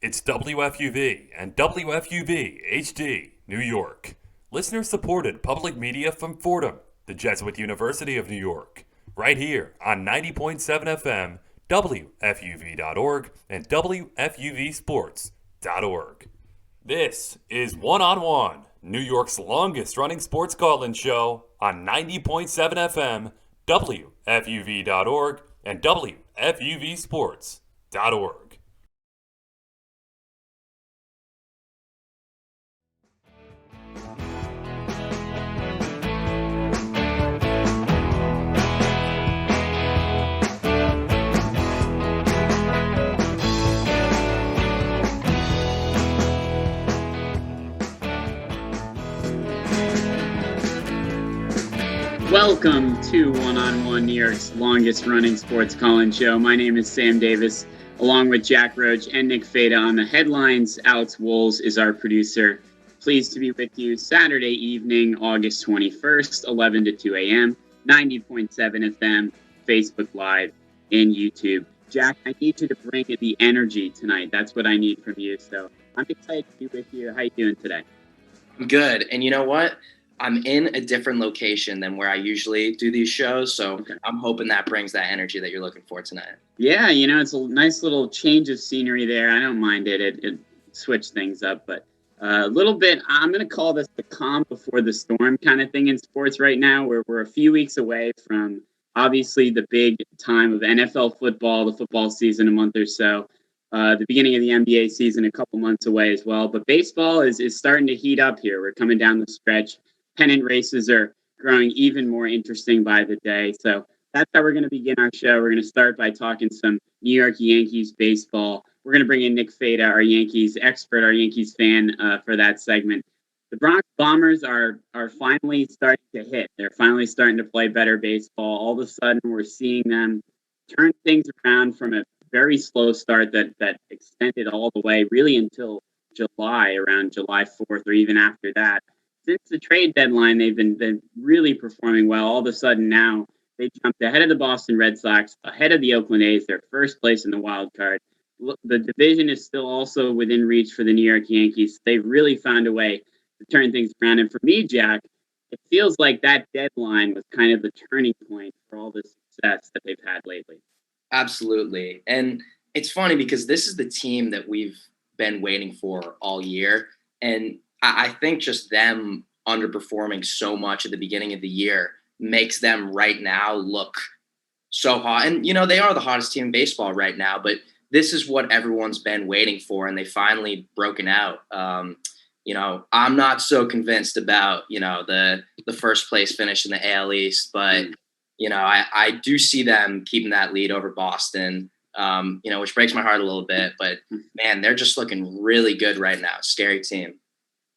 It's WFUV and WFUV HD, New York. Listener supported public media from Fordham, the Jesuit University of New York. Right here on 90.7 FM, WFUV.org, and WFUVSports.org. This is One on One, New York's longest running sports call-in show on 90.7 FM, WFUV.org, and WFUVSports.org. Welcome to One on One, New York's longest running sports call-in show. My name is Sam Davis, along with Jack Roach and Nick Fada on the headlines. Alex Woles is our producer. Pleased to be with you Saturday evening, August 21st, 11 to 2 a.m., 90.7 FM, Facebook Live, and YouTube. Jack, I need you to bring the energy tonight. That's what I need from you. So I'm excited to be with you. How you doing today? I'm good. And you know what? I'm in a different location than where I usually do these shows, so okay. I'm hoping that brings that energy that you're looking for tonight. Yeah, it's a nice little change of scenery there. I don't mind it. It switched things up, but a little bit, I'm going to call this the calm before the storm kind of thing in sports right now, where we're a few weeks away from, obviously, the big time of NFL football, the football season, a month or so. The beginning of the NBA season, a couple months away as well. But baseball is starting to heat up here. We're coming down the stretch. Pennant races are growing even more interesting by the day. So that's how we're going to begin our show. We're going to start by talking some New York Yankees baseball. We're going to bring in Nick Fada, our Yankees expert, our Yankees fan, for that segment. The Bronx Bombers are finally starting to hit. They're finally starting to play better baseball. All of a sudden, we're seeing them turn things around from a very slow start that extended all the way really until July, around July 4th, or even after that. Since the trade deadline, they've been really performing well. All of a sudden now, they jumped ahead of the Boston Red Sox, ahead of the Oakland A's. They're first place in the wild card. The division is still also within reach for the New York Yankees. They've really found a way to turn things around. And for me, Jack, it feels like that deadline was kind of the turning point for all the success that they've had lately. Absolutely. And it's funny because this is the team that we've been waiting for all year. And I think just them underperforming so much at the beginning of the year makes them right now look so hot. And, they are the hottest team in baseball right now, but this is what everyone's been waiting for, and they finally broken out. I'm not so convinced about, the first place finish in the AL East, but, I do see them keeping that lead over Boston, which breaks my heart a little bit. But, man, they're just looking really good right now. Scary team.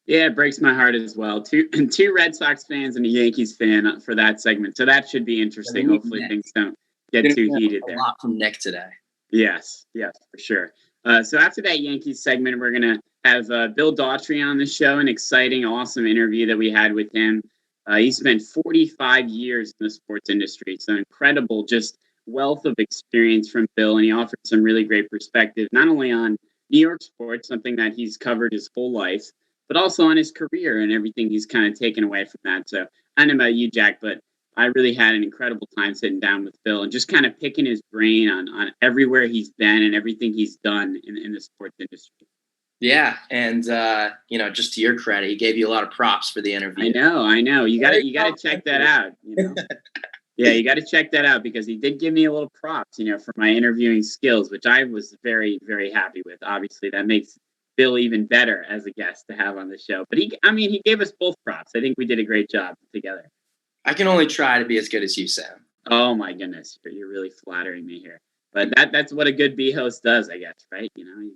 Yeah, it breaks my heart as well. Two Red Sox fans and a Yankees fan for that segment. So that should be interesting. Hopefully things don't get too heated there. A lot from Nick today. Yes, for sure. So after that Yankees segment, we're going to have Bill Daughtry on the show, an exciting, awesome interview that we had with him. He spent 45 years in the sports industry. So incredible, just wealth of experience from Bill. And he offered some really great perspective, not only on New York sports, something that he's covered his whole life, but also on his career and everything he's kind of taken away from that. So I don't know about you, Jack, but I really had an incredible time sitting down with Bill and just kind of picking his brain on everywhere he's been and everything he's done in the sports industry. Yeah, and just to your credit, he gave you a lot of props for the interview. I know. You got to check that out. Yeah, you got to check that out because he did give me a little props, for my interviewing skills, which I was very, very happy with. Obviously, that makes Bill even better as a guest to have on the show. But he gave us both props. I think we did a great job together. I can only try to be as good as you, Sam. Oh my goodness, you're really flattering me here. But that's what a good B host does, I guess, right? You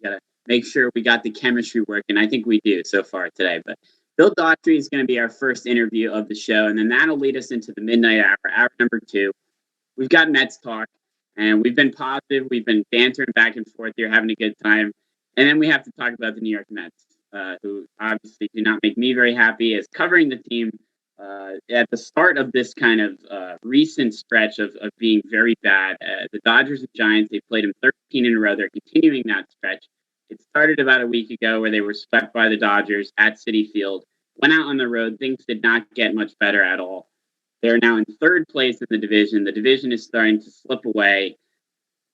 gotta make sure we got the chemistry working. I think we do so far today. But Bill Daughtry is going to be our first interview of the show, and then that'll lead us into the midnight hour number 2. We've got Mets talk, and we've been positive. We've been bantering back and forth here, having a good time. And then we have to talk about the New York Mets, who obviously do not make me very happy, as covering the team at the start of this kind of recent stretch of being very bad. The Dodgers and Giants, they played them 13 in a row. They're continuing that stretch. It started about a week ago where they were swept by the Dodgers at Citi Field. Went out on the road. Things did not get much better at all. They're now in third place in the division. The division is starting to slip away.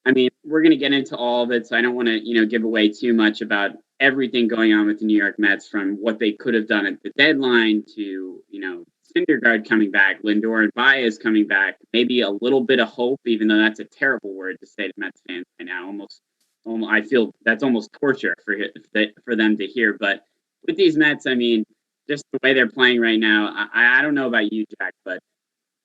I mean, we're going to get into all of it, so I don't want to, give away too much about everything going on with the New York Mets, from what they could have done at the deadline to, Syndergaard coming back, Lindor and Baez coming back, maybe a little bit of hope, even though that's a terrible word to say to Mets fans right now. Almost, I feel that's almost torture for them to hear. But with these Mets, I mean, just the way they're playing right now, I don't know about you, Jack, but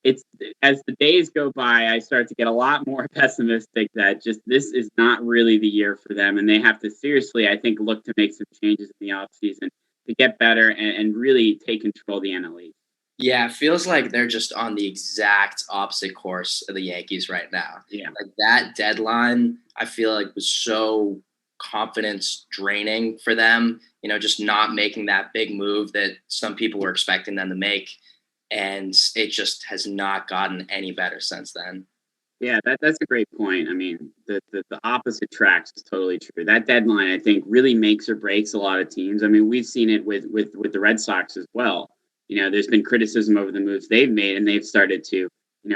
it's as the days go by, I start to get a lot more pessimistic that just this is not really the year for them. And they have to seriously, I think, look to make some changes in the offseason to get better and really take control of the NL East. Yeah, it feels like they're just on the exact opposite course of the Yankees right now. Yeah. Like that deadline, I feel like was so confidence draining for them, just not making that big move that some people were expecting them to make. And it just has not gotten any better since then. Yeah, that's a great point. I mean, the opposite tracks is totally true. That deadline, I think, really makes or breaks a lot of teams. I mean, we've seen it with the Red Sox as well. There's been criticism over the moves they've made, and they've started to,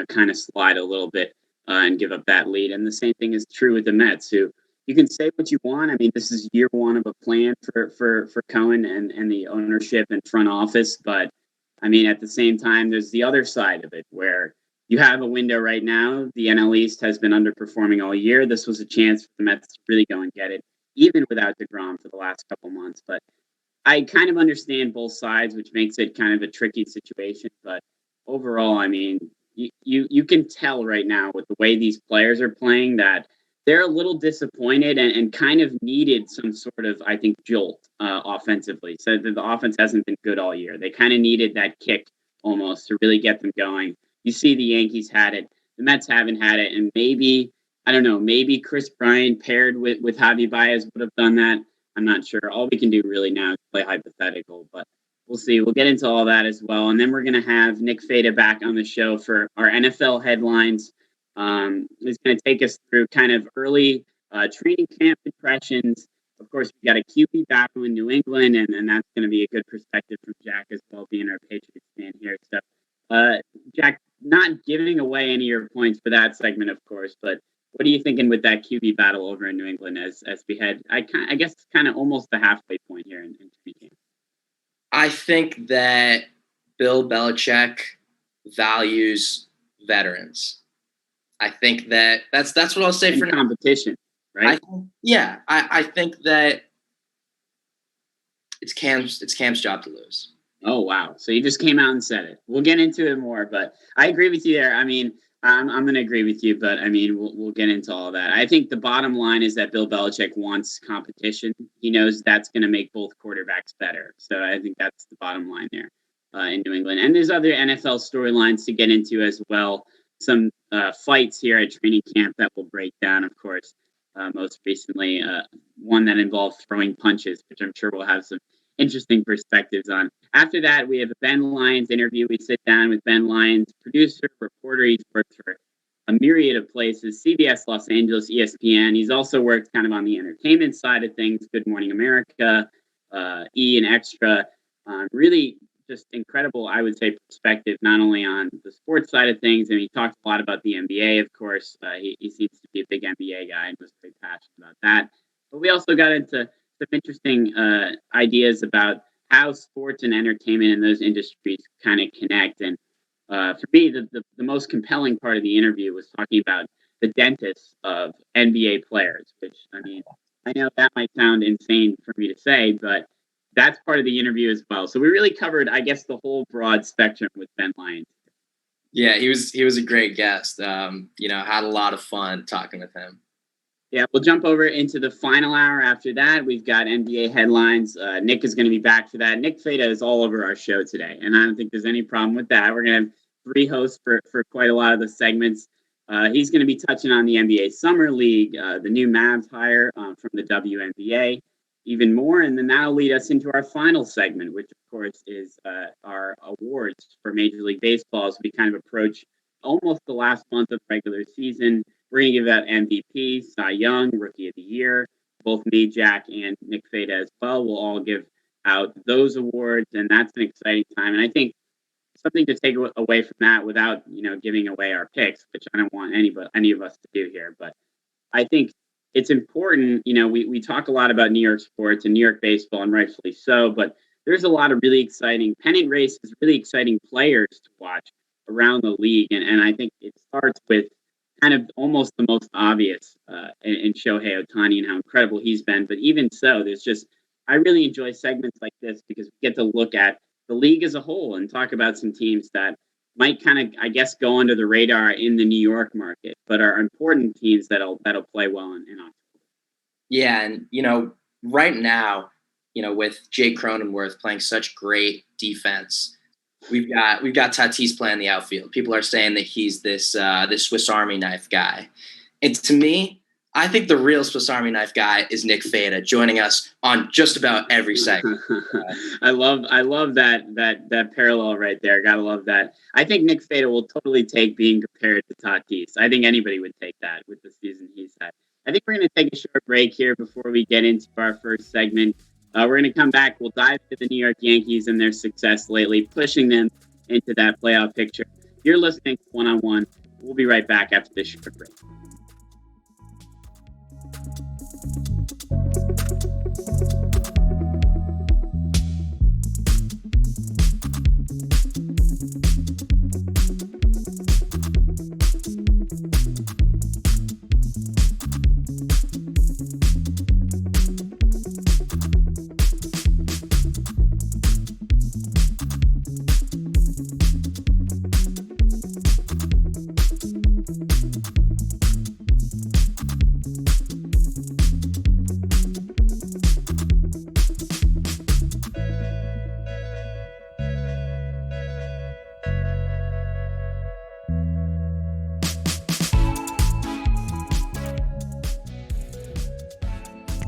kind of slide a little bit and give up that lead. And the same thing is true with the Mets, who you can say what you want. I mean, this is year one of a plan for Cohen and the ownership and front office. But, I mean, at the same time, there's the other side of it where you have a window right now. The NL East has been underperforming all year. This was a chance for the Mets to really go and get it, even without DeGrom for the last couple months. But I kind of understand both sides, which makes it kind of a tricky situation. But overall, I mean, you can tell right now with the way these players are playing that they're a little disappointed and kind of needed some sort of, I think, jolt offensively. So the offense hasn't been good all year. They kind of needed that kick almost to really get them going. You see the Yankees had it. The Mets haven't had it. And maybe, I don't know, maybe Chris Bryant paired with Javi Baez would have done that. I'm not sure. All we can do really now is play hypothetical, but we'll see. We'll get into all that as well. And then we're going to have Nick Fada back on the show for our NFL headlines. He's going to take us through kind of early training camp impressions. Of course, we got a QB battle in New England, and that's going to be a good perspective from Jack as well, being our Patriots fan here. So, Jack, not giving away any of your points for that segment, of course, but what are you thinking with that QB battle over in New England as we head, I guess, kind of almost the halfway point here in training camp? I think that Bill Belichick values veterans. I think that that's what I'll say for competition, right? I think that it's Cam's job to lose. Oh, wow. So you just came out and said it. We'll get into it more, but I agree with you there. I mean, I'm going to agree with you, but I mean, we'll get into all that. I think the bottom line is that Bill Belichick wants competition. He knows that's going to make both quarterbacks better. So I think that's the bottom line there in New England. And there's other NFL storylines to get into as well. Some fights here at training camp that will break down, of course. Most recently, one that involved throwing punches, which I'm sure we'll have some interesting perspectives on. After that, we have a Ben Lyons interview. We sit down with Ben Lyons, producer, reporter. He's worked for a myriad of places, CBS Los Angeles, ESPN. He's also worked kind of on the entertainment side of things, Good Morning America, E! and Extra. Really just incredible, I would say, perspective, not only on the sports side of things, and he talks a lot about the NBA, of course. He seems to be a big NBA guy and was very passionate about that. But we also got into some interesting ideas about how sports and entertainment in those industries kind of connect. And for me, the most compelling part of the interview was talking about the dentists of NBA players, which, I mean, I know that might sound insane for me to say, but that's part of the interview as well. So we really covered, I guess, the whole broad spectrum with Ben Lyons. Yeah, he was a great guest. Had a lot of fun talking with him. Yeah, we'll jump over into the final hour after that. We've got NBA headlines. Nick is going to be back for that. Nick Fada is all over our show today, and I don't think there's any problem with that. We're going to have 3 hosts for quite a lot of the segments. He's going to be touching on the NBA Summer League, the new Mavs hire from the WNBA, even more. And then that'll lead us into our final segment, which, of course, is our awards for Major League Baseball as we kind of approach almost the last month of regular season. We're going to give out MVP, Cy Young, Rookie of the Year, both me, Jack, and Nick Feta as well. We'll all give out those awards, and that's an exciting time. And I think something to take away from that without, giving away our picks, which I don't want any of us to do here. But I think it's important, we talk a lot about New York sports and New York baseball, and rightfully so, but there's a lot of really exciting pennant races, really exciting players to watch around the league. And I think it starts with kind of almost the most obvious in Shohei Ohtani and how incredible he's been. But even so, I really enjoy segments like this because we get to look at the league as a whole and talk about some teams that might kind of, I guess, go under the radar in the New York market, but are important teams that'll play well in October. Yeah, and right now, with Jake Cronenworth playing such great defense, we've got Tatis playing the outfield. People are saying that he's this Swiss Army knife guy, and to me, I think the real Swiss Army knife guy is Nick Feta, joining us on just about every segment. I love that parallel right there. Gotta love that. I think Nick Feta will totally take being compared to Tatis. I think anybody would take that with the season he's had. I think we're going to take a short break here before we get into our first segment. We're going to come back. We'll dive into the New York Yankees and their success lately, pushing them into that playoff picture. You're listening to One on One. We'll be right back after this short break.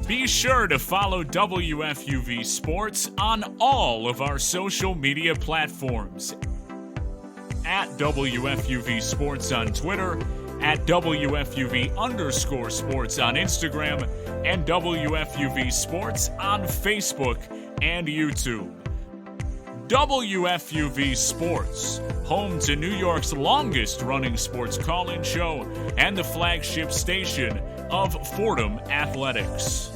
Be sure to follow WFUV Sports on all of our social media platforms. At WFUV Sports on Twitter, at WFUV_sports on Instagram, and WFUV Sports on Facebook and YouTube. WFUV Sports, home to New York's longest-running sports call-in show and the flagship station of Fordham Athletics.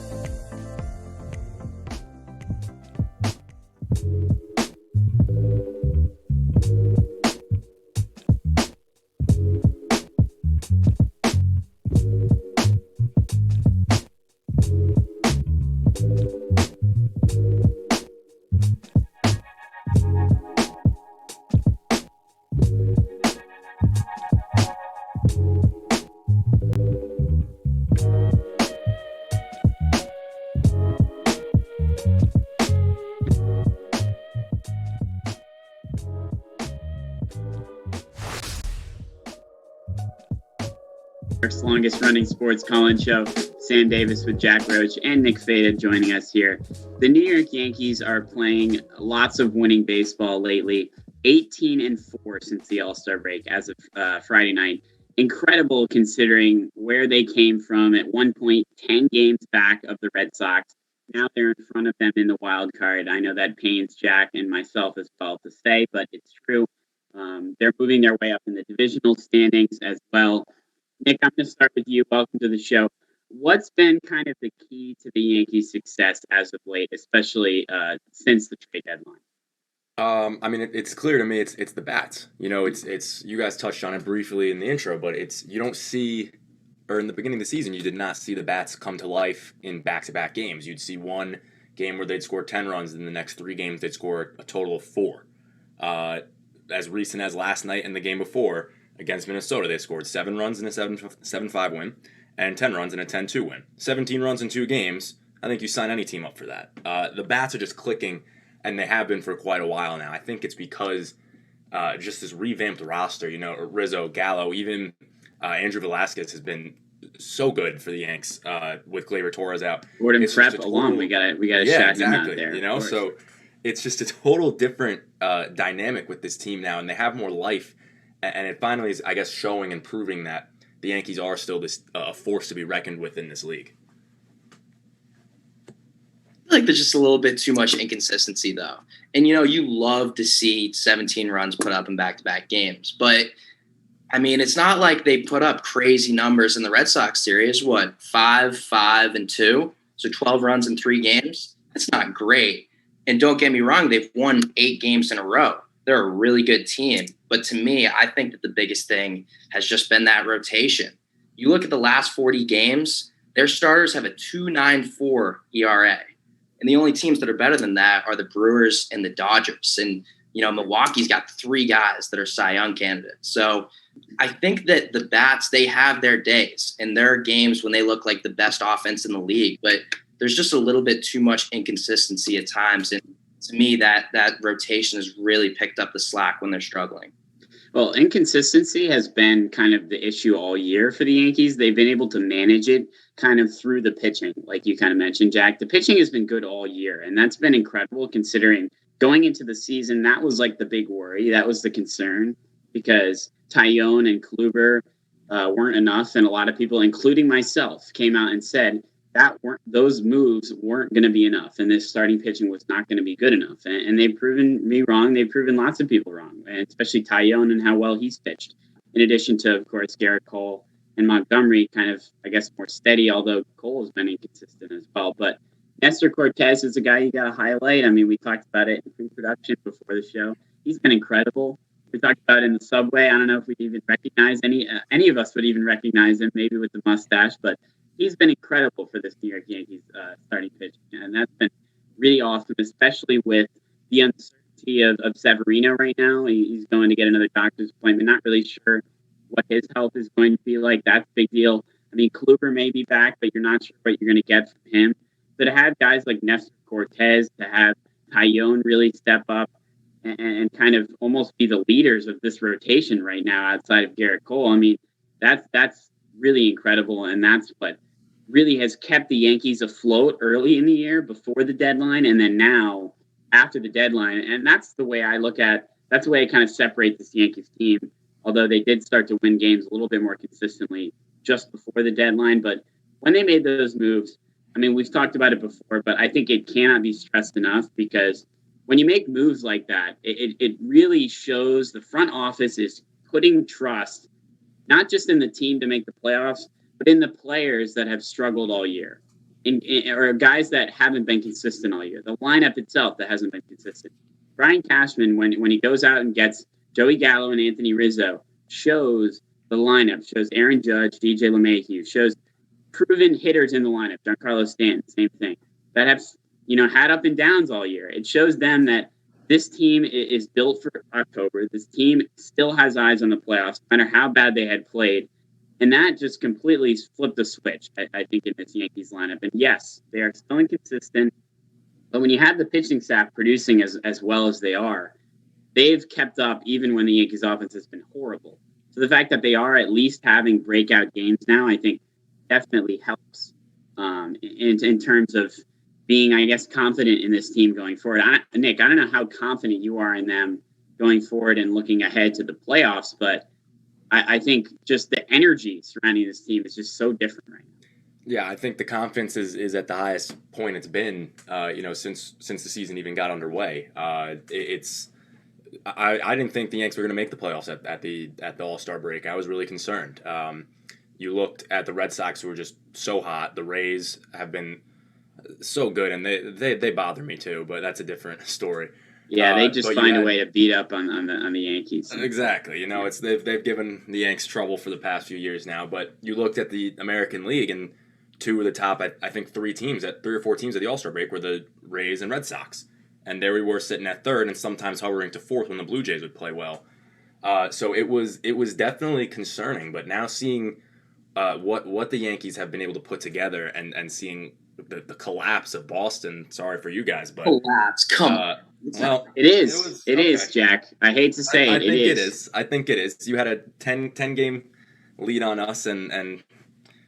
Longest running sports call-in show. Sam Davis with Jack Roach and Nick Feta joining us here. The New York Yankees are playing lots of winning baseball lately. 18-4 since the All-Star break as of Friday night. Incredible considering where they came from at one point, 10 games back of the Red Sox. Now they're in front of them in the wild card. I know that pains Jack and myself as well to say, but it's true. They're moving their way up in the divisional standings as well. Nick, I'm going to start with you. Welcome to the show. What's been kind of the key to the Yankees' success as of late, especially since the trade deadline? It's clear to me it's the bats. It's you guys touched on it briefly in the intro, but you don't see, or in the beginning of the season, you did not see the bats come to life in back-to-back games. You'd see one game where they'd score 10 runs, and the next 3 games they'd score a total of 4. As recent as last night and the game before, against Minnesota, they scored 7 runs in a 7-5 win and 10 runs in a 10-2 win. 17 runs in 2 games. I think you sign any team up for that. The bats are just clicking, and they have been for quite a while now. I think it's because just this revamped roster, Rizzo, Gallo, even Andrew Velasquez has been so good for the Yanks with Gleyber Torres out. Gordon Prep along, we got to shout him out there. So it's just a total different dynamic with this team now, and they have more life. And it finally is, I guess, showing and proving that the Yankees are still this force to be reckoned with in this league. there's just a little bit too much inconsistency, though. And, you love to see 17 runs put up in back-to-back games. But, I mean, it's not like they put up crazy numbers in the Red Sox series. What, 5-5-2? So 12 runs in 3 games? That's not great. And don't get me wrong, they've won 8 games in a row. They're a really good team. But to me, I think that the biggest thing has just been that rotation. You look at the last 40 games, their starters have a 2.94 ERA. And the only teams that are better than that are the Brewers and the Dodgers. And, Milwaukee's got 3 guys that are Cy Young candidates. So I think that the Bats, they have their days. And there are games when they look like the best offense in the league. But there's just a little bit too much inconsistency at times. And to me, that rotation has really picked up the slack when they're struggling. Well, inconsistency has been kind of the issue all year for the Yankees. They've been able to manage it kind of through the pitching, like you kind of mentioned, Jack. The pitching has been good all year, and that's been incredible considering going into the season, that was like the big worry. That was the concern because Tyone and Kluber weren't enough, and a lot of people, including myself, came out and said those moves weren't going to be enough, and this starting pitching was not going to be good enough. And they've proven me wrong. They've proven lots of people wrong, and especially Tyone and how well he's pitched. In addition to, of course, Garrett Cole and Montgomery, kind of, I guess, more steady, although Cole has been inconsistent as well. But Nestor Cortez is a guy you got to highlight. I mean, we talked about it in pre-production before the show. He's been incredible. We talked about it in the subway. I don't know if we'd even recognize any of us would even recognize him, maybe with the mustache, but he's been incredible for this New York Yankees starting pitching, and that's been really awesome, especially with the uncertainty of Severino right now. He's going to get another doctor's appointment. Not really sure what his health is going to be like. That's a big deal. I mean, Kluber may be back, but you're not sure what you're going to get from him. So to have guys like Nestor Cortez, to have Tyone really step up and kind of almost be the leaders of this rotation right now outside of Garrett Cole, I mean, that's really incredible, and that's what really has kept the Yankees afloat early in the year before the deadline, and then now after the deadline. And that's the way I kind of separate this Yankees team, although they did start to win games a little bit more consistently just before the deadline. But when they made those moves, I mean, we've talked about it before, but I think it cannot be stressed enough, because when you make moves like that, it really shows the front office is putting trust, not just in the team to make the playoffs, but in the players that have struggled all year, or guys that haven't been consistent all year. The lineup itself that hasn't been consistent. Brian Cashman, when he goes out and gets Joey Gallo and Anthony Rizzo, shows the lineup, shows Aaron Judge, DJ LeMahieu, shows proven hitters in the lineup, Giancarlo Stanton, same thing, that have had up and downs all year. It shows them that this team is built for October. This team still has eyes on the playoffs, no matter how bad they had played. And that just completely flipped the switch, I think, in this Yankees lineup. And yes, they are still inconsistent, but when you have the pitching staff producing as well as they are, they've kept up even when the Yankees offense has been horrible. So the fact that they are at least having breakout games now, I think, definitely helps in terms of being, I guess, confident in this team going forward. Nick, I don't know how confident you are in them going forward and looking ahead to the playoffs, but I think just the energy surrounding this team is just so different right now. Yeah, I think the confidence is at the highest point it's been, since the season even got underway. I didn't think the Yanks were going to make the playoffs at the All-Star break. I was really concerned. You looked at the Red Sox, who were just so hot. The Rays have been so good, and they bother me too, but that's a different story. Yeah, they just find a way to beat up on the Yankees. Exactly. They've given the Yanks trouble for the past few years now. But you looked at the American League, and two of the top, I think, three or four teams at the All-Star break were the Rays and Red Sox. And there we were sitting at third and sometimes hovering to fourth when the Blue Jays would play well. So it was definitely concerning. But now seeing what the Yankees have been able to put together and seeing the collapse of Boston, sorry for you guys, but collapse, come on. Well, it is, Jack. I hate to say I think it is. I think it is. You had a 10 game lead on us, and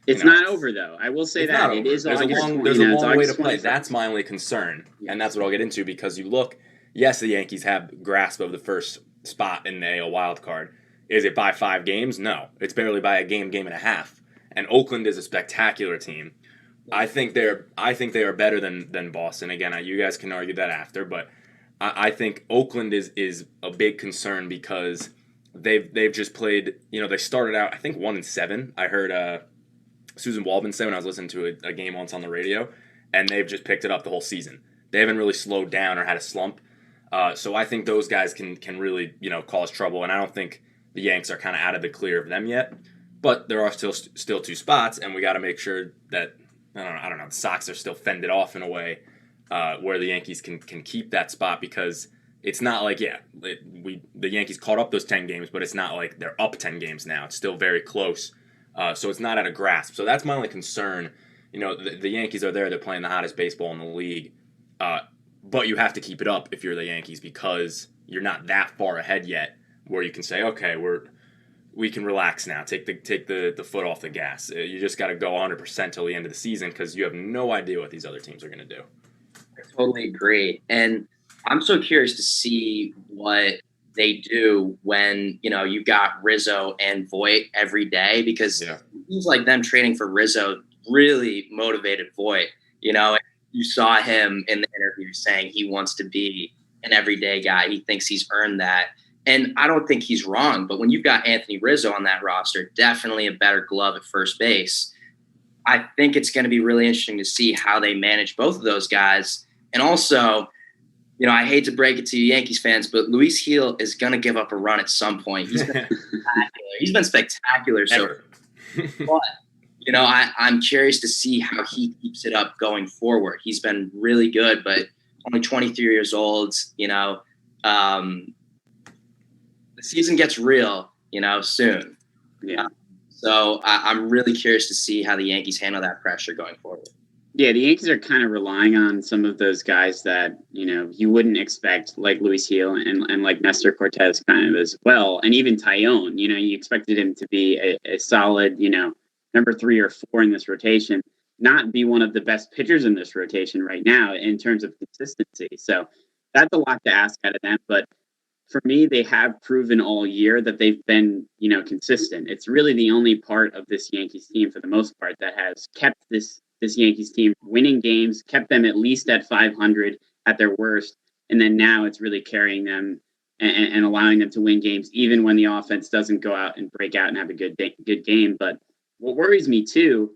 it's not over, though. I will say that. It is There's August a long, 20, there's a long way to play. 21st. That's my only concern, Yes. and that's what I'll get into, because you look, yes, the Yankees have grasp of the first spot in the AL wild card. Is it by 5 games? No. It's barely by a game and a half. And Oakland is a spectacular team. I think they are better than Boston. Again, you guys can argue that after, but I think Oakland is a big concern because they've just played. They started out I think 1-7. I heard Susan Waldman say when I was listening to a game once on the radio, and they've just picked it up the whole season. They haven't really slowed down or had a slump. So I think those guys can really cause trouble, and I don't think the Yanks are kind of out of the clear of them yet. But there are still 2 spots, and we got to make sure that I don't know. The Sox are still fended off in a way where the Yankees can keep that spot, because it's not like the Yankees caught up those 10 games, but it's not like they're up 10 games now. It's still very close, so it's not at a grasp. So that's my only concern. The Yankees are there; they're playing the hottest baseball in the league, but you have to keep it up if you're the Yankees, because you're not that far ahead yet where you can say, okay, we can relax now. Take the foot off the gas. You just got to go 100% till the end of the season, because you have no idea what these other teams are going to do. I totally agree. And I'm so curious to see what they do when, you've got Rizzo and Voit every day, because it seems like them trading for Rizzo really motivated Voit. You saw him in the interview saying he wants to be an everyday guy. He thinks he's earned that. And I don't think he's wrong, but when you've got Anthony Rizzo on that roster, definitely a better glove at first base. I think it's going to be really interesting to see how they manage both of those guys. And also, I hate to break it to you Yankees fans, but Luis Gil is going to give up a run at some point. He's been spectacular. He's been spectacular. But, I'm curious to see how he keeps it up going forward. He's been really good, but only 23 years old, the season gets real, soon. Yeah. So I'm really curious to see how the Yankees handle that pressure going forward. Yeah, the Yankees are kind of relying on some of those guys that, you wouldn't expect, like Luis Gil and like Nestor Cortez kind of as well. And even Tyone, you expected him to be a solid, number 3 or 4 in this rotation, not be one of the best pitchers in this rotation right now in terms of consistency. So that's a lot to ask out of them. But for me, they have proven all year that they've been, consistent. It's really the only part of this Yankees team, for the most part, that has kept this Yankees team winning games, kept them at least at 500 at their worst. And then now it's really carrying them and allowing them to win games, even when the offense doesn't go out and break out and have a good game. But what worries me too,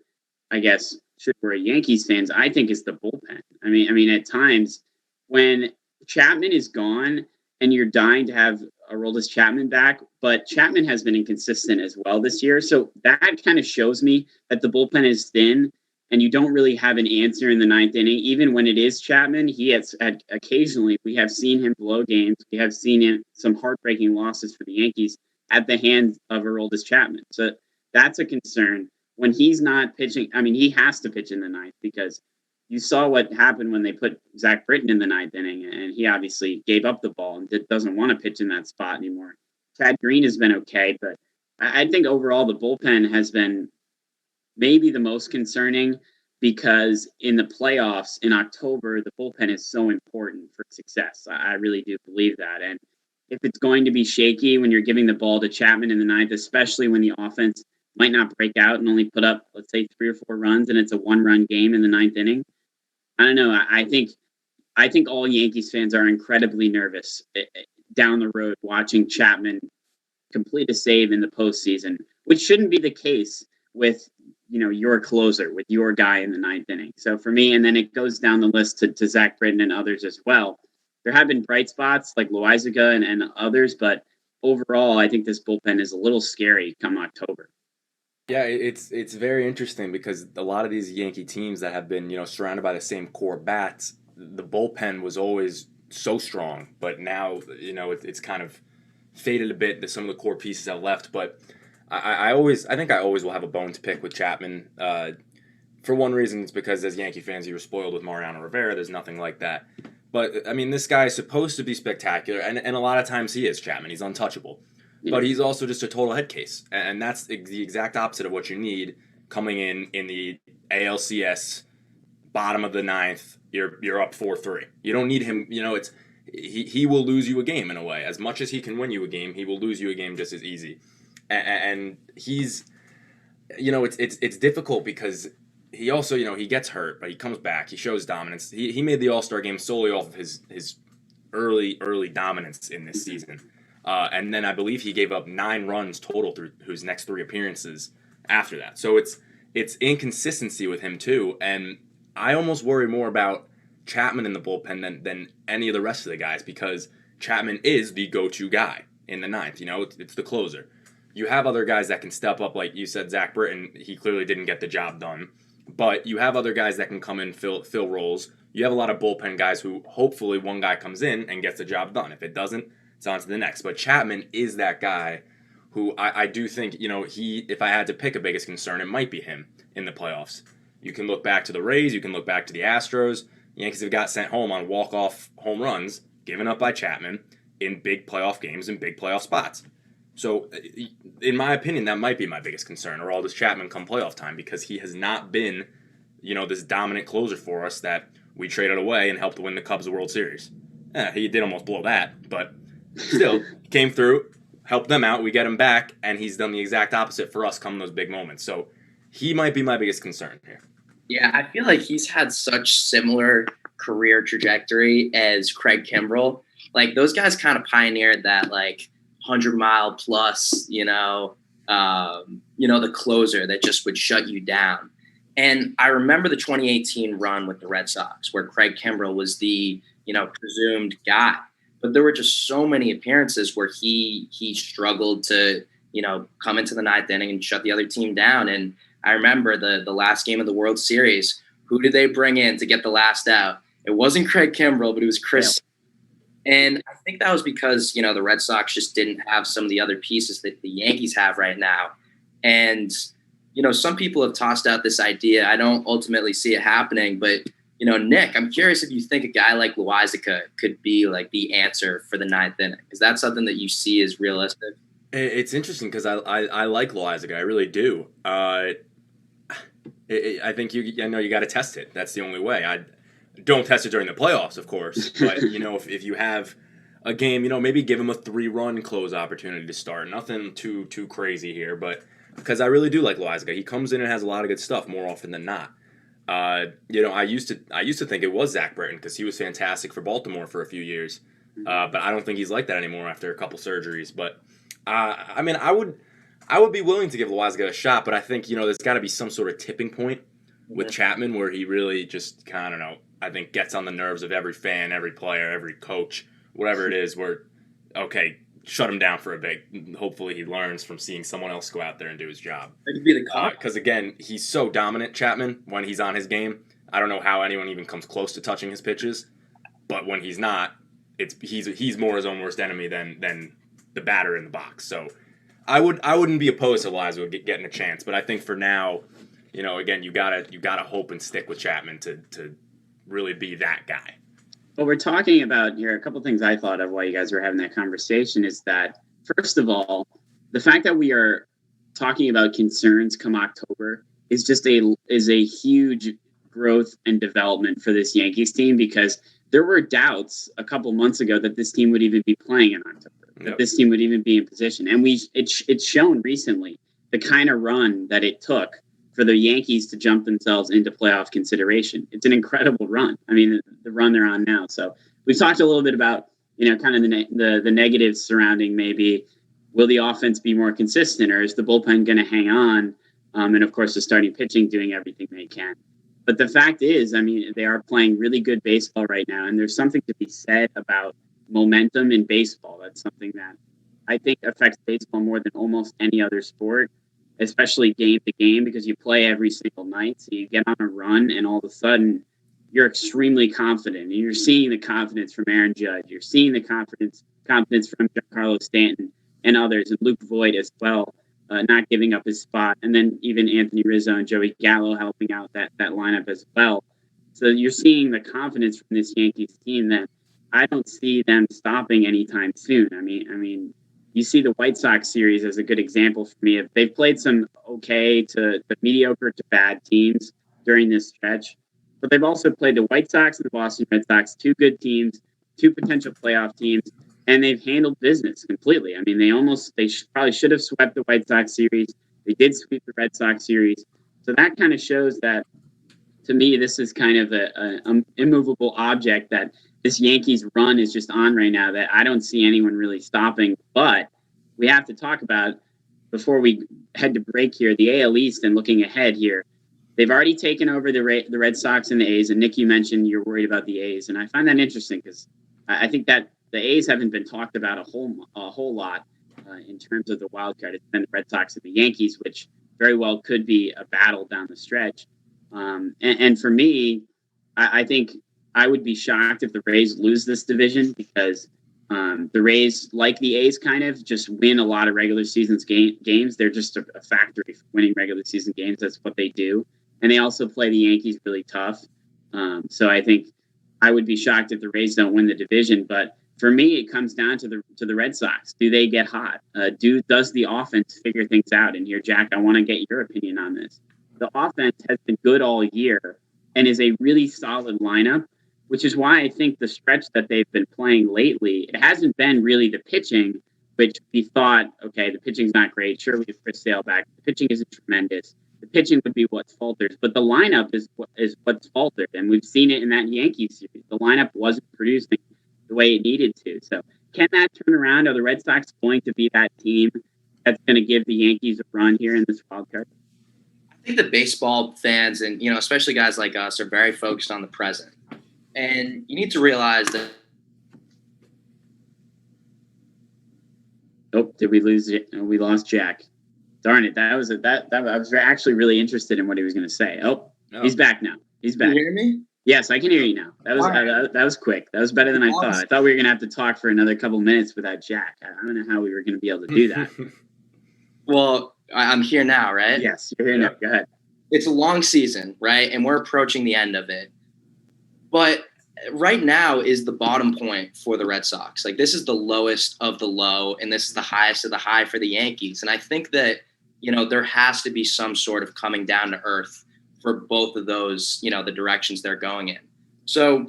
I guess, should worry Yankees fans, I think, is the bullpen. I mean, at times when Chapman is gone and you're dying to have Aroldis Chapman back, but Chapman has been inconsistent as well this year. So that kind of shows me that the bullpen is thin, and you don't really have an answer in the 9th inning. Even when it is Chapman, he has had occasionally, we have seen him blow games. We have seen him some heartbreaking losses for the Yankees at the hands of Aroldis Chapman. So that's a concern. When he's not pitching, he has to pitch in the 9th, because you saw what happened when they put Zach Britton in the 9th inning, and he obviously gave up the ball and doesn't want to pitch in that spot anymore. Chad Green has been okay, but I think overall the bullpen has been maybe the most concerning, because in the playoffs in October, the bullpen is so important for success. I really do believe that. And if it's going to be shaky when you're giving the ball to Chapman in the 9th, especially when the offense might not break out and only put up, let's say, 3 or 4 runs, and it's a 1-run game in the 9th inning, I don't know. I think all Yankees fans are incredibly nervous down the road watching Chapman complete a save in the postseason, which shouldn't be the case with your closer, with your guy in the 9th inning. So for me, and then it goes down the list to Zach Britton and others as well. There have been bright spots like Loizaga and others, but overall, I think this bullpen is a little scary come October. Yeah, it's very interesting, because a lot of these Yankee teams that have been, surrounded by the same core bats, the bullpen was always so strong, but now, it's kind of faded a bit. That some of the core pieces have left, but I think I always will have a bone to pick with Chapman. For one reason, it's because as Yankee fans, you were spoiled with Mariano Rivera. There's nothing like that. But this guy is supposed to be spectacular, and a lot of times he is. Chapman, he's untouchable. But he's also just a total head case. And that's the exact opposite of what you need coming in the ALCS, bottom of the 9th. You're up 4-3. You don't need him. He will lose you a game in a way. As much as he can win you a game, he will lose you a game just as easy. And he's, it's difficult because he also, he gets hurt, but he comes back. He shows dominance. He made the All-Star game solely off of his early dominance in this season. And then I believe he gave up 9 runs total through his next 3 appearances after that. So it's inconsistency with him too. And I almost worry more about Chapman in the bullpen than any of the rest of the guys, because Chapman is the go-to guy in the 9th. It's the closer. You have other guys that can step up, like you said, Zach Britton. He clearly didn't get the job done. But you have other guys that can come in, fill roles. You have a lot of bullpen guys who hopefully one guy comes in and gets the job done. If it doesn't, it's on to the next. But Chapman is that guy who I do think, if I had to pick a biggest concern, it might be him in the playoffs. You can look back to the Rays. You can look back to the Astros. Yankees have got sent home on walk-off home runs given up by Chapman in big playoff games and big playoff spots. So, in my opinion, that might be my biggest concern, or all this Chapman come playoff time, because he has not been, this dominant closer for us that we traded away and helped win the Cubs World Series. He did almost blow that, but still, he came through, helped them out, we get him back, and he's done the exact opposite for us come those big moments. So, he might be my biggest concern here. Yeah, I feel like he's had such similar career trajectory as Craig Kimbrell. Like, those guys kind of pioneered that, 100-mile plus, the closer that just would shut you down. And I remember the 2018 run with the Red Sox where Craig Kimbrell was the, presumed guy. But there were just so many appearances where he struggled to, come into the 9th inning and shut the other team down. And I remember the last game of the World Series, who did they bring in to get the last out? It wasn't Craig Kimbrell, but it was Chris. Yeah. And I think that was because, the Red Sox just didn't have some of the other pieces that the Yankees have right now. And, some people have tossed out this idea. I don't ultimately see it happening. But, Nick, I'm curious if you think a guy like Loaisiga could be the answer for the 9th inning. Is that something that you see as realistic? It's interesting because I like Loaisiga. I really do. I think you got to test it. That's the only way. Don't test it during the playoffs, of course, but, if you have a game, maybe give him a 3-run close opportunity to start. Nothing too crazy here, but because I really do like Loaisiga. He comes in and has a lot of good stuff more often than not. I used to think it was Zach Britton because he was fantastic for Baltimore for a few years, but I don't think he's like that anymore after a couple surgeries. But, I would be willing to give Loaisiga a shot, but I think, there's got to be some sort of tipping point with Chapman where he really just, I think gets on the nerves of every fan, every player, every coach, whatever it is, where, okay, shut him down for a bit. Hopefully he learns from seeing someone else go out there and do his job. That could be the call. Because, again, he's so dominant, Chapman, when he's on his game. I don't know how anyone even comes close to touching his pitches. But when he's not, he's more his own worst enemy than the batter in the box. So I wouldn't be opposed to Loaisiga getting a chance. But I think for now, again, you gotta hope and stick with Chapman to really be that guy. What we're talking about here, a couple things I thought of while you guys were having that conversation is that, first of all, the fact that we are talking about concerns come October is a huge growth and development for this Yankees team, because there were doubts a couple months ago that this team would even be playing in October, that this team would even be in position. And it's shown recently the kind of run that it took for the Yankees to jump themselves into playoff consideration. It's an incredible run. I mean, the run they're on now. So we've talked a little bit about, kind of the negatives surrounding maybe, will the offense be more consistent, or is the bullpen going to hang on? And of course, the starting pitching doing everything they can. But the fact is, they are playing really good baseball right now. And there's something to be said about momentum in baseball. That's something that I think affects baseball more than almost any other sport, especially game to game, because you play every single night. So you get on a run and all of a sudden you're extremely confident. And you're seeing the confidence from Aaron Judge. You're seeing the confidence from Giancarlo Stanton and others, and Luke Voigt as well, not giving up his spot. And then even Anthony Rizzo and Joey Gallo helping out that lineup as well. So you're seeing the confidence from this Yankees team that I don't see them stopping anytime soon. I mean, you see the White Sox series as a good example for me. If they've played some okay to mediocre to bad teams during this stretch, but they've also played the White Sox and the Boston Red Sox, 2 good teams, 2 potential playoff teams, and they've handled business completely. I mean, they probably should have swept the White Sox series. They did sweep the Red Sox series. So that kind of shows that to me, this is kind of an immovable object that this Yankees run is just on right now that I don't see anyone really stopping. But we have to talk about, before we head to break here, the AL East and looking ahead here. They've already taken over the Red Sox and the A's. And Nick, you mentioned you're worried about the A's. And I find that interesting because I think that the A's haven't been talked about a whole lot in terms of the wild card. It's been the Red Sox and the Yankees, which very well could be a battle down the stretch. And for me, I think I would be shocked if the Rays lose this division because the Rays, like the A's, kind of just win a lot of regular season games. They're just a factory for winning regular season games. That's what they do. And they also play the Yankees really tough. So I think I would be shocked if the Rays don't win the division. But for me, it comes down to the Red Sox. Do they get hot? Does the offense figure things out? And here, Jack, I want to get your opinion on this. The offense has been good all year and is a really solid lineup, which is why I think the stretch that they've been playing lately, it hasn't been really the pitching, which we thought, okay, the pitching's not great. Sure, we have Chris Sale back. The pitching isn't tremendous. The pitching would be what falters, but the lineup is what's faltered, and we've seen it in that Yankees series. The lineup wasn't producing the way it needed to. So can that turn around? Are the Red Sox going to be that team that's going to give the Yankees a run here in this wild card? I think the baseball fans and, especially guys like us are very focused on the present. And you need to realize that. Oh, did we lose it? Oh, we lost Jack. Darn it. I was actually really interested in what he was going to say. Oh, no. He's back now. He's back. Can you hear me? Yes, I can hear you now. That was quick. That was better than I thought. I thought we were going to have to talk for another couple minutes without Jack. I don't know how we were going to be able to do that. Well, I'm here now, right? Yes, you're here now. Go ahead. It's a long season, right? And we're approaching the end of it. But right now is the bottom point for the Red Sox. Like, this is the lowest of the low, and this is the highest of the high for the Yankees. And I think that, there has to be some sort of coming down to earth for both of those, the directions they're going in. So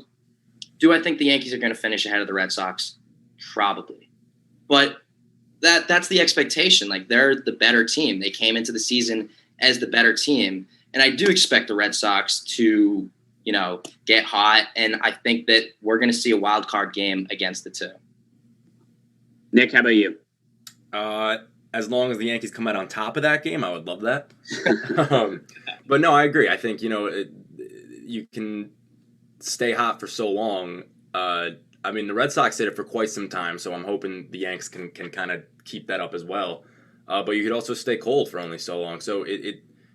do I think the Yankees are going to finish ahead of the Red Sox? Probably. But that's the expectation. Like, they're the better team. They came into the season as the better team. And I do expect the Red Sox to, get hot. And I think that we're going to see a wild card game against the two. Nick, how about you? As long as the Yankees come out on top of that game, I would love that. But no, I agree. I think, you can stay hot for so long. The Red Sox did it for quite some time, so I'm hoping the Yanks can kind of keep that up as well. But you could also stay cold for only so long. So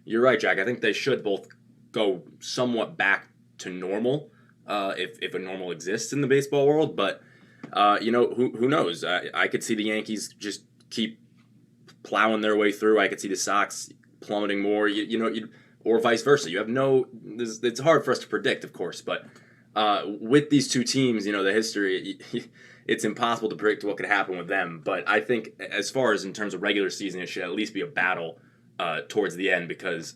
you're right, Jack. I think they should both go somewhat back to normal, if a normal exists in the baseball world. But, who knows? I could see the Yankees just keep plowing their way through. I could see the Sox plummeting more, or vice versa. It's hard for us to predict, of course, but with these two teams, the history, it's impossible to predict what could happen with them. But I think as far as in terms of regular season, it should at least be a battle towards the end because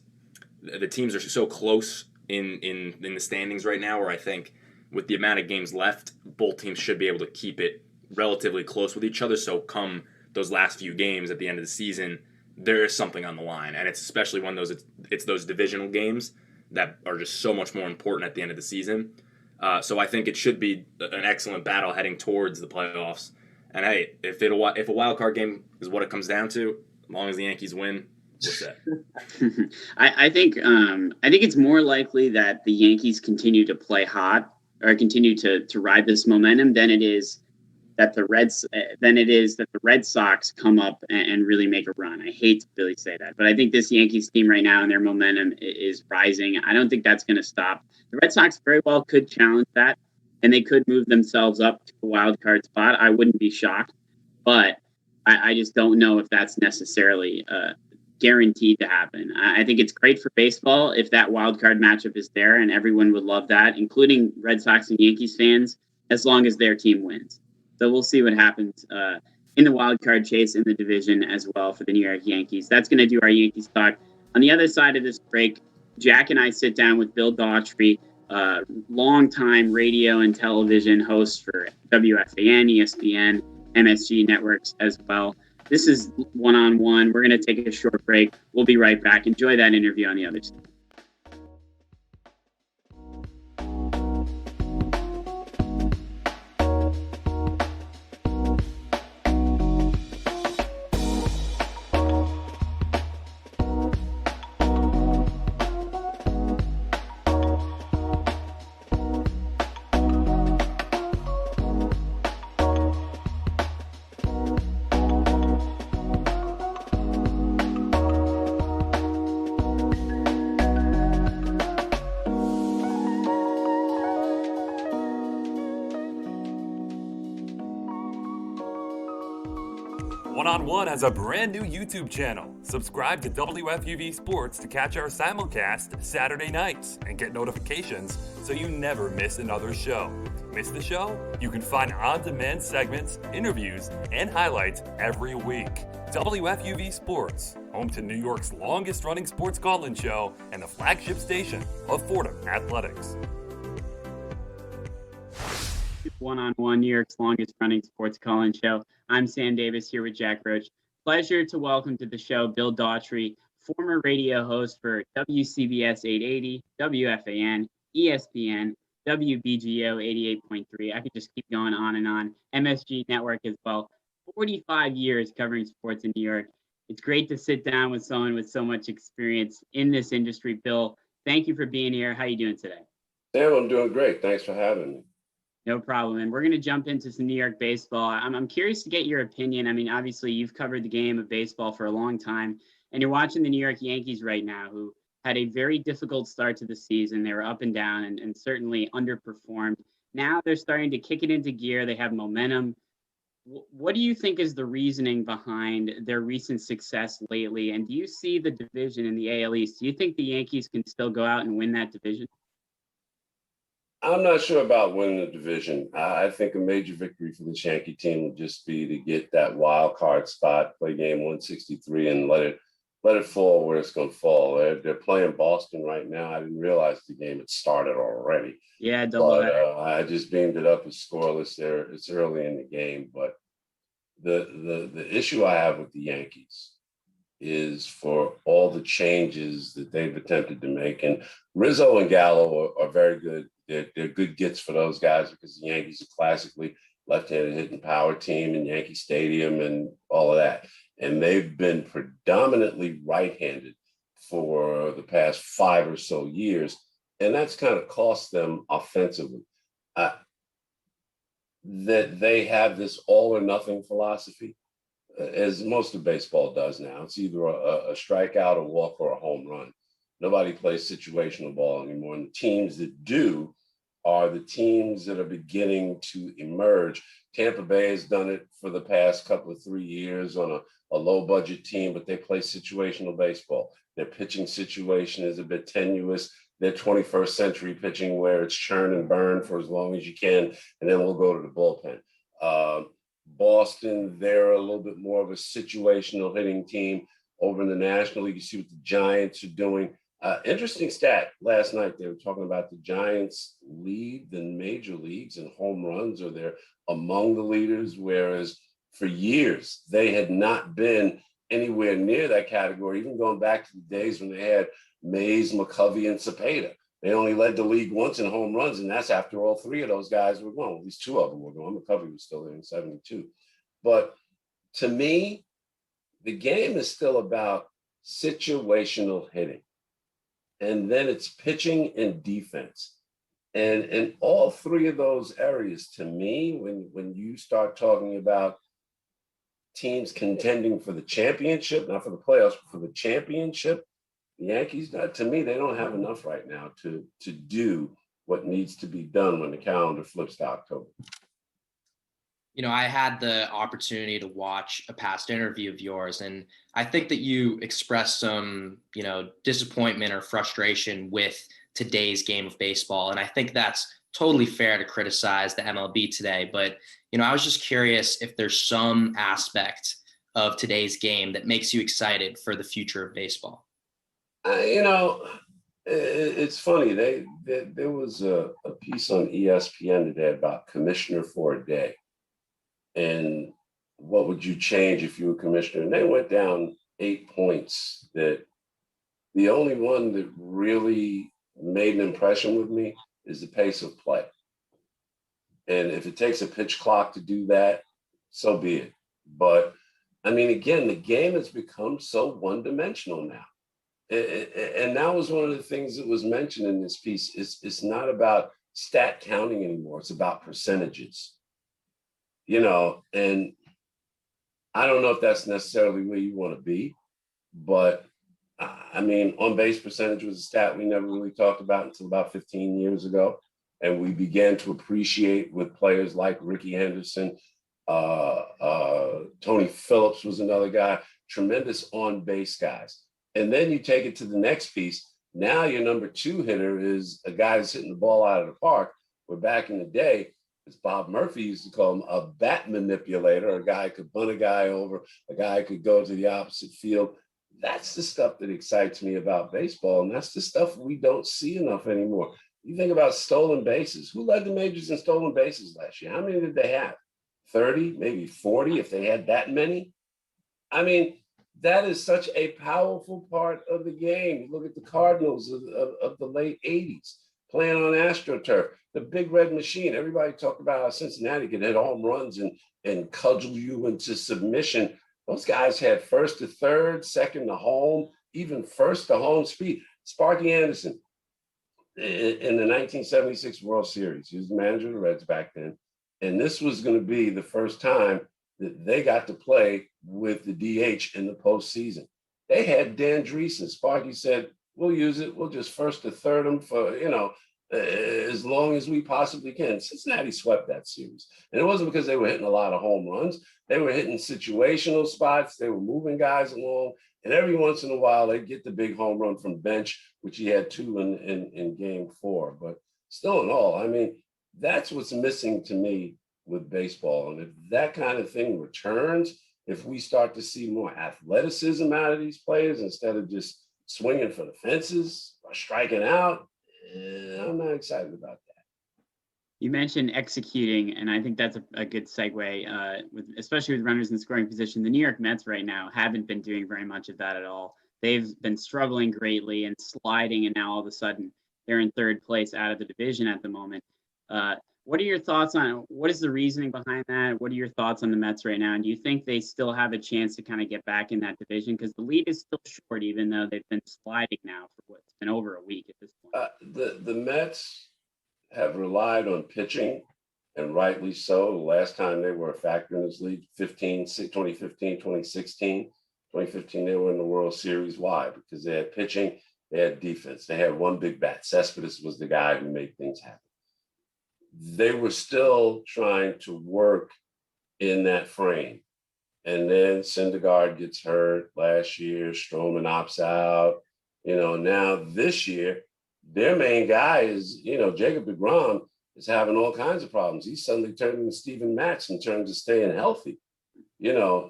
the teams are so close in the standings right now, where I think with the amount of games left, both teams should be able to keep it relatively close with each other. So come those last few games at the end of the season, there is something on the line. And it's especially when it's those divisional games that are just so much more important at the end of the season. So I think it should be an excellent battle heading towards the playoffs. And hey, if a wild card game is what it comes down to, as long as the Yankees win, we're set. I think it's more likely that the Yankees continue to play hot or continue to ride this momentum than it is that the Red Sox come up and really make a run. I hate to really say that, but I think this Yankees team right now and their momentum is rising. I don't think that's going to stop. The Red Sox very well could challenge that, and they could move themselves up to a wild card spot. I wouldn't be shocked, but I just don't know if that's necessarily guaranteed to happen. I think it's great for baseball if that wild card matchup is there, and everyone would love that, including Red Sox and Yankees fans, as long as their team wins. So we'll see what happens in the wild card chase in the division as well for the New York Yankees. That's going to do our Yankees talk. On the other side of this break, Jack and I sit down with Bill Daughtry, longtime radio and television host for WFAN, ESPN, MSG networks as well. This is one-on-one. We're going to take a short break. We'll be right back. Enjoy that interview on the other side. One on One has a brand new YouTube channel. Subscribe to WFUV Sports to catch our simulcast Saturday nights and get notifications so you never miss another show. Miss the show? You can find on-demand segments, interviews, and highlights every week. WFUV Sports, home to New York's longest-running sports call-in show and the flagship station of Fordham Athletics. One on One, New York's longest running sports call-in show. I'm Sam Davis here with Jack Roach. Pleasure to welcome to the show Bill Daughtry, former radio host for WCBS 880, WFAN, ESPN, WBGO 88.3. I could just keep going on and on. MSG Network as well. 45 years covering sports in New York. It's great to sit down with someone with so much experience in this industry. Bill, thank you for being here. How are you doing today? Sam, I'm doing great. Thanks for having me. No problem. And we're going to jump into some New York baseball. I'm curious to get your opinion. I mean, obviously, you've covered the game of baseball for a long time, and you're watching the New York Yankees right now, who had a very difficult start to the season. They were up and down and certainly underperformed. Now they're starting to kick it into gear. They have momentum. What do you think is the reasoning behind their recent success lately? And do you see the division in the AL East? Do you think the Yankees can still go out and win that division? I'm not sure about winning the division. I think a major victory for this Yankee team would just be to get that wild card spot, play game 163, and let it fall where it's going to fall. They're playing Boston right now. I didn't realize the game had started already. Yeah, double header. I just beamed it up as scoreless there. It's early in the game, but the issue I have with the Yankees is for all the changes that they've attempted to make. And Rizzo and Gallo are very good. They're good gets for those guys because the Yankees are classically left-handed hitting power team in Yankee Stadium and all of that. And they've been predominantly right-handed for the past 5 or so years. And that's kind of cost them offensively. That they have this all or nothing philosophy, as most of baseball does now. It's either a strikeout, a walk, or a home run. Nobody plays situational ball anymore. And the teams that do are the teams that are beginning to emerge. Tampa Bay has done it for the past couple of 3 years on a low budget team, but they play situational baseball. Their pitching situation is a bit tenuous. They're 21st century pitching where it's churn and burn for as long as you can, and then we'll go to the bullpen. Boston, they're a little bit more of a situational hitting team. Over in the National League, you see what the Giants are doing. Interesting stat last night. They were talking about the Giants lead the major leagues in home runs, or they're among the leaders, whereas for years they had not been anywhere near that category, even going back to the days when they had Mays, McCovey, and Cepeda. They only led the league once in home runs, and that's after all 3 of those guys were gone. At least 2 of them were gone. McCovey was still there in 72. But to me, the game is still about situational hitting. And then it's pitching and defense. And in all 3 of those areas, to me, when you start talking about teams contending for the championship, not for the playoffs, but for the championship, the Yankees, to me, they don't have enough right now to do what needs to be done when the calendar flips to October. You know, I had the opportunity to watch a past interview of yours, and I think that you expressed some, disappointment or frustration with today's game of baseball. And I think that's totally fair to criticize the MLB today. But, I was just curious if there's some aspect of today's game that makes you excited for the future of baseball. It's funny. There was a piece on ESPN today about commissioner for a day. And what would you change if you were commissioner? And they went down 8 points that the only one that really made an impression with me is the pace of play. And if it takes a pitch clock to do that, so be it. But I mean, again, the game has become so one-dimensional now. And that was one of the things that was mentioned in this piece. It's not about stat counting anymore. It's about percentages. And I don't know if that's necessarily where you want to be, but I mean, on-base percentage was a stat we never really talked about until about 15 years ago. And we began to appreciate with players like Ricky Henderson Tony Phillips was another guy, tremendous on-base guys. And then you take it to the next piece. Now your number two hitter is a guy that's hitting the ball out of the park. Where back in the day, as Bob Murphy used to call him, a bat manipulator, a guy could bunt a guy over, a guy could go to the opposite field. That's the stuff that excites me about baseball, and that's the stuff we don't see enough anymore. You think about stolen bases. Who led the majors in stolen bases last year? How many did they have? 30, maybe 40, if they had that many? I mean, that is such a powerful part of the game. Look at the Cardinals of the late 80s, playing on AstroTurf, the big red machine. Everybody talked about how Cincinnati could hit home runs and cudgel you into submission. Those guys had first to third, second to home, even first to home speed. Sparky Anderson in the 1976 World Series, he was the manager of the Reds back then. And this was going to be the first time that they got to play with the DH in the postseason. They had Dan Dreesen. Sparky said, we'll use it. We'll just first to third them for, as long as we possibly can. Cincinnati swept that series. And it wasn't because they were hitting a lot of home runs. They were hitting situational spots. They were moving guys along. And every once in a while, they'd get the big home run from bench, which he had two in game 4. But still in all, I mean, that's what's missing to me with baseball. And if that kind of thing returns, if we start to see more athleticism out of these players instead of just swinging for the fences or striking out, I'm not excited about that. You mentioned executing, and I think that's a good segue, especially with runners in scoring position. The New York Mets right now haven't been doing very much of that at all. They've been struggling greatly and sliding, and now all of a sudden they're in third place out of the division at the moment. What are your thoughts on what is the reasoning behind that? What are your thoughts on the Mets right now? And do you think they still have a chance to kind of get back in that division? Because the lead is still short, even though they've been sliding now for what's been over a week at this point. The Mets have relied on pitching, and rightly so. The last time they were a factor in this league, 2015, 2016. 2015, they were in the World Series. Why? Because they had pitching, they had defense. They had one big bat. Cespedes was the guy who made things happen. They were still trying to work in that frame. And then Syndergaard gets hurt last year. Stroman opts out. Now this year, their main guy is, Jacob deGrom is having all kinds of problems. He's suddenly turned into Steven Matz in terms of staying healthy.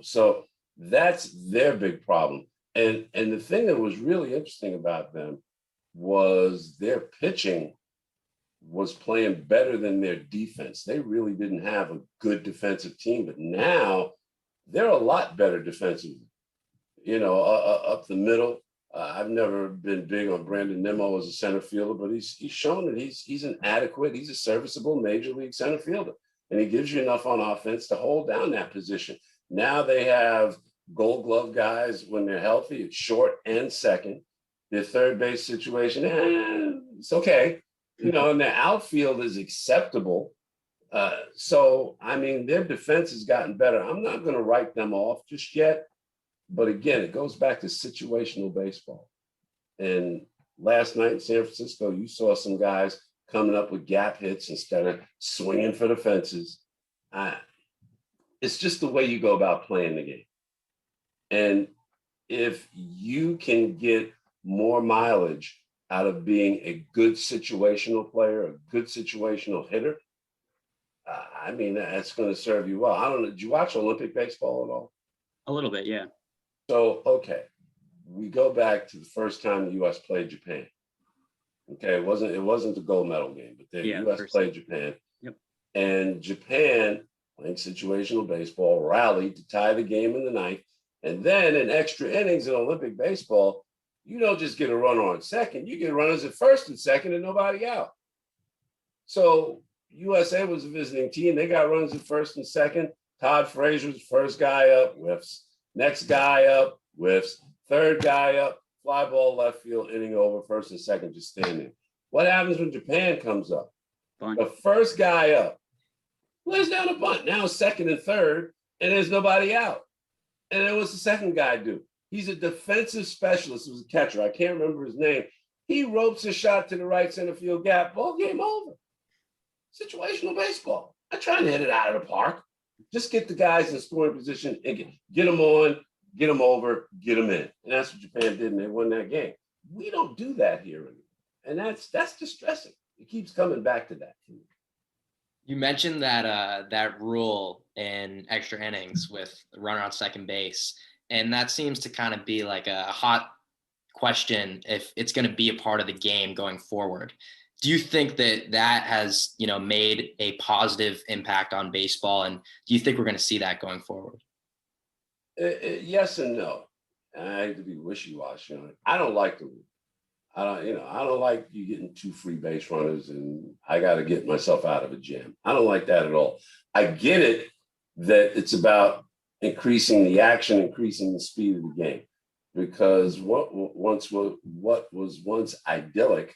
So that's their big problem. And the thing that was really interesting about them was their pitching was playing better than their defense. They really didn't have a good defensive team, but now they're a lot better defensively, up the middle. I've never been big on Brandon Nimmo as a center fielder, but he's shown that he's a serviceable major league center fielder, and he gives you enough on offense to hold down that position. Now they have Gold Glove guys when they're healthy. It's short and second. Their third base situation, it's okay. And their outfield is acceptable. So, I mean, their defense has gotten better. I'm not going to write them off just yet. But again, it goes back to situational baseball. And last night in San Francisco, you saw some guys coming up with gap hits instead of swinging for the fences. It's just the way you go about playing the game. And if you can get more mileage out of being a good situational player, a good situational hitter, that's going to serve you well. I don't know. Did you watch Olympic baseball at all? A little bit, yeah. So, okay, we go back to the first time the U.S. played Japan. Okay, it wasn't the gold medal game, but the U.S. played Japan. Yep. And Japan, playing situational baseball, rallied to tie the game in the ninth. And then in extra innings in Olympic baseball, you don't just get a runner on second, you get runners at first and second and nobody out. So USA was a visiting team. They got runners at first and second. Todd Frazier's first guy up, whiffs. Next guy up, whiffs. Third guy up, fly ball left field, inning over, first and second just standing. What happens when Japan comes up? Bunt. The first guy up lays down a bunt. Now second and third, and there's nobody out. And then what's the second guy do? He's a defensive specialist. He was a catcher. I can't remember his name. He ropes a shot to the right center field gap. Ball game over. Situational baseball. I'm trying to hit it out of the park. Just get the guys in scoring position and get them on, get them over, get them in. And that's what Japan did, and they won that game. We don't do that here anymore. And that's distressing. It keeps coming back to that. You mentioned that rule in extra innings with the runner on second base, and that seems to kind of be like a hot question if it's going to be a part of the game going forward. Do you think that has, made a positive impact on baseball, and do you think we're going to see that going forward? Yes and no. And I hate to be wishy-washy on it. I don't like the rule. I don't like you getting 2 free base runners and I got to get myself out of a jam. I don't like that at all. I get it that it's about increasing the action, increasing the speed of the game, because what was once idyllic,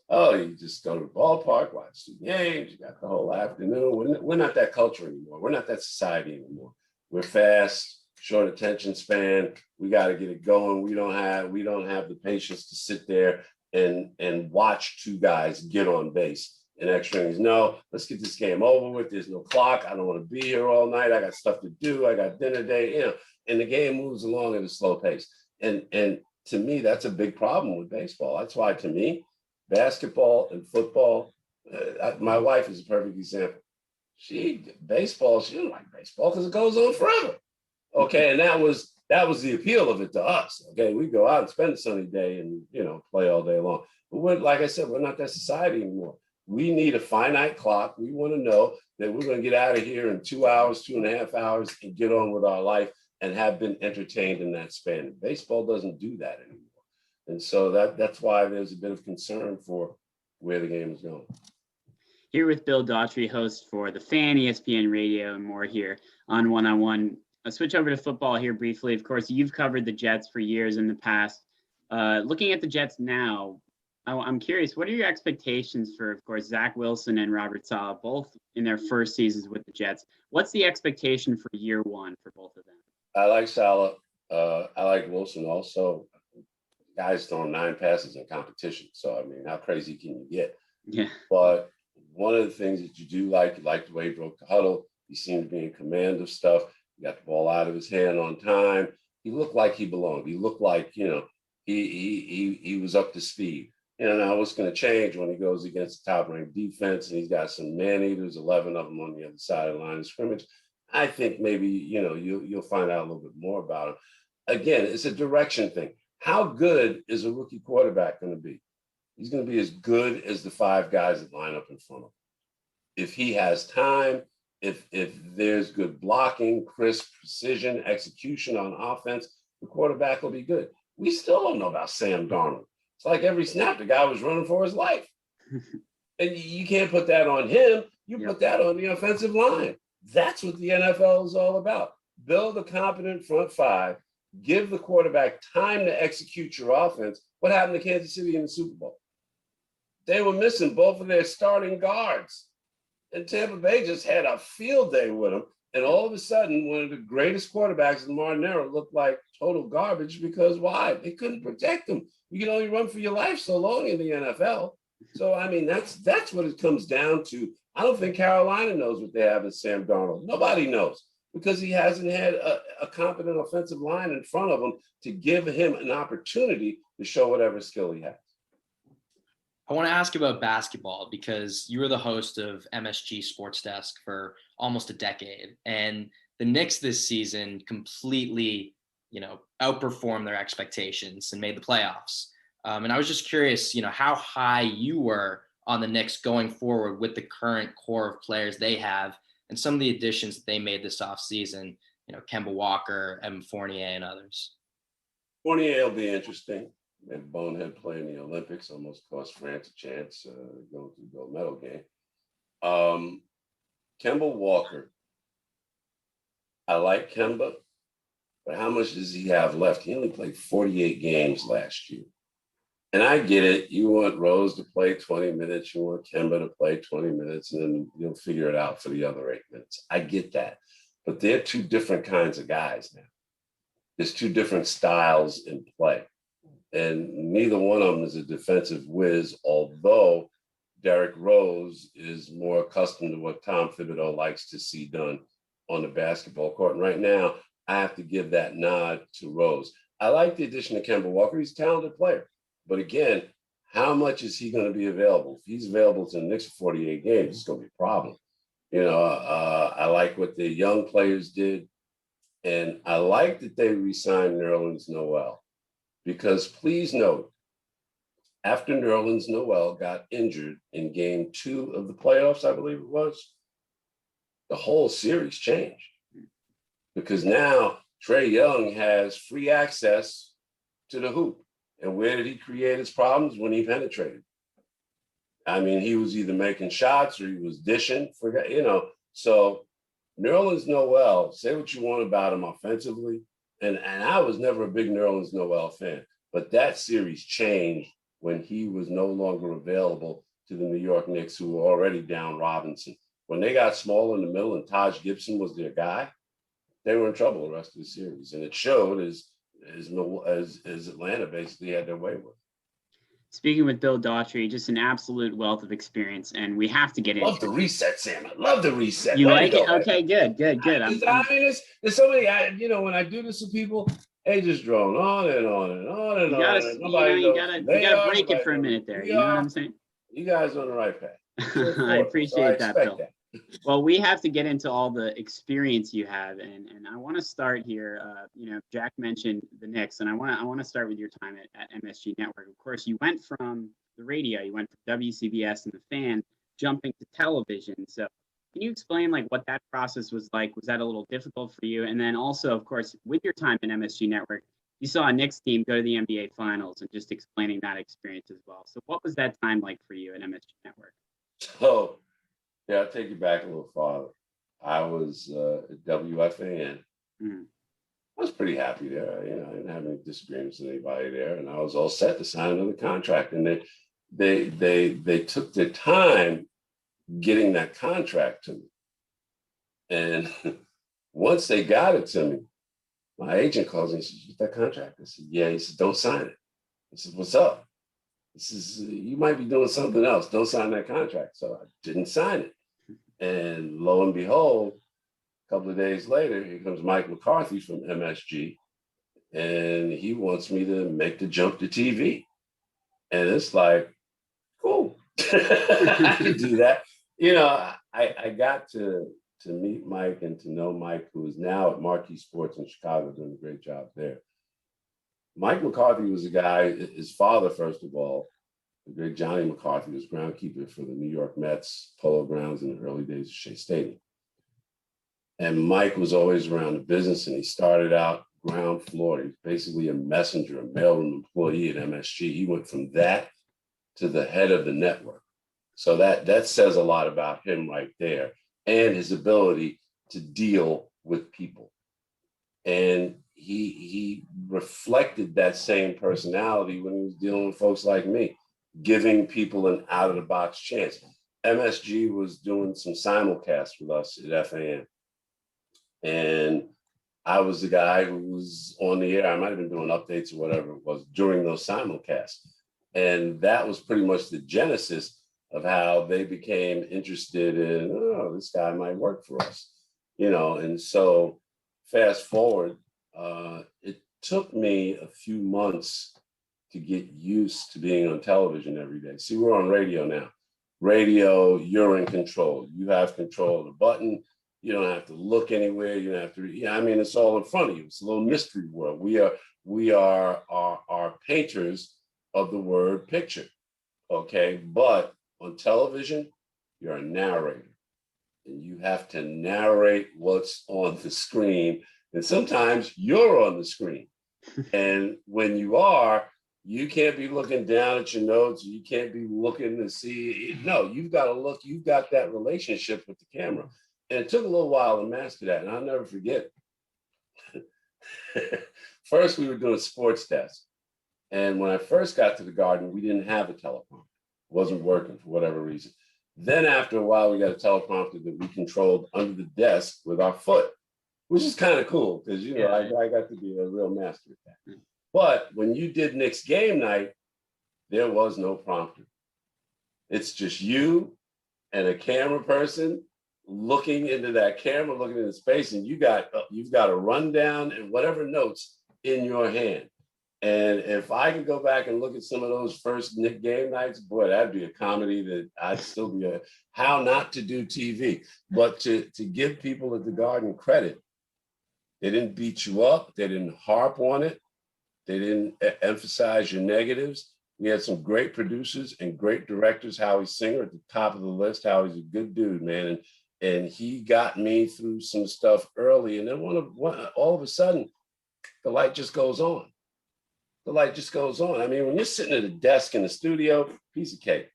you just go to the ballpark, watch the games, you got the whole afternoon. We're not that culture anymore. We're not that society anymore. We're fast, short attention span. We got to get it going. We don't have the patience to sit there and watch 2 guys get on base in extra innings. No, let's get this game over with. There's no clock. I don't want to be here all night. I got stuff to do. I got dinner day, and the game moves along at a slow pace. And to me, that's a big problem with baseball. That's why, to me, basketball and football, my wife is a perfect example. She don't like baseball because it goes on forever. Okay, and that was the appeal of it to us. Okay, we go out and spend a sunny day and play all day long. But like I said, we're not that society anymore. We need a finite clock. We want to know that we're going to get out of here in 2 hours, 2.5 hours, and get on with our life and have been entertained in that span. Baseball doesn't do that anymore, and so that's why there's a bit of concern for where the game is going. Here with Bill Daughtry, host for The Fan, ESPN Radio, and more here on One-on-One. I'll switch over to football here briefly. Of course, you've covered the Jets for years in the past. Looking at the Jets now, I'm curious, what are your expectations for, of course, Zach Wilson and Robert Saleh, both in their first seasons with the Jets? What's the expectation for year one for both of them? I like Saleh. I like Wilson also. Guys throwing 9 passes in competition. So, how crazy can you get? Yeah. But one of the things that you do like the way he broke the huddle. He seemed to be in command of stuff. He got the ball out of his hand on time. He looked like he belonged. He looked like, he was up to speed. Now what's going to change when he goes against the top-ranked defense and he's got some man-eaters, 11 of them on the other side of the line of scrimmage. I think maybe, you'll find out a little bit more about him. Again, it's a direction thing. How good is a rookie quarterback going to be? He's going to be as good as the 5 guys that line up in front of him. If he has time, if there's good blocking, crisp precision, execution on offense, the quarterback will be good. We still don't know about Sam Darnold. It's like every snap the guy was running for his life. And you can't put that on him. You put that on the offensive line. That's what the NFL is all about. Build a competent front 5. Give the quarterback time to execute your offense. What happened to Kansas City in the Super Bowl? They were missing both of their starting guards. And Tampa Bay just had a field day with them. And all of a sudden, one of the greatest quarterbacks in Marinero looked like total garbage because why? They couldn't protect him. You can only run for your life so long in the NFL. So, that's what it comes down to. I don't think Carolina knows what they have in Sam Darnold. Nobody knows because he hasn't had a competent offensive line in front of him to give him an opportunity to show whatever skill he has. I want to ask about basketball because you were the host of MSG Sports Desk for almost a decade. And the Knicks this season completely, outperformed their expectations and made the playoffs. And I was just curious, how high you were on the Knicks going forward with the current core of players they have and some of the additions that they made this offseason, Kemba Walker, Evan Fournier, and others. Fournier will be interesting. And bonehead play in the Olympics almost cost France a chance going to the gold medal game. Kemba Walker. I like Kemba, but how much does he have left? He only played 48 games last year. And I get it. You want Rose to play 20 minutes. You want Kemba to play 20 minutes, and then you'll figure it out for the other 8 minutes. I get that. But they're 2 different kinds of guys now. There's 2 different styles in play. And neither one of them is a defensive whiz, although Derrick Rose is more accustomed to what Tom Thibodeau likes to see done on the basketball court. And right now, I have to give that nod to Rose. I like the addition of Kemba Walker. He's a talented player. But again, how much is he going to be available? If he's available to the Knicks for 48 games, it's going to be a problem. I like what the young players did. And I like that they re-signed Nerlens Noel. Because please note, after Nerlens Noel got injured in game 2 of the playoffs, I believe it was, the whole series changed. Because now Trae Young has free access to the hoop. And where did he create his problems? When he penetrated. I mean, he was either making shots or he was dishing. So Nerlens Noel, say what you want about him offensively. And I was never a big Nerlens Noel fan. But that series changed when he was no longer available to the New York Knicks, who were already down Robinson. When they got small in the middle and Taj Gibson was their guy, they were in trouble the rest of the series. And it showed as Atlanta basically had their way with. Speaking with Bill Daughtry, just an absolute wealth of experience, and we have to get into Love the reset, Sam. I love the reset. You like it? Okay, good. I mean, there's so many, when I do this with people, they just drone on and on and on and on. You gotta break it for a minute there. You know what I'm saying? You guys are on the right path. I appreciate that, Bill. Well, we have to get into all the experience you have, and I want to start here. Jack mentioned the Knicks, and I want to start with your time at MSG Network. Of course, you went from the radio, you went from WCBS and the Fan, jumping to television. So, can you explain what that process was like? Was that a little difficult for you? And then also, of course, with your time at MSG Network, you saw a Knicks team go to the NBA Finals, and just explaining that experience as well. So, what was that time like for you at MSG Network? So. Yeah, I'll take you back a little farther. I was at WFAN. Mm-hmm. I was pretty happy there. I didn't have any disagreements with anybody there, and I was all set to sign another contract. And they took their time getting that contract to me. And once they got it to me, my agent calls me and says, "You get that contract?" I said, "Yeah." He said, "Don't sign it." I said, "What's up?" He says, "You might be doing something else. Don't sign that contract." So I didn't sign it. And lo and behold, a couple of days later, here comes Mike McCarthy from MSG, and he wants me to make the jump to TV. And it's like, cool, I can do that. I got to meet Mike and to know Mike, who is now at Marquee Sports in Chicago, doing a great job there. Mike McCarthy was a guy, his father, first of all, the great Johnny McCarthy, was groundskeeper for the New York Mets polo grounds in the early days of Shea Stadium. And Mike was always around the business, and he started out ground floor. He was basically a messenger, a mailroom employee at MSG. He went from that to the head of the network. So that says a lot about him right there, and his ability to deal with people. And he reflected that same personality when he was dealing with folks like me, giving people an out-of-the-box chance. MSG was doing some simulcasts with us at FAN. And I was the guy who was on the air. I might have been doing updates or whatever it was during those simulcasts. And that was pretty much the genesis of how they became interested in, this guy might work for us. And so fast forward, it took me a few months to get used to being on television every day. See, we're on radio now. Radio, you're in control. You have control of the button. You don't have to look anywhere. You don't have to, it's all in front of you. It's a little mystery world. We are painters of the word picture, okay? But on television, you're a narrator. And you have to narrate what's on the screen. And sometimes you're on the screen. And when you are, you can't be looking down at your notes. You can't be looking to see. No, you've got to look. You've got that relationship with the camera. And it took a little while to master that. And I'll never forget. First, we were doing sports desk. And when I first got to the Garden, we didn't have a teleprompter. It wasn't working for whatever reason. Then after a while, we got a teleprompter that we controlled under the desk with our foot, which is kind of cool because, I got to be a real master at that. But when you did Knicks game night, there was no prompter. It's just you and a camera person looking into that camera, looking into space, and you've got a rundown and whatever notes in your hand. And if I could go back and look at some of those first Knicks game nights, boy, that'd be a comedy that I'd still be how not to do TV. But to give people at the Garden credit, they didn't beat you up. They didn't harp on it. They didn't emphasize your negatives. We had some great producers and great directors. Howie Singer at the top of the list. Howie's a good dude, man. And he got me through some stuff early. And then all of a sudden, the light just goes on. The light just goes on. I mean, when you're sitting at a desk in the studio, piece of cake,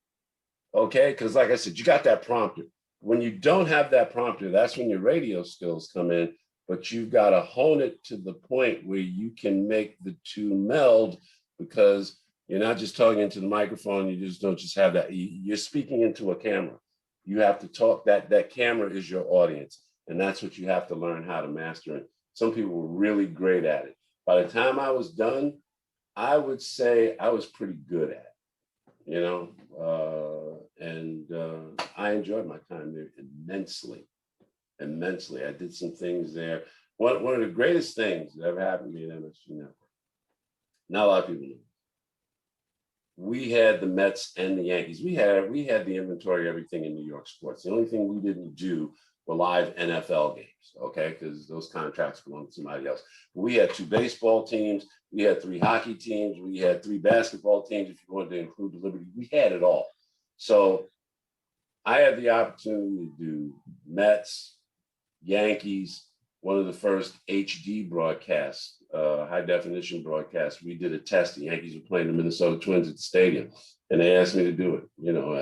okay? Because like I said, you got that prompter. When you don't have that prompter, that's when your radio skills come in, but you've got to hone it to the point where you can make the two meld, because you're not just talking into the microphone. You just don't just have that. You're speaking into a camera. You have to talk. That camera is your audience, and that's what you have to learn how to master. And some people were really great at it. By the time I was done, I would say I was pretty good at it, and I enjoyed my time there immensely. I did some things there. One of the greatest things that ever happened to me at MSG Network, not a lot of people know. We had the Mets and the Yankees. We had the inventory of everything in New York sports. The only thing we didn't do were live NFL games, okay, because those contracts belong to somebody else. But we had 2 baseball teams. We had 3 hockey teams. We had 3 basketball teams, if you wanted to include the Liberty. We had it all. So I had the opportunity to do Mets, Yankees, one of the first HD broadcasts, high definition broadcasts. We did a test. The Yankees were playing the Minnesota Twins at the stadium, and they asked me to do it.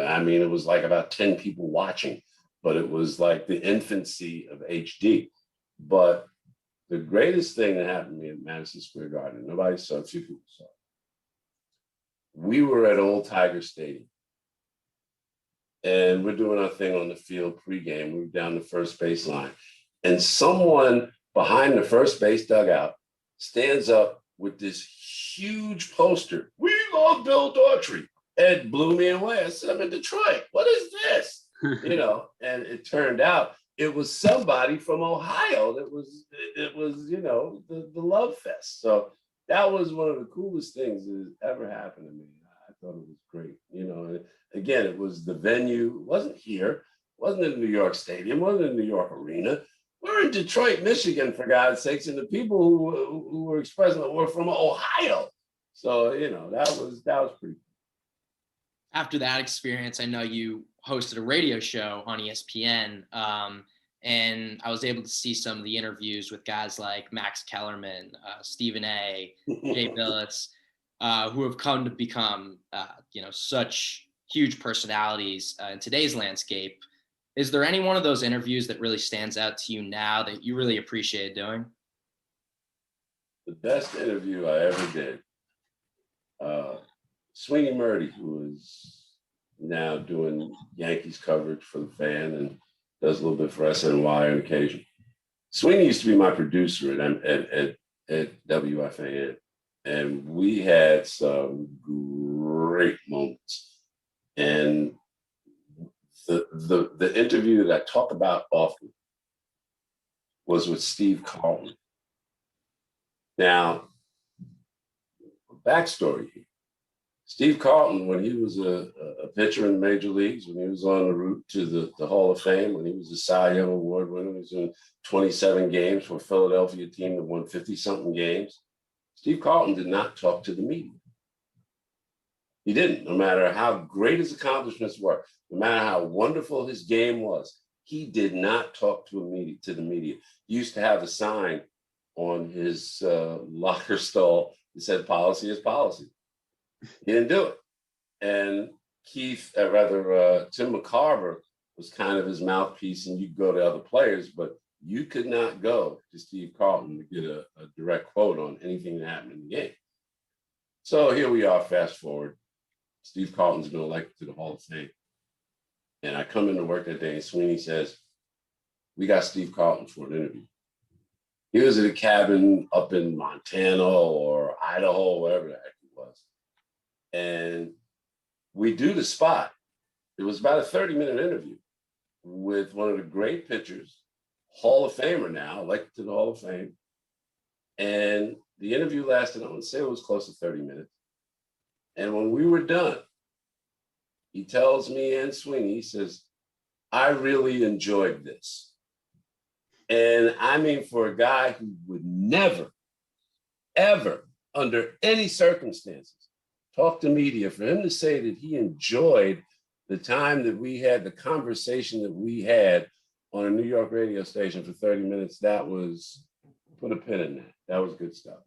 I mean, it was like about 10 people watching, but it was like the infancy of HD. But the greatest thing that happened to me at Madison Square Garden, nobody saw, 2 people saw. We were at Old Tiger Stadium, and we're doing our thing on the field pregame. We were down the first base line, and someone behind the first base dugout stands up with this huge poster. "We love Bill Daughtry." It blew me away. I said, "I'm in Detroit. What is this?" And it turned out it was somebody from Ohio that was the Love Fest. So that was one of the coolest things that ever happened to me. I thought it was great. And again, it was the venue. It wasn't here. It wasn't in New York Stadium. It wasn't in New York Arena. We're in Detroit, Michigan, for God's sakes. And the people who were expressing it were from Ohio. So, that was pretty cool. After that experience, I know you hosted a radio show on ESPN, and I was able to see some of the interviews with guys like Max Kellerman, Stephen A., Jay Billets, who have come to become, such huge personalities in today's landscape. Is there any one of those interviews that really stands out to you now that you really appreciate doing? The best interview I ever did, Sweeney Murdy, who is now doing Yankees coverage for the Fan and does a little bit for SNY on occasion. Sweeney used to be my producer at WFAN, and we had some great moments. And the interview that I talk about often was with Steve Carlton. Now, backstory here. Steve Carlton, when he was a pitcher in the major leagues, when he was on the route to the Hall of Fame, when he was a Cy Young Award winner, he was in 27 games for a Philadelphia team that won 50-something games. Steve Carlton did not talk to the media. He didn't, no matter how great his accomplishments were, no matter how wonderful his game was, he did not talk to the media. He used to have a sign on his locker stall that said, "Policy is policy." He didn't do it. And Tim McCarver was kind of his mouthpiece, and you could go to other players, but you could not go to Steve Carlton to get a direct quote on anything that happened in the game. So here we are, fast forward. Steve Carlton's been elected to the Hall of Fame. And I come into work that day, and Sweeney says, "We got Steve Carlton for an interview." He was at a cabin up in Montana or Idaho, wherever the heck it was. And we do the spot. It was about a 30-minute interview. with one of the great pitchers, Hall of Famer now, elected to the Hall of Fame. And the interview lasted, I want to say it was close to 30 minutes. And when we were done, he tells me and Sweeney, he says, I really enjoyed this. And I mean, for a guy who would never, ever, under any circumstances, talk to media, for him to say that he enjoyed the time that we had, the conversation that we had on a New York radio station for 30 minutes, that was, put a pin in that. That was good stuff.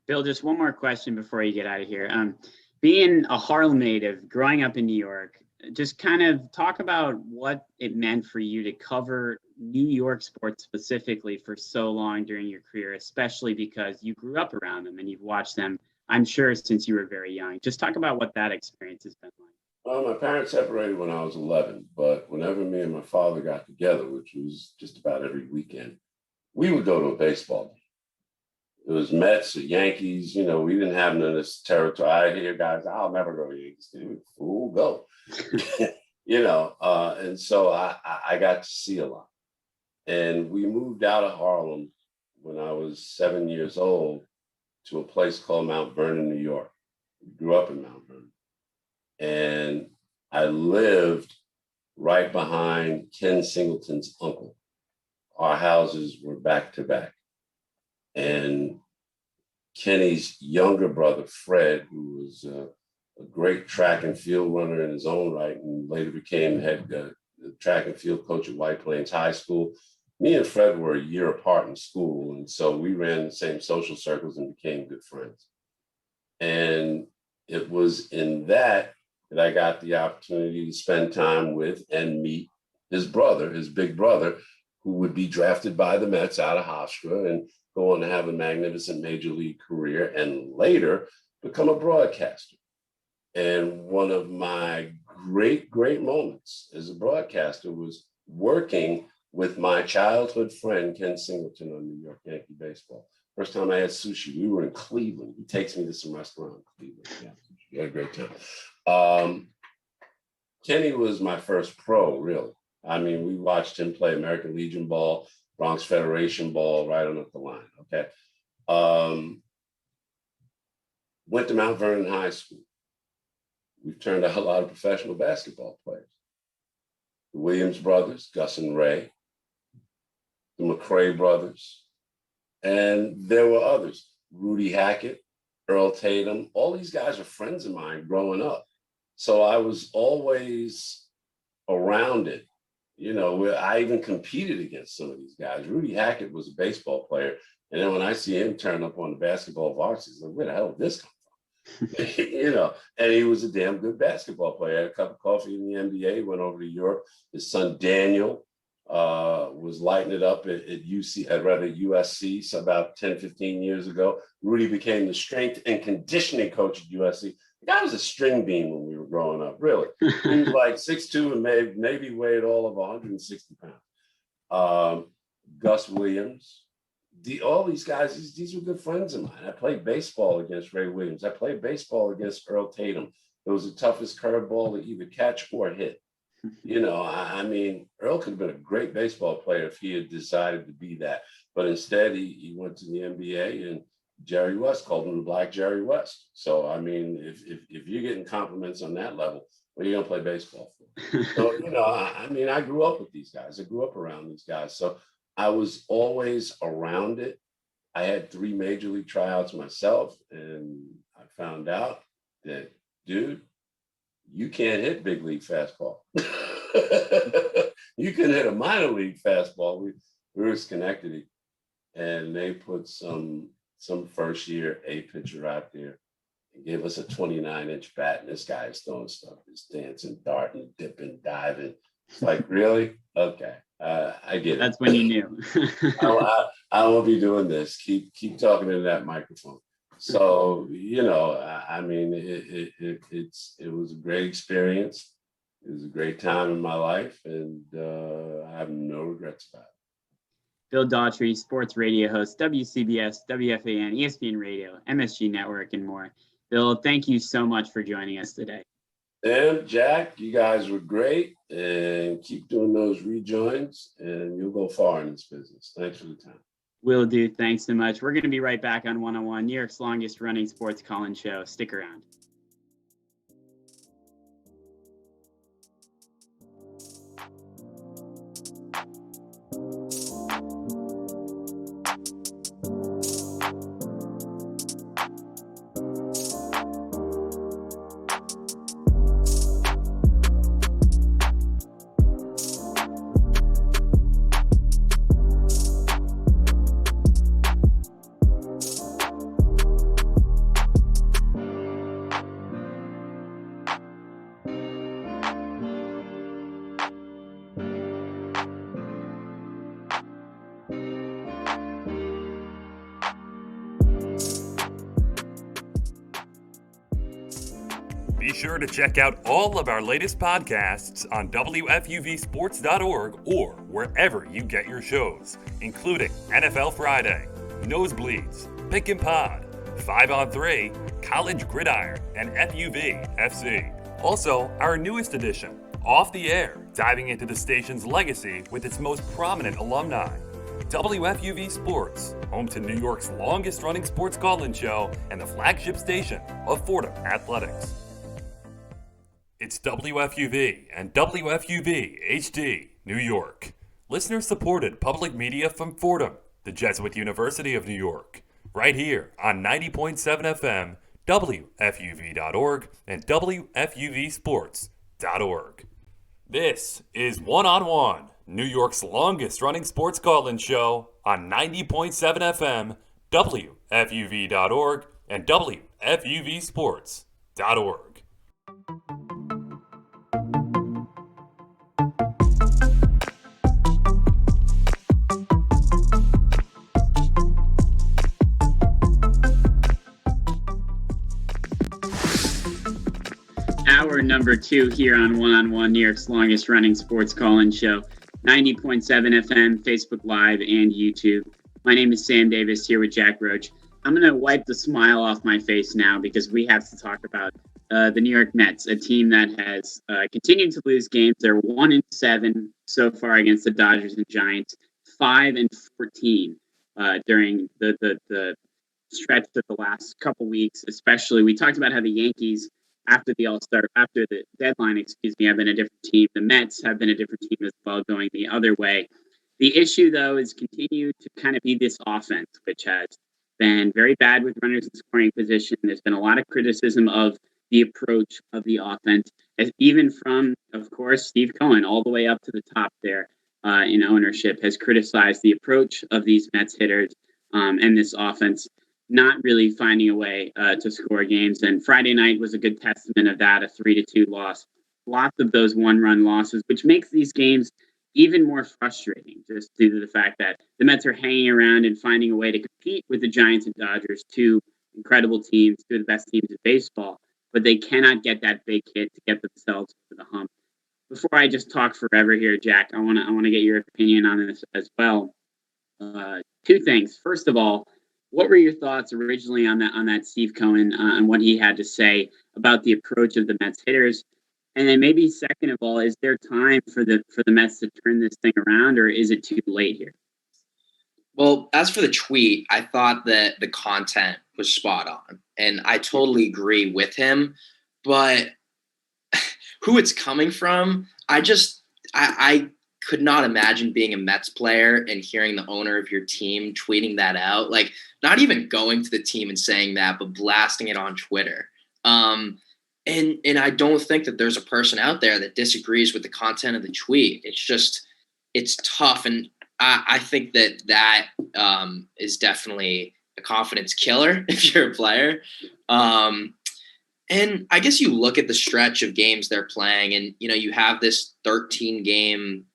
Bill, just one more question before you get out of here. Being a Harlem native, growing up in New York, just kind of talk about what it meant for you to cover New York sports specifically for so long during your career, especially because you grew up around them and you've watched them, I'm sure, since you were very young. Just talk about what that experience has been like. Well, my parents separated when I was 11, but whenever me and my father got together, which was just about every weekend, we would go to a baseball game. It was Mets or Yankees. You know, we didn't have none of this territory. I hear guys, I'll never go to Yankees game. Fool, go. You know, and so I got to see a lot. And we moved out of Harlem when I was 7 years old to a place called Mount Vernon, New York. We grew up in Mount Vernon. And I lived right behind Ken Singleton's uncle. Our houses were back to back. And Kenny's younger brother, Fred, who was a great track and field runner in his own right, and later became the track and field coach at White Plains High School. Me and Fred were a year apart in school, and so we ran the same social circles and became good friends. And it was in that I got the opportunity to spend time with and meet his brother, his big brother, who would be drafted by the Mets out of Hofstra and go on to have a magnificent major league career and later become a broadcaster. And one of my great, great moments as a broadcaster was working with my childhood friend, Ken Singleton, on New York Yankee baseball. First time I had sushi, we were in Cleveland. He takes me to some restaurant in Cleveland. Yeah, we had a great time. Kenny was my first pro, really. I mean, we watched him play American Legion ball, Bronx Federation ball, right on up the line, okay? Went to Mount Vernon High School. We've turned out a lot of professional basketball players. The Williams brothers, Gus and Ray, the McCray brothers, and there were others. Rudy Hackett, Earl Tatum, all these guys are friends of mine growing up. So I was always around it. You know, I even competed against some of these guys. Rudy Hackett was a baseball player. And then when I see him turn up on the basketball varsity, it's like, where the hell did this come from? You know, and he was a damn good basketball player. Had a cup of coffee in the NBA, went over to Europe. His son, Daniel, was lighting it up at USC, so about 10, 15 years ago. Rudy became the strength and conditioning coach at USC. The guy was a string bean when we were growing up, really. He was like 6'2" and maybe weighed all of 160 pounds. Gus Williams, all these guys, these were good friends of mine. I played baseball against Ray Williams. I played baseball against Earl Tatum. It was the toughest curveball to either catch or hit. You know, I mean, Earl could have been a great baseball player if he had decided to be that. But instead, he went to the NBA, and Jerry West called him the Black Jerry West. So, I mean, if you're getting compliments on that level, what are you going to play baseball for? So, you know, I mean, I grew up with these guys. I grew up around these guys. So I was always around it. I had 3 major league tryouts myself, and I found out that, dude, you can't hit big league fastball. You can hit a minor league fastball. We were Schenectady, and they put some first year A pitcher out there and gave us a 29-inch bat, and this guy is throwing stuff, he's dancing, darting, dipping, diving. It's like, really? Okay, I get it. That's when you knew. I won't be doing this. Keep talking into that microphone. So, you know, I mean, it was a great experience. It was a great time in my life, and I have no regrets about it. Bill Daughtry, sports radio host, WCBS, WFAN, ESPN Radio, MSG Network, and more. Bill, thank you so much for joining us today. And Jack, you guys were great, and keep doing those rejoins, and you'll go far in this business. Thanks for the time. Will do. Thanks so much. We're going to be right back on 101, New York's longest running sports call-in show. Stick around. Be sure to check out all of our latest podcasts on WFUVSports.org or wherever you get your shows, including NFL Friday, Nosebleeds, Pick and Pod, 5 on 3, College Gridiron, and FUV FC. Also, our newest edition, Off the Air, diving into the station's legacy with its most prominent alumni. WFUV Sports, home to New York's longest running sports call-in show and the flagship station of Fordham Athletics. It's WFUV and WFUV HD, New York. Listener-supported public media from Fordham, the Jesuit University of New York. Right here on 90.7 FM, WFUV.org, and WFUVSports.org. This is One on One, New York's longest running sports call-in show on 90.7 FM, WFUV.org, and WFUVSports.org. Hour number 2 here on One, New York's longest running sports call-in show, 90.7 FM, Facebook Live, and YouTube. My name is Sam Davis here with Jack Roach. I'm going to wipe the smile off my face now because we have to talk about the New York Mets, a team that has continued to lose games. They're 1-7 so far against the Dodgers and Giants, 5-14 during the stretch of the last couple weeks, especially. We talked about how the Yankees, after the deadline, have been a different team. The Mets have been a different team as well, going the other way. The issue, though, is continued to kind of be this offense, which has been very bad with runners in scoring position. There's been a lot of criticism of the approach of the offense, as even from, of course, Steve Cohen, all the way up to the top there in ownership, has criticized the approach of these Mets hitters and this offense not really finding a way to score games. And Friday night was a good testament of that, a 3-2 loss. Lots of those one-run losses, which makes these games even more frustrating, just due to the fact that the Mets are hanging around and finding a way to compete with the Giants and Dodgers, two incredible teams, two of the best teams in baseball, but they cannot get that big hit to get themselves over the hump. Before I just talk forever here, Jack, I want to get your opinion on this as well. Two things. First of all, what were your thoughts originally on that Steve Cohen and what he had to say about the approach of the Mets hitters? And then maybe second of all, is there time for the Mets to turn this thing around, or is it too late here? Well, as for the tweet, I thought that the content was spot on, and I totally agree with him. But who it's coming from, I could not imagine being a Mets player and hearing the owner of your team tweeting that out. Like, not even going to the team and saying that, but blasting it on Twitter. And I don't think that there's a person out there that disagrees with the content of the tweet. It's tough. And I think that is definitely a confidence killer if you're a player. And I guess you look at the stretch of games they're playing, and, you have this 13-game,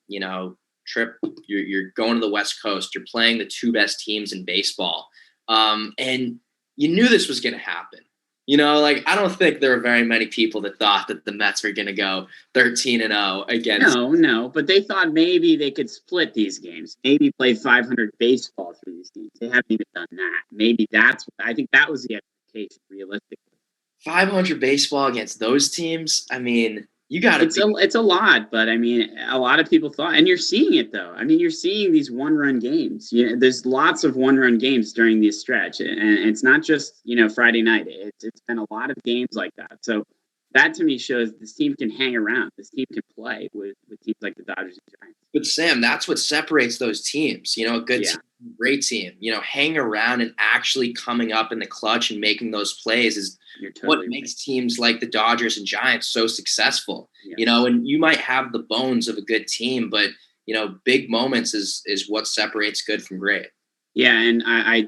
trip. You're going to the West Coast. You're playing the two best teams in baseball. And you knew this was going to happen. I don't think there were very many people that thought that the Mets were going to go 13-0 against. No, but they thought maybe they could split these games, maybe play 500 baseball through these games. They haven't even done that. Maybe I think that was the expectation, realistically. 500 baseball against those teams. I mean, you got to. It's a lot, but I mean, a lot of people thought, and you're seeing it though. I mean, you're seeing these one-run games. There's lots of one-run games during this stretch, and it's not just Friday night. It's been a lot of games like that. So that to me shows this team can hang around. This team can play with teams like the Dodgers and Giants. But Sam, that's what separates those teams. A good team, great team. Hanging around and actually coming up in the clutch and making those plays is what makes teams like the Dodgers and Giants so successful. Yeah. And you might have the bones of a good team, but big moments is what separates good from great. Yeah, and I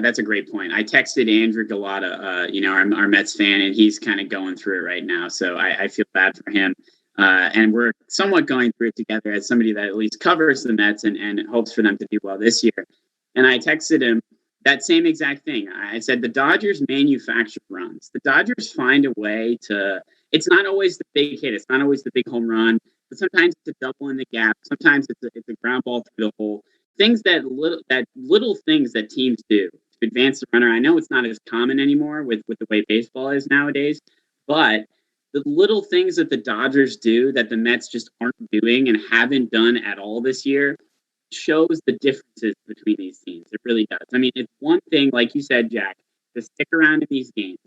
that's a great point. I texted Andrew Galata, our Mets fan, and he's kind of going through it right now. So I feel bad for him. And we're somewhat going through it together as somebody that at least covers the Mets and hopes for them to do well this year. And I texted him that same exact thing. I said, the Dodgers manufacture runs. The Dodgers find a way to, it's not always the big hit. It's not always the big home run, but sometimes it's a double in the gap. Sometimes it's a ground ball through the hole. Things little things that teams do to advance the runner. I know it's not as common anymore with the way baseball is nowadays, but the little things that the Dodgers do that the Mets just aren't doing and haven't done at all this year shows the differences between these teams. It really does. I mean, it's one thing, like you said, Jack, to stick around in these games,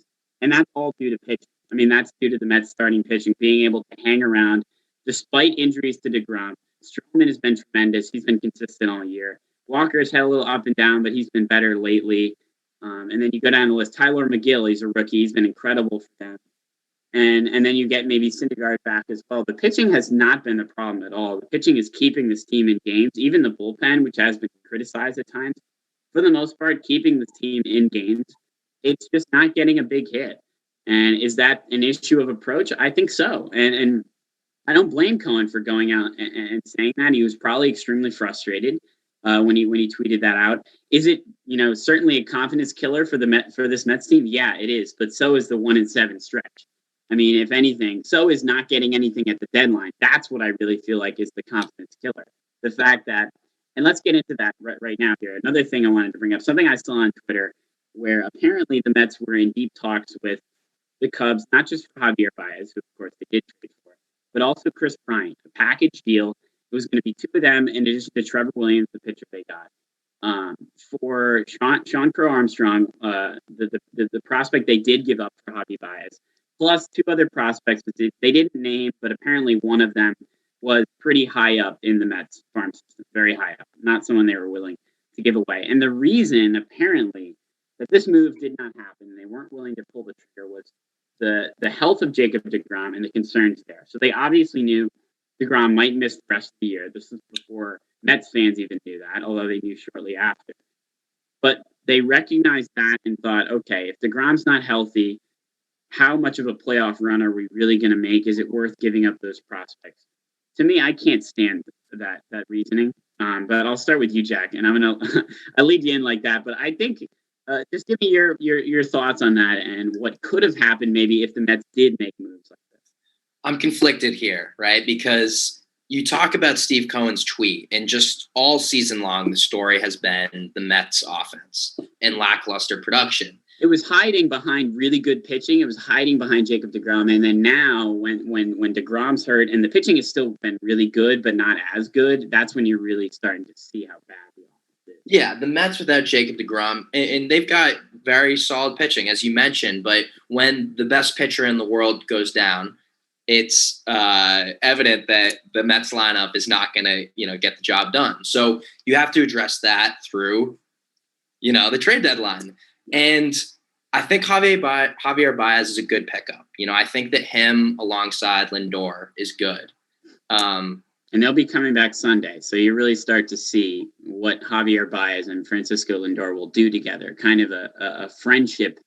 and that's all due to pitching. I mean, that's due to the Mets starting pitching, being able to hang around despite injuries to DeGrom. Stroman has been tremendous. He's been consistent all year. Walker's had a little up and down, but he's been better lately. And then you go down the list. Tyler McGill, he's a rookie. He's been incredible for them. And then you get maybe Syndergaard back as well. The pitching has not been the problem at all. The pitching is keeping this team in games. Even the bullpen, which has been criticized at times, for the most part, keeping this team in games. It's just not getting a big hit. And is that an issue of approach? I think so. And I don't blame Cohen for going out and saying that. He was probably extremely frustrated when he tweeted that out. Is it certainly a confidence killer for this Mets team? Yeah, it is. But so is the 1-7 stretch. I mean, if anything, so is not getting anything at the deadline. That's what I really feel like is the confidence killer. The fact that, and let's get into that right now here. Another thing I wanted to bring up, something I saw on Twitter, where apparently the Mets were in deep talks with the Cubs, not just for Javier Baez, who of course they did trade for, but also Chris Bryant, a package deal. It was going to be two of them in addition to Trevor Williams, the pitcher they got. For Sean Crow Armstrong, the prospect they did give up for Javier Baez, plus two other prospects that they didn't name, but apparently one of them was pretty high up in the Mets farm system, very high up, not someone they were willing to give away. And the reason, apparently, that this move did not happen, they weren't willing to pull the trigger, was the health of Jacob DeGrom and the concerns there. So they obviously knew DeGrom might miss the rest of the year. This was before Mets fans even knew that, although they knew shortly after. But they recognized that and thought, okay, if DeGrom's not healthy, how much of a playoff run are we really going to make? Is it worth giving up those prospects? To me, I can't stand that reasoning. But I'll start with you, Jack, and I'm gonna I lead you in like that. But I think just give me your thoughts on that and what could have happened maybe if the Mets did make moves like this. I'm conflicted here, right? Because you talk about Steve Cohen's tweet, and just all season long, the story has been the Mets offense and lackluster production. It was hiding behind really good pitching. It was hiding behind Jacob DeGrom. And then now when DeGrom's hurt and the pitching has still been really good, but not as good, that's when you're really starting to see how bad the offense is. Yeah, the Mets without Jacob DeGrom, and they've got very solid pitching, as you mentioned. But when the best pitcher in the world goes down, it's evident that the Mets lineup is not going to, get the job done. So you have to address that through, the trade deadline. And I think Javier Baez is a good pickup. I think that him alongside Lindor is good. And they'll be coming back Sunday. So you really start to see what Javier Baez and Francisco Lindor will do together. Kind of a friendship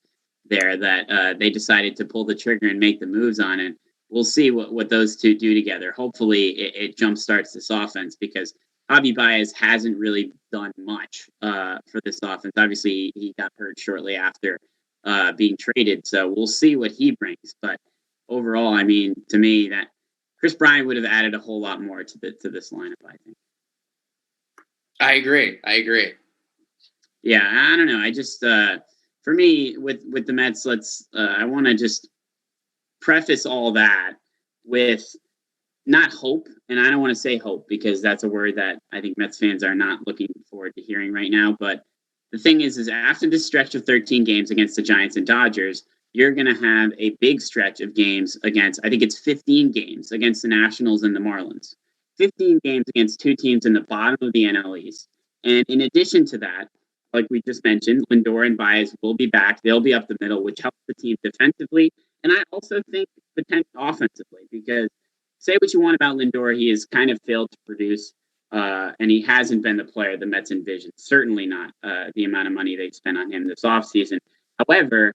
there that they decided to pull the trigger and make the moves on it. We'll see what those two do together. Hopefully it jumpstarts this offense because Javi Baez hasn't really done much for this offense. Obviously, he got hurt shortly after being traded, so we'll see what he brings. But overall, I mean, to me, that Chris Bryant would have added a whole lot more to this lineup, I think. I agree. Yeah, I don't know. I just for me, with the Mets, I want to just preface all that with not hope, and I don't want to say hope because that's a word that I think Mets fans are not looking forward to hearing right now. But the thing is after this stretch of 13 games against the Giants and Dodgers, you're going to have a big stretch of games against, I think it's 15 games against the Nationals and the Marlins. 15 games against two teams in the bottom of the NL East. And in addition to that, like we just mentioned, Lindor and Baez will be back. They'll be up the middle, which helps the team defensively. And I also think potentially offensively, because say what you want about Lindor, he has kind of failed to produce, and he hasn't been the player the Mets envisioned. Certainly not the amount of money they spent on him this offseason. However,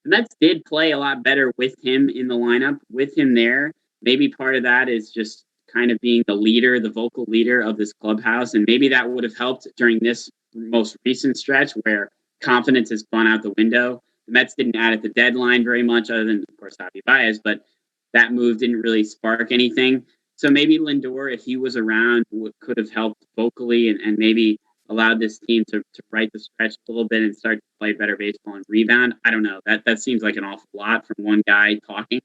the Mets did play a lot better with him in the lineup, with him there. Maybe part of that is just kind of being the leader, the vocal leader of this clubhouse. And maybe that would have helped during this most recent stretch where confidence has gone out the window. The Mets didn't add at the deadline very much other than, of course, Javi Baez, but that move didn't really spark anything. So maybe Lindor, if he was around, could have helped vocally and maybe allowed this team to right the stretch a little bit and start to play better baseball and rebound. I don't know. That seems like an awful lot from one guy talking.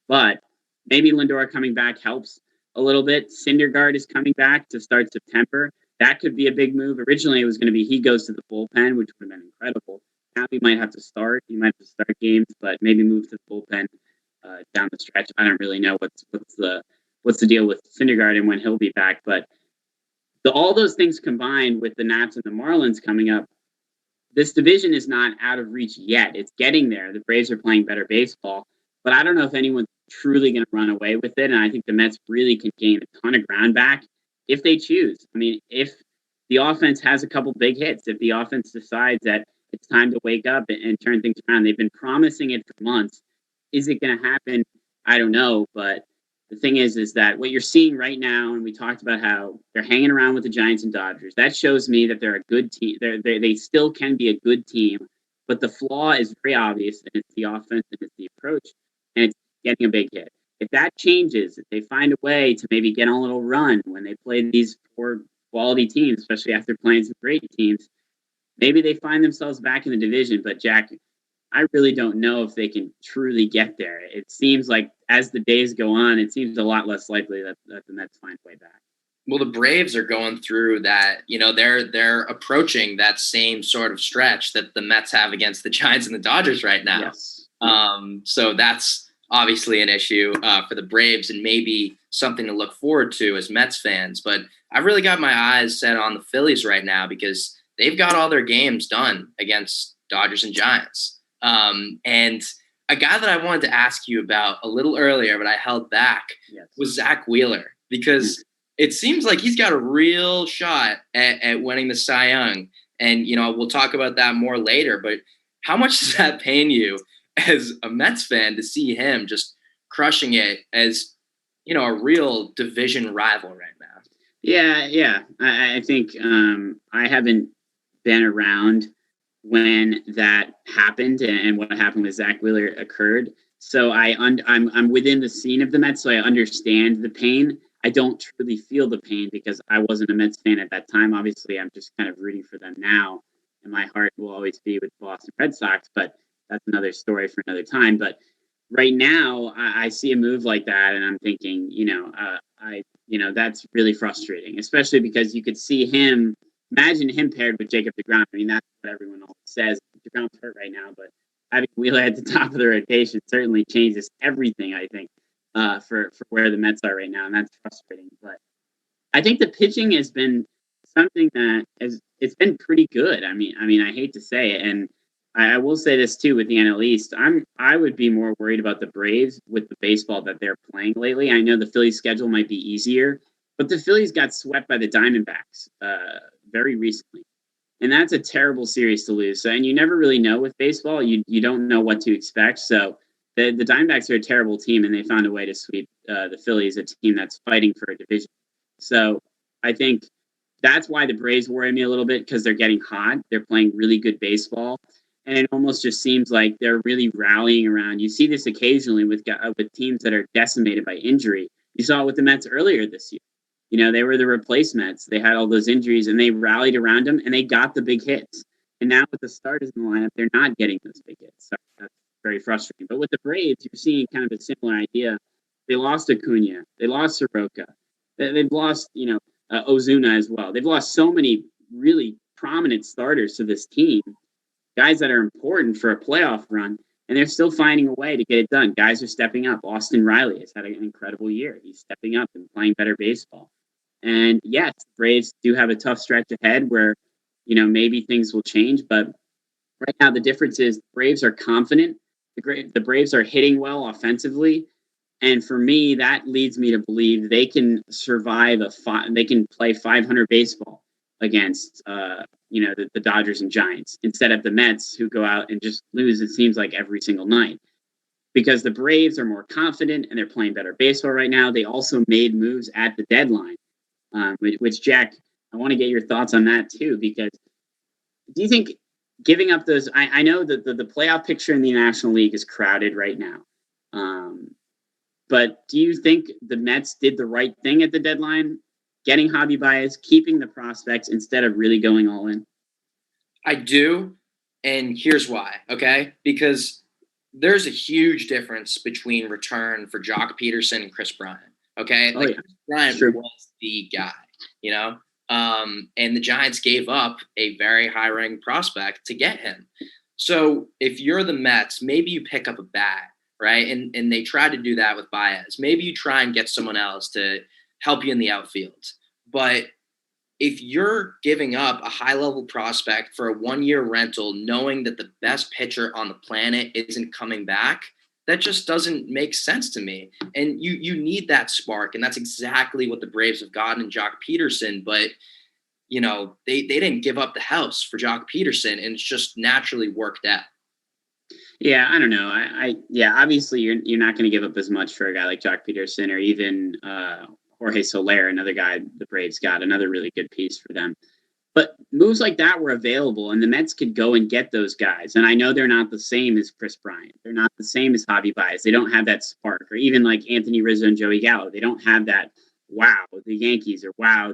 But maybe Lindor coming back helps a little bit. Syndergaard is coming back to start September. That could be a big move. Originally, it was going to be he goes to the bullpen, which would have been incredible. Now he might have to start. He might have to start games, but maybe move to the bullpen down the stretch. I don't really know what's the deal with Syndergaard and when he'll be back. But all those things combined with the Nats and the Marlins coming up, this division is not out of reach yet. It's getting there. The Braves are playing better baseball, but I don't know if anyone's truly going to run away with it. And I think the Mets really can gain a ton of ground back if they choose. I mean, if the offense has a couple big hits, if the offense decides that it's time to wake up and turn things around, they've been promising it for months. Is it going to happen? I don't know. But the thing is that what you're seeing right now, and we talked about how they're hanging around with the Giants and Dodgers, that shows me that they're a good team. They still can be a good team, but the flaw is very obvious, and it's the offense and it's the approach, and it's getting a big hit. If that changes, if they find a way to maybe get on a little run when they play these poor quality teams, especially after playing some great teams, maybe they find themselves back in the division. But Jack, I really don't know if they can truly get there. It seems like as the days go on, it seems a lot less likely that the Mets find a way back. Well, the Braves are going through that, they're approaching that same sort of stretch that the Mets have against the Giants and the Dodgers right now. Yes. So that's obviously an issue for the Braves and maybe something to look forward to as Mets fans. But I've really got my eyes set on the Phillies right now because they've got all their games done against Dodgers and Giants. And a guy that I wanted to ask you about a little earlier, but I held back, was Zach Wheeler, because it seems like he's got a real shot at winning the Cy Young. And, we'll talk about that more later, but how much does that pain you as a Mets fan to see him just crushing it as, a real division rival right now? Yeah. I think I haven't been around when that happened and what happened with Zach Wheeler occurred. So I'm within the scene of the Mets, so I understand the pain. I don't truly feel the pain because I wasn't a Mets fan at that time. Obviously, I'm just kind of rooting for them now, and my heart will always be with the Boston Red Sox, but that's another story for another time. But right now, I see a move like that, and I'm thinking, that's really frustrating, especially because you could see him. Imagine him paired with Jacob deGrom. I mean, that's what everyone always says. deGrom's hurt right now, but having Wheeler at the top of the rotation certainly changes everything, I think, for where the Mets are right now, and that's frustrating. But I think the pitching has been something that it's been pretty good. I mean, I hate to say it, and I will say this too with the NL East. I would be more worried about the Braves with the baseball that they're playing lately. I know the Phillies' schedule might be easier, but the Phillies got swept by the Diamondbacks very recently. And that's a terrible series to lose. So, and you never really know with baseball. You don't know what to expect. So the Diamondbacks are a terrible team, and they found a way to sweep the Phillies, a team that's fighting for a division. So I think that's why the Braves worry me a little bit, because they're getting hot. They're playing really good baseball. And it almost just seems like they're really rallying around. You see this occasionally with teams that are decimated by injury. You saw it with the Mets earlier this year. They were the replacements. They had all those injuries, and they rallied around them, and they got the big hits. And now with the starters in the lineup, they're not getting those big hits. So that's very frustrating. But with the Braves, you're seeing kind of a similar idea. They lost Acuna. They lost Soroka. They've lost, Ozuna as well. They've lost so many really prominent starters to this team, guys that are important for a playoff run, and they're still finding a way to get it done. Guys are stepping up. Austin Riley has had an incredible year. He's stepping up and playing better baseball. And yes, the Braves do have a tough stretch ahead where, maybe things will change. But right now, the difference is the Braves are confident. The Braves are hitting well offensively. And for me, that leads me to believe they can survive they can play 500 baseball against, the Dodgers and Giants instead of the Mets, who go out and just lose, it seems like, every single night. Because the Braves are more confident and they're playing better baseball right now. They also made moves at the deadline, which, Jack, I want to get your thoughts on that too. Because do you think giving up those, I know that the playoff picture in the National League is crowded right now. But do you think the Mets did the right thing at the deadline, getting Javi Baez, keeping the prospects instead of really going all in? I do. And here's why, okay? Because there's a huge difference between return for Jock Peterson and Chris Bryant, okay? Oh, yeah. Chris Bryant was the guy, and the Giants gave up a very high-ranked prospect to get him. So if you're the Mets, maybe you pick up a bat, right? And they tried to do that with Baez. Maybe you try and get someone else to help you in the outfield. But if you're giving up a high-level prospect for a one-year rental, knowing that the best pitcher on the planet isn't coming back, that just doesn't make sense to me. And you need that spark, and that's exactly what the Braves have gotten in Jock Peterson. But, they didn't give up the house for Jock Peterson, and it's just naturally worked out. Yeah, I don't know. Obviously you're not going to give up as much for a guy like Jock Peterson or even Jorge Soler, another guy the Braves got, another really good piece for them. But moves like that were available, and the Mets could go and get those guys. And I know they're not the same as Chris Bryant. They're not the same as Javi Baez. They don't have that spark, or even like Anthony Rizzo and Joey Gallo. They don't have that, wow, the Yankees, or wow,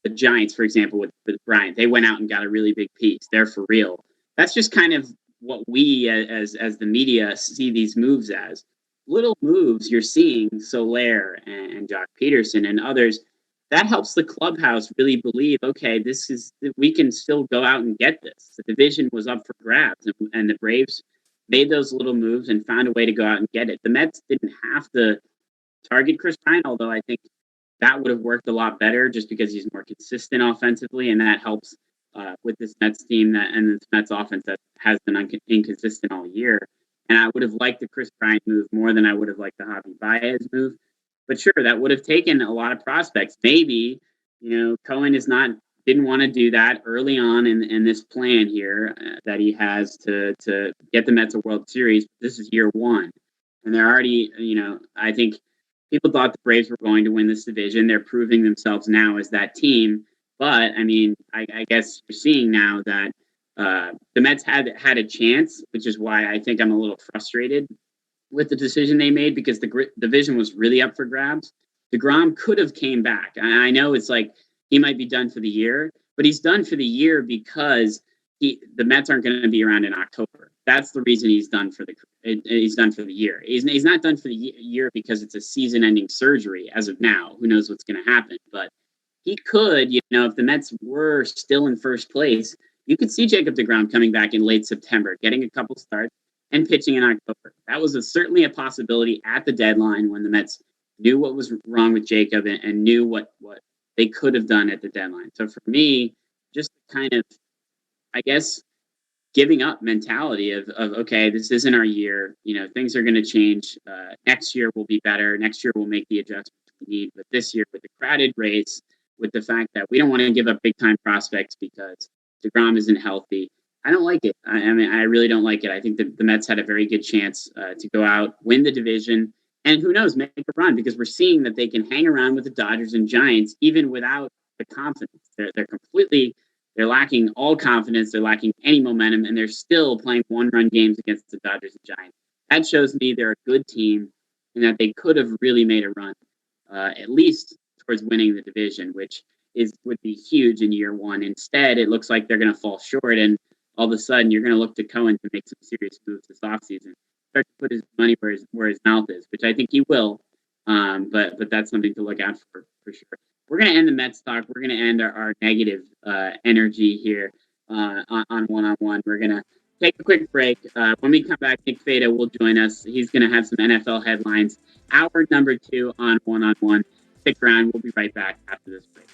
the Giants, for example, with Bryant. They went out and got a really big piece. They're for real. That's just kind of what we as the media see these moves as. Little moves you're seeing, Soler and Jock Peterson and others, that helps the clubhouse really believe, okay, we can still go out and get this. The division was up for grabs, and the Braves made those little moves and found a way to go out and get it. The Mets didn't have to target Chris Bryant, although I think that would have worked a lot better just because he's more consistent offensively, and that helps with this Mets team and this Mets offense that has been inconsistent all year. And I would have liked the Chris Bryant move more than I would have liked the Javi Baez move. But sure, that would have taken a lot of prospects. Maybe, Cohen didn't want to do that early on in this plan here that he has to get the Mets a World Series. This is year one. And they're already, I think people thought the Braves were going to win this division. They're proving themselves now as that team. But, I guess you're seeing now that the Mets had a chance, which is why I think I'm a little frustrated with the decision they made, because the division was really up for grabs. DeGrom could have came back. I know it's like he might be done for the year, but he's done for the year because the Mets aren't going to be around in October. That's the reason he's done for the year. He's not done for the year because it's a season-ending surgery as of now. Who knows what's going to happen? But he could, if the Mets were still in first place, you could see Jacob deGrom coming back in late September, getting a couple starts and pitching in October. That was certainly a possibility at the deadline when the Mets knew what was wrong with Jacob and knew what they could have done at the deadline. So for me, just kind of, I guess, giving up mentality of okay, this isn't our year. Things are going to change. Next year will be better. Next year we'll make the adjustments we need. But this year, with the crowded race, with the fact that we don't want to give up big-time prospects because DeGrom isn't healthy, I don't like it. I really don't like it. I think that the Mets had a very good chance to go out, win the division, and who knows, make a run, because we're seeing that they can hang around with the Dodgers and Giants even without the confidence. They're lacking all confidence. They're lacking any momentum, and they're still playing one-run games against the Dodgers and Giants. That shows me they're a good team and that they could have really made a run, at least towards winning the division, which would be huge in year one. Instead, it looks like they're going to fall short, and all of a sudden you're going to look to Cohen to make some serious moves this offseason. Start to put his money where his mouth is, which I think he will. But that's something to look out for sure. We're going to end the Mets talk. We're going to end our negative energy here on one-on-one. We're going to take a quick break. When we come back, Nick Feda will join us. He's going to have some NFL headlines. Hour number 2 on one-on-one. Stick around. We'll be right back after this break.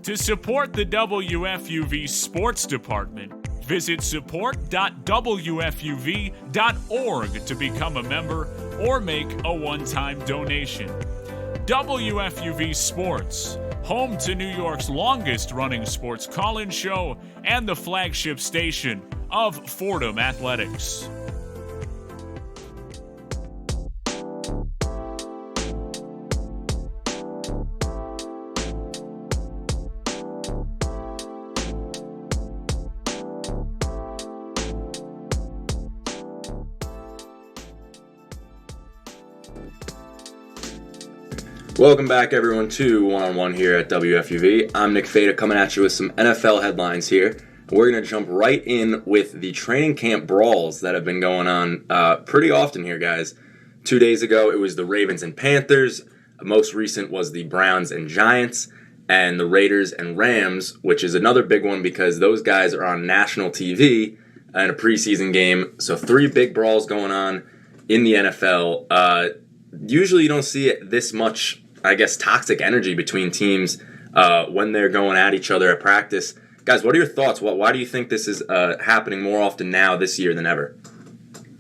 To support the WFUV Sports Department, visit support.wfuv.org to become a member or make a one-time donation. WFUV Sports, home to New York's longest-running sports call-in show and the flagship station of Fordham Athletics. Welcome back, everyone, to One-on-One here at WFUV. I'm Nick Feda coming at you with some NFL headlines here. We're going to jump right in with the training camp brawls that have been going on pretty often here, guys. 2 days ago, it was the Ravens and Panthers. Most recent was the Browns and Giants, and the Raiders and Rams, which is another big one because those guys are on national TV in a preseason game. So 3 big brawls going on in the NFL. Usually you don't see it this much, I guess, toxic energy between teams when they're going at each other at practice. Guys, what are your thoughts? Why do you think this is happening more often now this year than ever?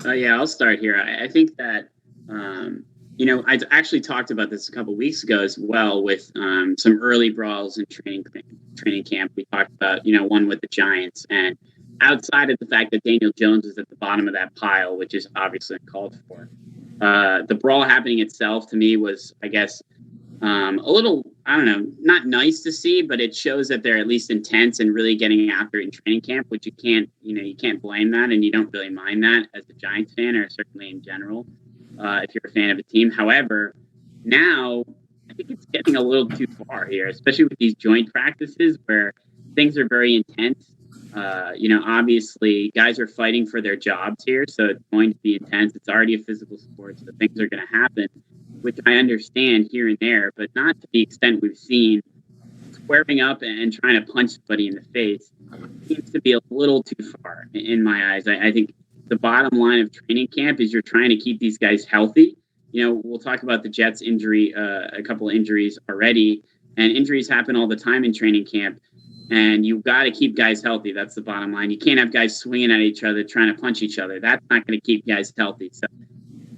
Yeah, I'll start here. I think that, I actually talked about this a couple of weeks ago as well with some early brawls in training camp. We talked about, one with the Giants. And outside of the fact that Daniel Jones is at the bottom of that pile, which is obviously uncalled for, the brawl happening itself to me was, I guess, a little, I don't know, not nice to see, but it shows that they're at least intense and really getting after it in training camp, which you can't blame that, and you don't really mind that as a Giants fan, or certainly in general, if you're a fan of a team. However, now I think it's getting a little too far here, especially with these joint practices where things are very intense. Obviously guys are fighting for their jobs here, so it's going to be intense. It's already a physical sport, so things are going to happen, which I understand here and there, but not to the extent we've seen. Squaring up and trying to punch somebody in the face seems to be a little too far in my eyes. I think the bottom line of training camp is you're trying to keep these guys healthy. We'll talk about the Jets injury, a couple of injuries already, and injuries happen all the time in training camp. And you've got to keep guys healthy. That's the bottom line. You can't have guys swinging at each other, trying to punch each other. That's not going to keep guys healthy. So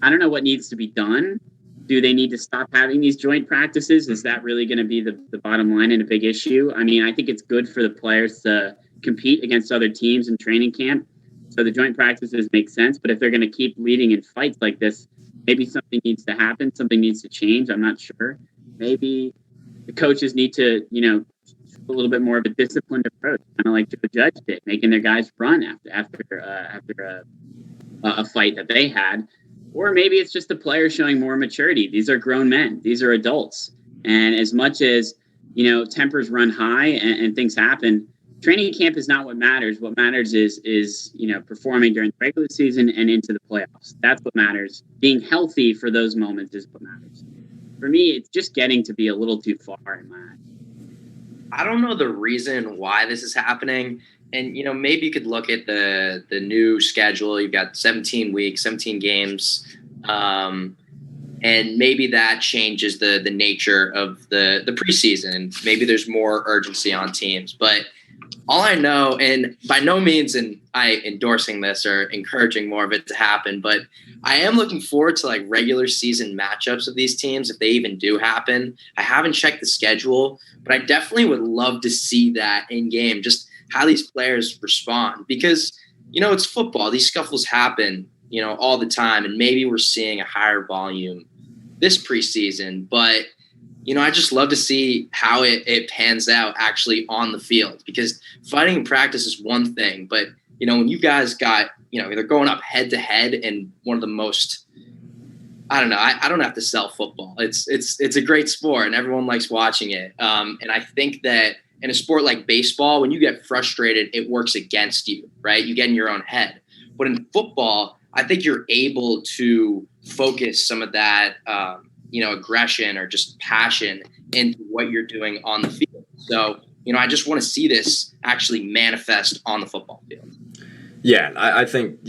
I don't know what needs to be done. Do they need to stop having these joint practices? Is that really going to be the bottom line and a big issue? I mean, I think it's good for the players to compete against other teams in training camp. So the joint practices make sense. But if they're going to keep leading in fights like this, maybe something needs to happen. Something needs to change. I'm not sure. Maybe the coaches need to, a little bit more of a disciplined approach, kind of like Joe Judge did, making their guys run after a fight that they had. Or maybe it's just the players showing more maturity. These are grown men. These are adults. And as much as, tempers run high and things happen. Training camp is not what matters. What matters is performing during the regular season and into the playoffs. That's what matters. Being healthy for those moments is what matters. For me, it's just getting to be a little too far in my eyes. I don't know the reason why this is happening. And, maybe you could look at the new schedule. You've got 17 weeks, 17 games. And maybe that changes the nature of the preseason. Maybe there's more urgency on teams. But all I know, and by no means am I endorsing this or encouraging more of it to happen, but I am looking forward to like regular season matchups of these teams if they even do happen. I haven't checked the schedule, but I definitely would love to see that in game, just how these players respond, because it's football. These scuffles happen, all the time, and maybe we're seeing a higher volume this preseason, but I just love to see how it pans out actually on the field, because fighting in practice is one thing, but when you guys got either going up head to head in one of the most, I don't know, I don't have to sell football. It's a great sport and everyone likes watching it. And I think that in a sport like baseball, when you get frustrated, it works against you, right? You get in your own head. But in football, I think you're able to focus some of that, aggression or just passion into what you're doing on the field. So, I just want to see this actually manifest on the football field. Yeah, I think,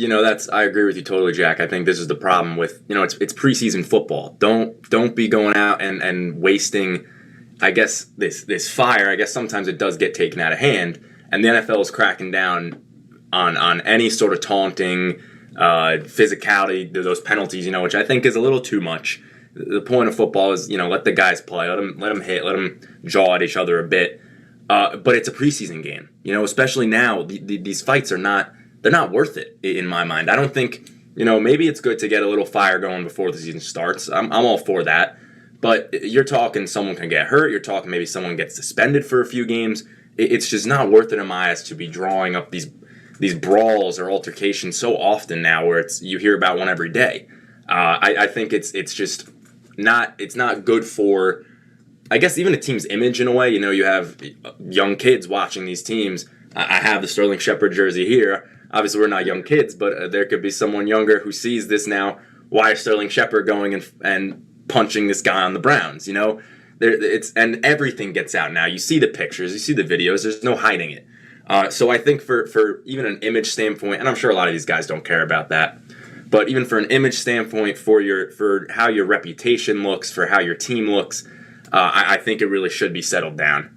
I agree with you totally, Jack. I think this is the problem with, it's preseason football. Don't be going out and wasting, I guess, this fire. I guess sometimes it does get taken out of hand, and the NFL is cracking down on any sort of taunting, physicality, those penalties, which I think is a little too much. The point of football is, let the guys play, let them hit, let them jaw at each other a bit. But it's a preseason game, especially now. These fights they're not worth it in my mind. I don't think, maybe it's good to get a little fire going before the season starts. I'm all for that. But you're talking someone can get hurt. You're talking maybe someone gets suspended for a few games. It's just not worth it in my eyes to be drawing up these brawls or altercations so often now, where you hear about one every day. I think it's just not good for, I guess, even a team's image in a way. You have young kids watching these teams. I have the Sterling Shepard jersey here. Obviously, we're not young kids, but there could be someone younger who sees this now. Why is Sterling Shepard going and punching this guy on the Browns? And everything gets out now. You see the pictures, you see the videos. There's no hiding it. So I think for even an image standpoint, and I'm sure a lot of these guys don't care about that, but even for an image standpoint, for how your reputation looks, for how your team looks, I think it really should be settled down.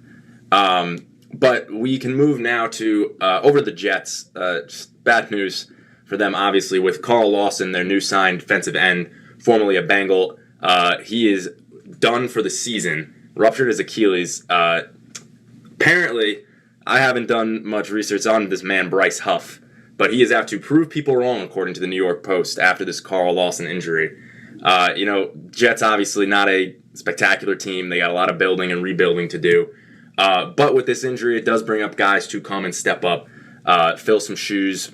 But we can move now to over the Jets. Just bad news for them, obviously, with Carl Lawson, their new signed defensive end, formerly a Bengal. He is done for the season, ruptured his Achilles. Apparently, I haven't done much research on this man, Bryce Huff, but he is out to prove people wrong, according to the New York Post, after this Carl Lawson injury. Jets obviously not a spectacular team. They got a lot of building and rebuilding to do. But with this injury, it does bring up guys to come and step up, fill some shoes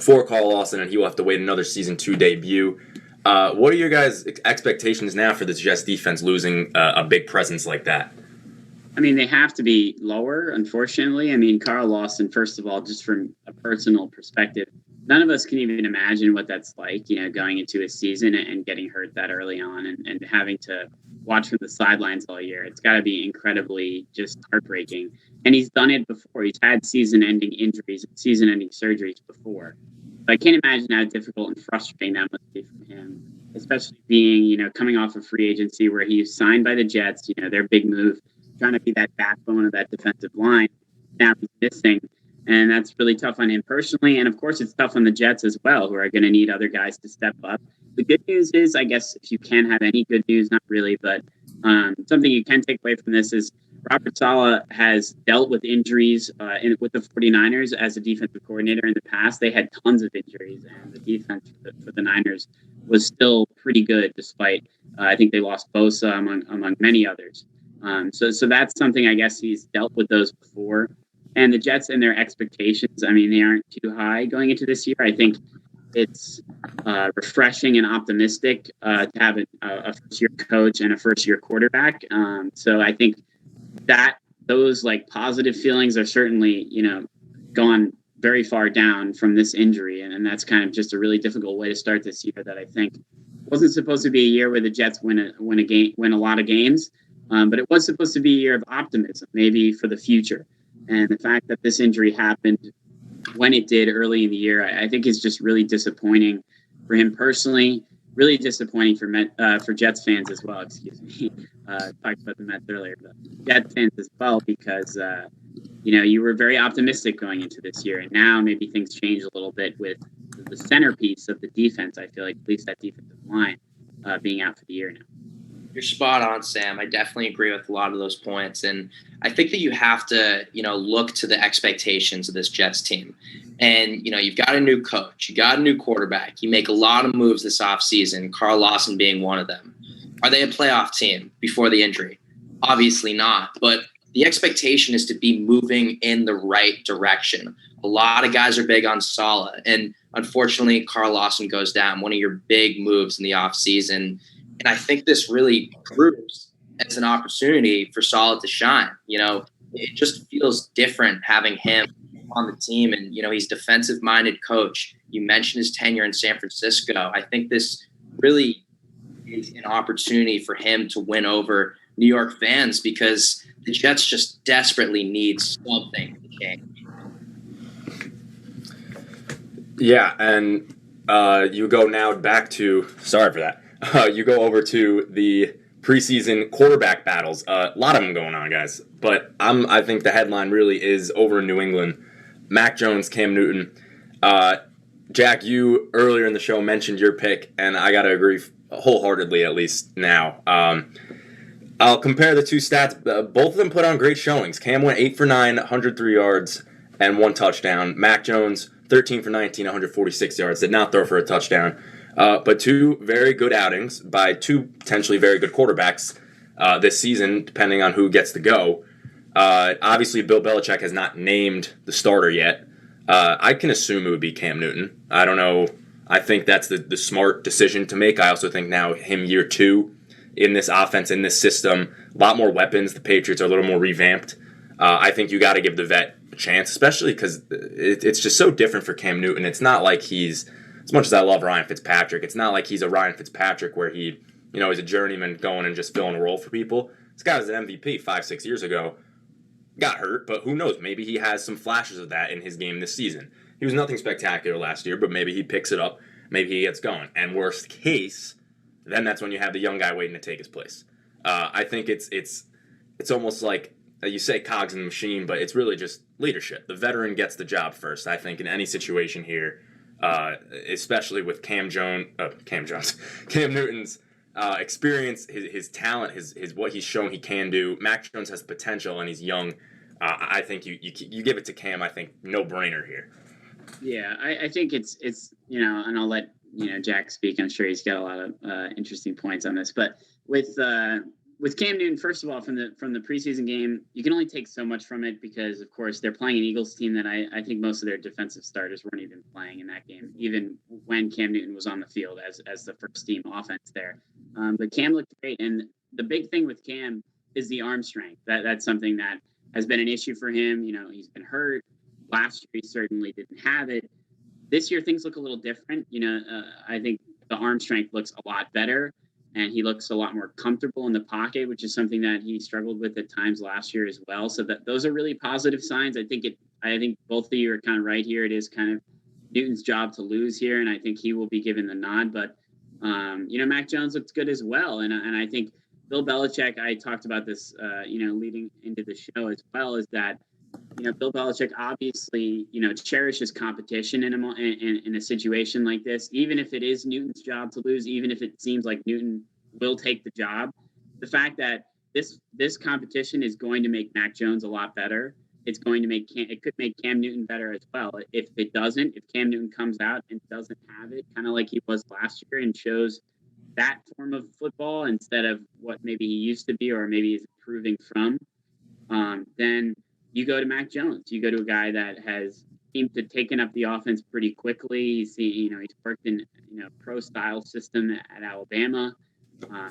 for Carl Lawson, and he will have to wait another season to debut. What are your guys' expectations now for this Jets defense losing a big presence like that? I mean, they have to be lower, unfortunately. I mean, Carl Lawson, first of all, just from a personal perspective, none of us can even imagine what that's like, going into a season and getting hurt that early on and having to watch from the sidelines all year. It's got to be incredibly just heartbreaking. And he's done it before. He's had season-ending injuries and season-ending surgeries before. But I can't imagine how difficult and frustrating that must be for him, especially being, coming off of free agency where he's signed by the Jets, their big move, trying to be that backbone of that defensive line. Now he's missing. And that's really tough on him personally. And, of course, it's tough on the Jets as well, who are going to need other guys to step up. The good news is, I guess, if you can have any good news, not really, but something you can take away from this is Robert Saleh has dealt with injuries with the 49ers as a defensive coordinator in the past. They had tons of injuries, and the defense for the Niners was still pretty good, despite I think they lost Bosa among many others. So that's something I guess he's dealt with those before. And the Jets and their expectations, I mean, they aren't too high going into this year. I think it's refreshing and optimistic to have a first-year coach and a first-year quarterback. So I think those like positive feelings are certainly, gone very far down from this injury. And that's kind of just a really difficult way to start this year that I think wasn't supposed to be a year where the Jets win a lot of games. But it was supposed to be a year of optimism, maybe for the future. And the fact that this injury happened when it did early in the year, I think is just really disappointing for him personally, really disappointing for Jets fans as well. Excuse me. Talked about the Mets earlier, but Jets fans as well, because you were very optimistic going into this year, and now maybe things change a little bit with the centerpiece of the defense. I feel like at least that defensive line being out for the year now. You're spot on, Sam. I definitely agree with a lot of those points. And I think that you have to, look to the expectations of this Jets team. And, you've got a new coach. You got a new quarterback. You make a lot of moves this offseason, Carl Lawson being one of them. Are they a playoff team before the injury? Obviously not. But the expectation is to be moving in the right direction. A lot of guys are big on Saleh. And unfortunately, Carl Lawson goes down, one of your big moves in the offseason. And I think this really proves as an opportunity for Saleh to shine. It just feels different having him on the team. And, he's a defensive-minded coach. You mentioned his tenure in San Francisco. I think this really is an opportunity for him to win over New York fans, because the Jets just desperately need something to change. Yeah, and you go now back to – sorry for that. You go over to the preseason quarterback battles. A lot of them going on, guys. But I think the headline really is over in New England. Mac Jones, Cam Newton. Jack, you earlier in the show mentioned your pick, and I got to agree wholeheartedly, at least now. I'll compare the two stats. Both of them put on great showings. Cam went 8 for 9, 103 yards, and 1 touchdown. Mac Jones, 13 for 19, 146 yards. Did not throw for a touchdown. But 2 very good outings by 2 potentially very good quarterbacks this season, depending on who gets to go. Obviously, Bill Belichick has not named the starter yet. I can assume it would be Cam Newton. I don't know. I think that's the smart decision to make. I also think now him year 2 in this offense, in this system, a lot more weapons. The Patriots are a little more revamped. I think you got to give the vet a chance, especially because it's just so different for Cam Newton. It's not like he's, as much as I love Ryan Fitzpatrick, it's not like he's a Ryan Fitzpatrick where he, is a journeyman going and just filling a role for people. This guy was an MVP 5-6 years ago. Got hurt, but who knows? Maybe he has some flashes of that in his game this season. He was nothing spectacular last year, but maybe he picks it up. Maybe he gets going. And worst case, then that's when you have the young guy waiting to take his place. I think it's almost like you say cogs in the machine, but it's really just leadership. The veteran gets the job first. I think in any situation here, especially with Cam Newton's experience, his talent, his what he's shown he can do. Mac Jones has potential and he's young. I think you give it to Cam. I think no brainer here. Yeah, I think it's and I'll let Jack speak. I'm sure he's got a lot of interesting points on this. But with Cam Newton, first of all, from the preseason game, you can only take so much from it because, of course, they're playing an Eagles team that I think most of their defensive starters weren't even playing in that game, even when Cam Newton was on the field as the first team offense there. But Cam looked great, and the big thing with Cam is the arm strength. That's something that has been an issue for him. He's been hurt. Last year, he certainly didn't have it. This year, things look a little different. I think the arm strength looks a lot better, and he looks a lot more comfortable in the pocket, which is something that he struggled with at times last year as well. So those are really positive signs. I think both of you are kind of right here. It is kind of Newton's job to lose here, and I think he will be given the nod. But Mac Jones looks good as well, and I think Bill Belichick. I talked about this, leading into the show as well, is that Bill Belichick obviously, cherishes competition in a situation like this, even if it is Newton's job to lose, even if it seems like Newton will take the job. The fact that this competition is going to make Mac Jones a lot better. It could make Cam Newton better as well. If Cam Newton comes out and doesn't have it, kind of like he was last year, and shows that form of football instead of what maybe he used to be, or maybe he's improving from, then you go to Mac Jones. You go to a guy that has seemed to taken up the offense pretty quickly. He's worked in pro style system at Alabama.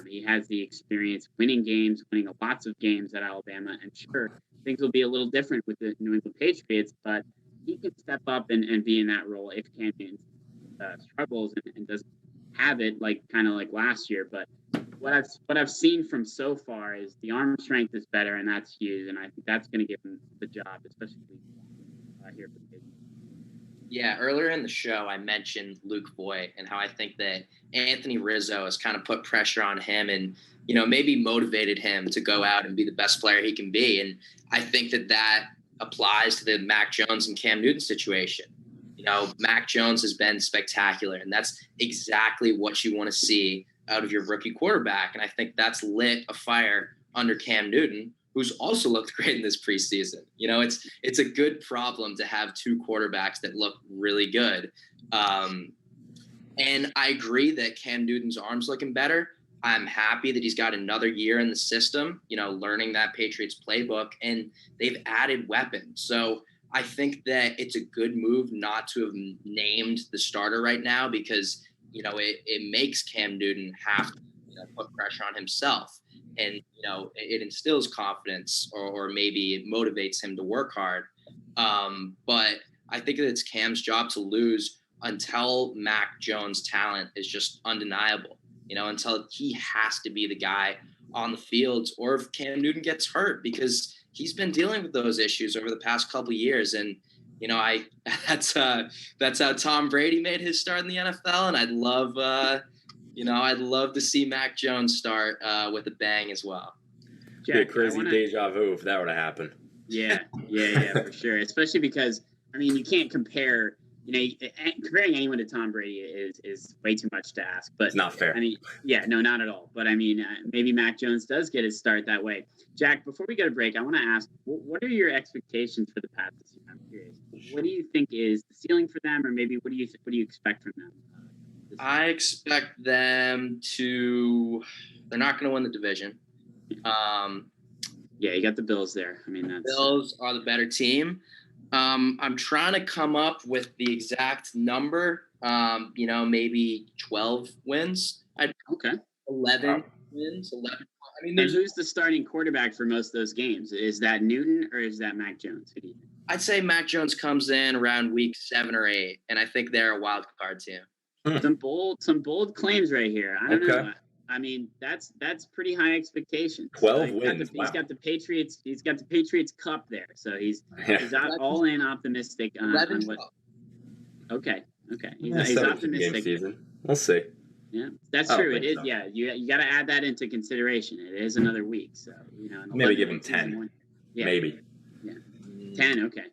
He has the experience winning games, winning lots of games at Alabama. And sure, things will be a little different with the New England Patriots, but he can step up and be in that role if Cam Newton struggles and doesn't have it kind of like last year. But what I've seen from so far is the arm strength is better, and that's huge. And I think that's going to give him the job, especially here for the Patriots. Yeah, earlier in the show, I mentioned Luke Voigt and how I think that Anthony Rizzo has kind of put pressure on him and, maybe motivated him to go out and be the best player he can be. And I think that applies to the Mac Jones and Cam Newton situation. Mac Jones has been spectacular, and that's exactly what you want to see out of your rookie quarterback. And I think that's lit a fire under Cam Newton, who's also looked great in this preseason. It's a good problem to have two quarterbacks that look really good. And I agree that Cam Newton's arm's looking better. I'm happy that he's got another year in the system, learning that Patriots playbook, and they've added weapons. So I think that it's a good move not to have named the starter right now because, it makes Cam Newton have to put pressure on himself. And, it instills confidence or maybe it motivates him to work hard. But I think that it's Cam's job to lose until Mac Jones' talent is just undeniable, until he has to be the guy on the field, or if Cam Newton gets hurt, because he's been dealing with those issues over the past couple of years. And, that's how Tom Brady made his start in the NFL. And I'd love to see Mac Jones start with a bang as well. Jack, a crazy deja vu if that were to happen. Yeah, for sure. Especially because, you can't compare, comparing anyone to Tom Brady is way too much to ask. But it's not fair. No, not at all. But maybe Mac Jones does get his start that way. Jack, before we go to break, I want to ask, what are your expectations for the Pats this year? I'm curious. What do you think is the ceiling for them, or maybe what do you expect from them? I expect them to. They're not going to win the division. You got the Bills there. Bills are the better team. I'm trying to come up with the exact number. Maybe 12 wins. 11 wins. 11. And who's the starting quarterback for most of those games? Is that Newton or is that Mac Jones? Who do you think? I'd say Mac Jones comes in around week 7 or 8, and I think they're a wild card team. Some bold claims right here. I don't know. That's pretty high expectations. 12 wins. He's got the Patriots. He's got the Patriots Cup there, so he's all in optimistic on what. Okay. He's optimistic. We'll see. Yeah, that's true. It is. So. Yeah, you got to add that into consideration. It is another week, so maybe give him 10. Maybe. Yeah, 10. Okay.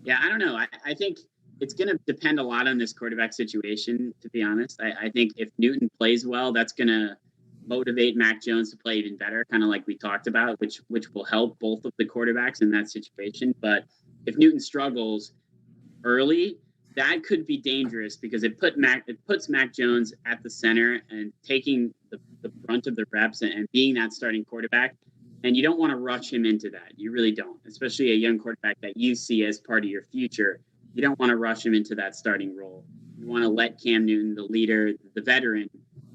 Yeah, I don't know. I think it's going to depend a lot on this quarterback situation, to be honest. I think if Newton plays well, that's going to motivate Mac Jones to play even better, kind of like we talked about, which will help both of the quarterbacks in that situation. But if Newton struggles early, that could be dangerous because it puts Mac Jones at the center and taking the brunt of the reps and being that starting quarterback. And you don't want to rush him into that. You really don't, especially a young quarterback that you see as part of your future. You don't want to rush him into that starting role. You want to let Cam Newton, the leader, the veteran,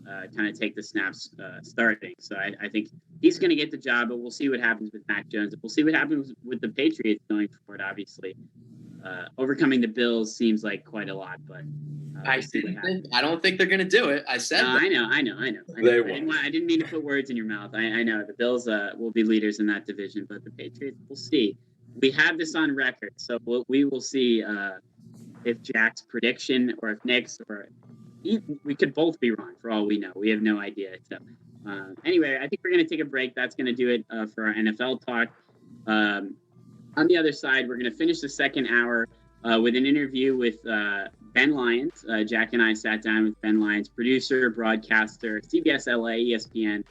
kind of take the snaps starting. So I think he's going to get the job, but we'll see what happens with Mac Jones. We'll see what happens with the Patriots going forward, obviously. Overcoming the Bills seems like quite a lot, but I don't think they're going to do it. I said I know. I didn't mean to put words in your mouth. I know the Bills will be leaders in that division, but the Patriots, we'll see. We have this on record, so we will see if Jack's prediction or if Nick's or we could both be wrong for all we know. We have no idea. So anyway, I think we're going to take a break. That's going to do it for our NFL talk. On the other side, we're going to finish the second hour with an interview with Ben Lyons. Jack and I sat down with Ben Lyons, producer, broadcaster, CBS LA, ESPN,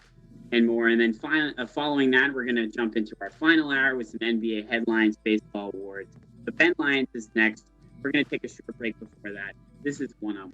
and more. And then following that, we're going to jump into our final hour with some NBA headlines, baseball awards. But Ben Lyons is next. We're going to take a short break before that. This is One-on-One.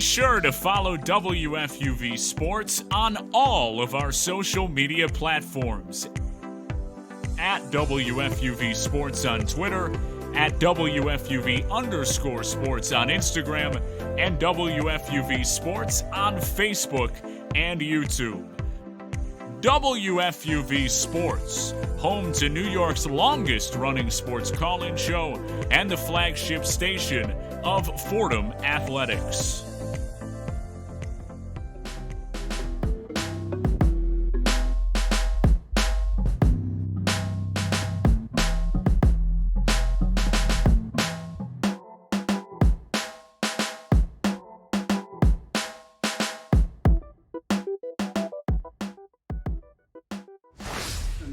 sure to follow WFUV Sports on all of our social media platforms. At WFUV Sports on Twitter, at WFUV_sports on Instagram, and WFUV Sports on Facebook and YouTube. WFUV Sports, home to New York's longest-running sports call-in show and the flagship station of Fordham Athletics.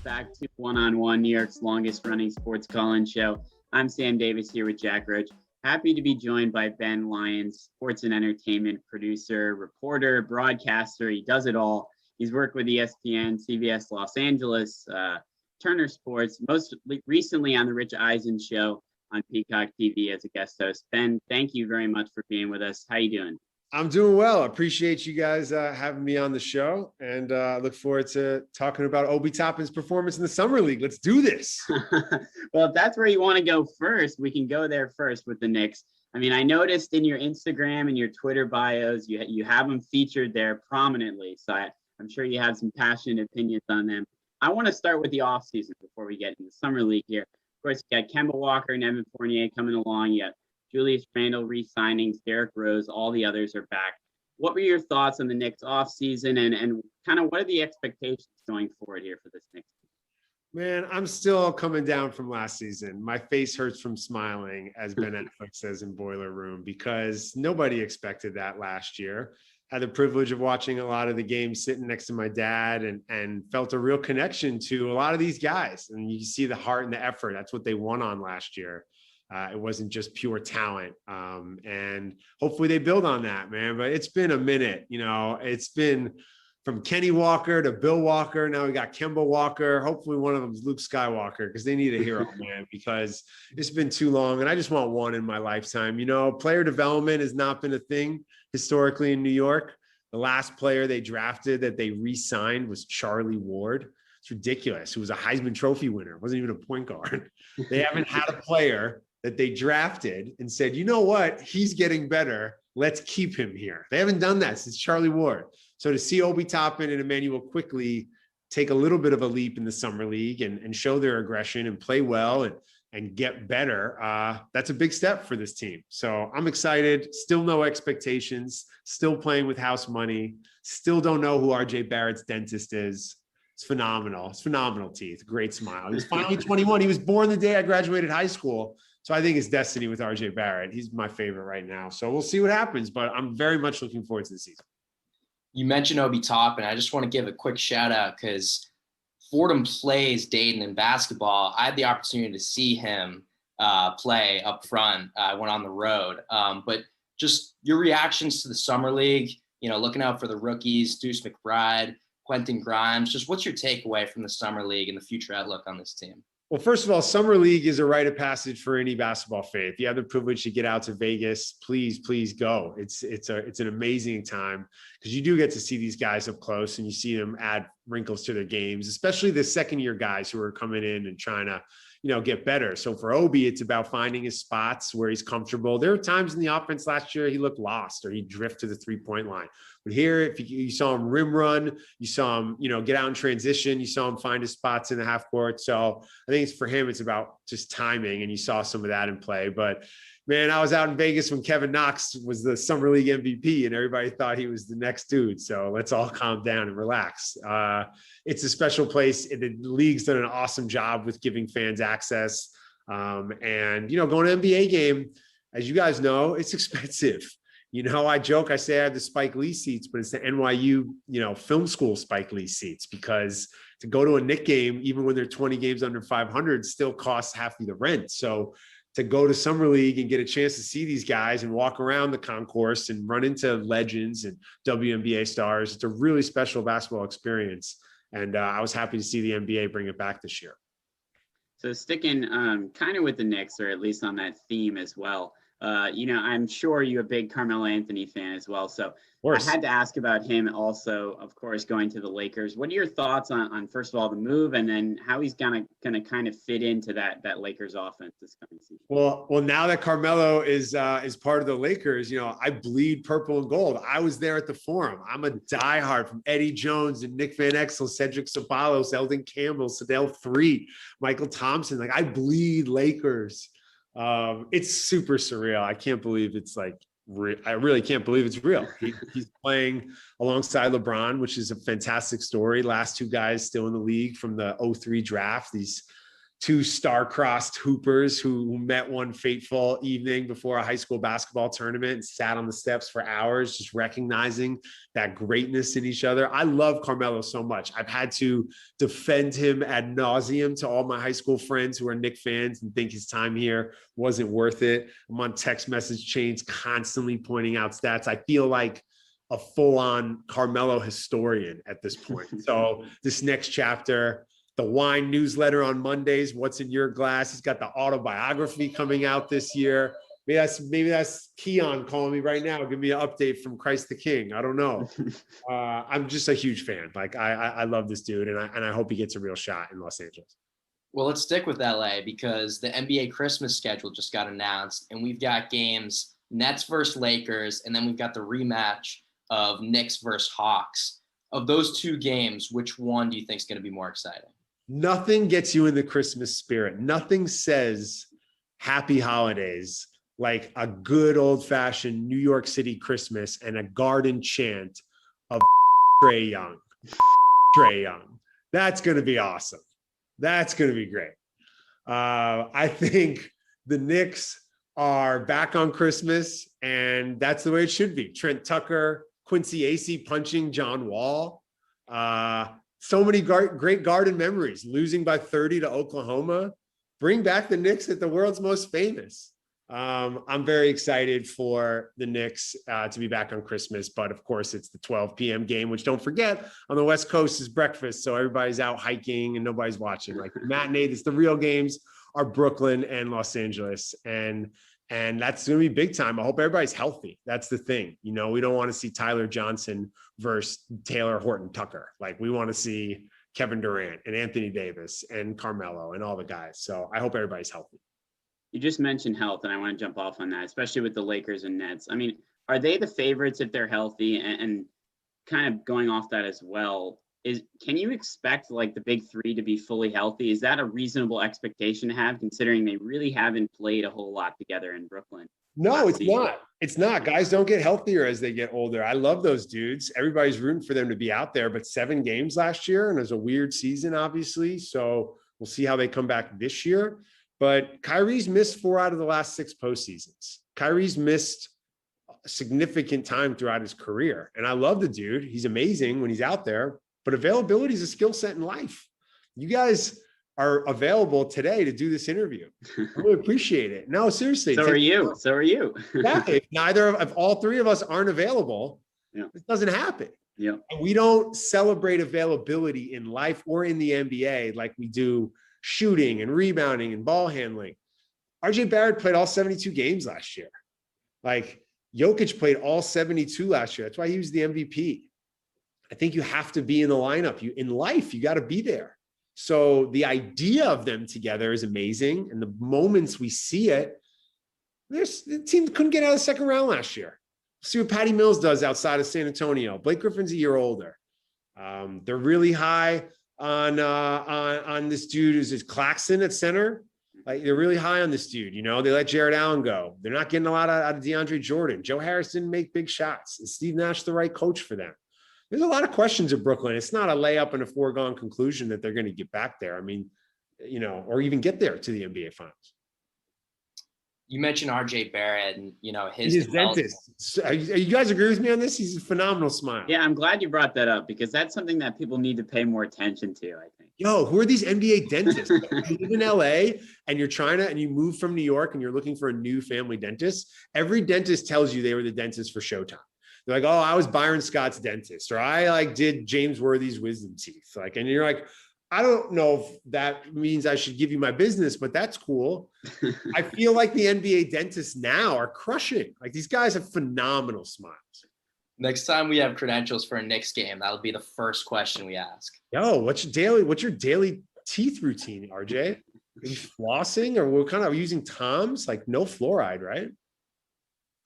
Back to One-on-One, New York's longest running sports call-in show. I'm Sam Davis here with Jack Roach. Happy to be joined by Ben Lyons, sports and entertainment producer, reporter, broadcaster. He does it all. He's worked with ESPN, CBS Los Angeles, Turner Sports, most recently on the Rich Eisen show on Peacock TV as a guest host. Ben, thank you very much for being with us. How you doing? I'm doing well. I appreciate you guys having me on the show, and look forward to talking about Obi Toppin's performance in the Summer League. Let's do this. Well, if that's where you want to go first, we can go there first with the Knicks. I mean, I noticed in your Instagram and your Twitter bios, you have them featured there prominently. So I'm sure you have some passionate opinions on them. I want to start with the offseason before we get into the Summer League here. Of course, you got Kemba Walker and Evan Fournier coming along. You got Julius Randle re-signings, Derrick Rose, all the others are back. What were your thoughts on the Knicks offseason and kind of what are the expectations going forward here for this Knicks team? Man, I'm still coming down from last season. My face hurts from smiling, as Ben Affleck says in Boiler Room, because nobody expected that last year. Had the privilege of watching a lot of the games sitting next to my dad and felt a real connection to a lot of these guys. And you see the heart and the effort. That's what they won on last year. It wasn't just pure talent. And hopefully they build on that, man. But it's been a minute, it's been from Kenny Walker to Bill Walker. Now we got Kemba Walker. Hopefully one of them is Luke Skywalker, because they need a hero, man, because it's been too long. And I just want one in my lifetime. Player development has not been a thing historically in New York. The last player they drafted that they re-signed was Charlie Ward. It's ridiculous. Who was a Heisman Trophy winner. Wasn't even a point guard. They haven't had a player that they drafted and said, you know what, he's getting better. Let's keep him here. They haven't done that since Charlie Ward. So to see Obi Toppin and Emmanuel quickly take a little bit of a leap in the Summer League and show their aggression and play well and get better, that's a big step for this team. So I'm excited. Still no expectations. Still playing with house money. Still don't know who RJ Barrett's dentist is. It's phenomenal. It's phenomenal teeth. Great smile. He's finally 21. He was born the day I graduated high school. So I think it's destiny with RJ Barrett. He's my favorite right now. So we'll see what happens, but I'm very much looking forward to the season. You mentioned Obi Toppin. I just want to give a quick shout out because Fordham plays Dayton in basketball. I had the opportunity to see him play up front. I went on the road. But just your reactions to the Summer League, looking out for the rookies, Deuce McBride, Quentin Grimes. Just what's your takeaway from the Summer League and the future outlook on this team? Well, first of all, Summer League is a rite of passage for any basketball fan. If you have the privilege to get out to Vegas, please go. It's an amazing time because you do get to see these guys up close and you see them add wrinkles to their games, especially the second-year guys who are coming in and trying to, get better. So for Obi, it's about finding his spots where he's comfortable. There are times in the offense last year he looked lost or he'd drift to the three-point line. But here, if you saw him rim run, you saw him, get out in transition, you saw him find his spots in the half court. So I think for him, it's about just timing, and you saw some of that in play. But man, I was out in Vegas when Kevin Knox was the Summer League MVP, and everybody thought he was the next dude. So let's all calm down and relax. It's a special place. The league's done an awesome job with giving fans access. And, going to NBA game, as you guys know, it's expensive. I joke, I say I have the Spike Lee seats, but it's the NYU, film school Spike Lee seats, because to go to a Knicks game, even when they're 20 games under 500, still costs half of the rent. So to go to Summer League and get a chance to see these guys and walk around the concourse and run into legends and WNBA stars, it's a really special basketball experience. And I was happy to see the NBA bring it back this year. So sticking kind of with the Knicks, or at least on that theme as well, I'm sure you're a big Carmelo Anthony fan as well. So I had to ask about him also, of course, going to the Lakers. What are your thoughts on first of all, the move, and then how he's gonna kind of fit into that Lakers offense this coming season? Well, now that Carmelo is part of the Lakers, I bleed purple and gold. I was there at the Forum. I'm a diehard from Eddie Jones and Nick Van Exel, Cedric Ceballos, Eldon Campbell, Sadell Threet, Michael Thompson. Like, I bleed Lakers. It's super surreal. I can't believe it's like, I really can't believe it's real. He's playing alongside LeBron, which is a fantastic story. Last two guys still in the league from the 2003 draft. These two star-crossed hoopers who met one fateful evening before a high school basketball tournament and sat on the steps for hours, just recognizing that greatness in each other. I love Carmelo so much. I've had to defend him ad nauseum to all my high school friends who are Knick fans and think his time here wasn't worth it. I'm on text message chains constantly pointing out stats. I feel like a full-on Carmelo historian at this point. So this next chapter, the wine newsletter on Mondays, What's in Your Glass. He's got the autobiography coming out this year. Maybe that's Keon calling me right now. Give me an update from Christ the King. I don't know. I'm just a huge fan. Like, I love this dude, and I hope he gets a real shot in Los Angeles. Well, let's stick with LA because the NBA Christmas schedule just got announced, and we've got games Nets versus Lakers, and then we've got the rematch of Knicks versus Hawks. Of those two games, which one do you think is going to be more exciting? Nothing gets you in the Christmas spirit. Nothing says happy holidays like a good old-fashioned New York City Christmas and a garden chant of Trae Young. Trae Young. That's going to be awesome. That's going to be great. I think the Knicks are back on Christmas, and that's the way it should be. Trent Tucker, Quincy Acey punching John Wall. So many great Garden memories. Losing by 30 to Oklahoma. Bring back the Knicks at the world's most famous. I'm very excited for the Knicks to be back on Christmas, but of course it's the 12 p.m. game, which, don't forget, on the West Coast is breakfast, so everybody's out hiking and nobody's watching. Like, the matinee, the real games are Brooklyn and Los Angeles, and that's going to be big time. I hope everybody's healthy. That's the thing. We don't want to see Tyler Johnson versus Taylor Horton Tucker. Like, we want to see Kevin Durant and Anthony Davis and Carmelo and all the guys. So I hope everybody's healthy. You just mentioned health, and I want to jump off on that, especially with the Lakers and Nets. I mean, are they the favorites if they're healthy? And kind of going off that as well, can you expect like the big three to be fully healthy? Is that a reasonable expectation to have, considering they really haven't played a whole lot together in Brooklyn? No, it's not. It's not. Guys don't get healthier as they get older. I love those dudes. Everybody's rooting for them to be out there, but 7 games last year, and it was a weird season, obviously. So we'll see how they come back this year. But Kyrie's missed 4 out of the last 6 postseasons. Kyrie's missed significant time throughout his career. And I love the dude. He's amazing when he's out there, but availability is a skill set in life. You guys are available today to do this interview. I really appreciate it. No, seriously. So are you. Exactly. If all 3 of us aren't available, it doesn't happen. Yeah. And we don't celebrate availability in life or in the NBA like we do shooting and rebounding and ball handling. RJ Barrett played all 72 games last year. Like, Jokic played all 72 last year. That's why he was the MVP. I think you have to be in the lineup. In life, you got to be there. So the idea of them together is amazing. And the moments we see it, the team couldn't get out of the second round last year. See what Patty Mills does outside of San Antonio. Blake Griffin's a year older. They're really high on this dude who's Claxton at center. Like, they're really high on this dude. They let Jared Allen go. They're not getting a lot out of DeAndre Jordan. Joe Harris didn't make big shots. Is Steve Nash the right coach for them? There's a lot of questions at Brooklyn. It's not a layup and a foregone conclusion that they're going to get back there. I mean, or even get there to the NBA Finals. You mentioned RJ Barrett and, his dentist. You guys agree with me on this? He's a phenomenal smile. Yeah, I'm glad you brought that up because that's something that people need to pay more attention to, I think. Yo, who are these NBA dentists? You live in LA and you move from New York and you're looking for a new family dentist. Every dentist tells you they were the dentist for Showtime. They're like, oh, I was Byron Scott's dentist, or I did James Worthy's wisdom teeth. And you're like, I don't know if that means I should give you my business, but that's cool. I feel like the NBA dentists now are crushing. Like these guys have phenomenal smiles. Next time we have credentials for a Knicks game, that'll be the first question we ask. Yo, what's your daily teeth routine, RJ? Are you flossing or what kind of using Tom's? Like no fluoride, right?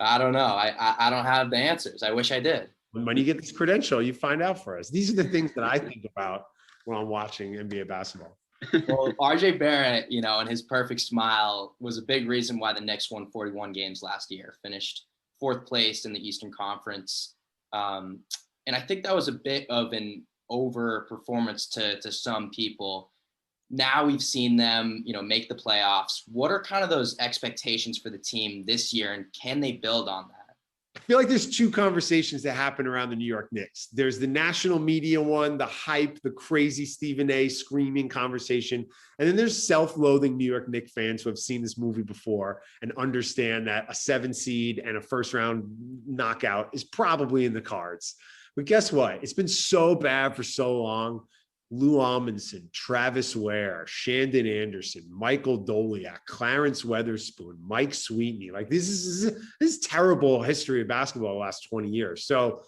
I don't know. I don't have the answers. I wish I did. When you get this credential, you find out for us. These are the things that I think about when I'm watching NBA basketball. Well, RJ Barrett, and his perfect smile was a big reason why the Knicks won 41 games last year, finished 4th place in the Eastern Conference. And I think that was a bit of an overperformance to some people. Now we've seen them, make the playoffs. What are kind of those expectations for the team this year, and can they build on that? I feel like there's 2 conversations that happen around the New York Knicks. There's the national media one, the hype, the crazy Stephen A. screaming conversation. And then there's self-loathing New York Knicks fans who have seen this movie before and understand that a 7 seed and a first-round knockout is probably in the cards. But guess what? It's been so bad for so long. Lou Amundsen, Travis Ware, Shandon Anderson, Michael Doliak, Clarence Weatherspoon, Mike Sweetney. Like this is terrible history of basketball the last 20 years. So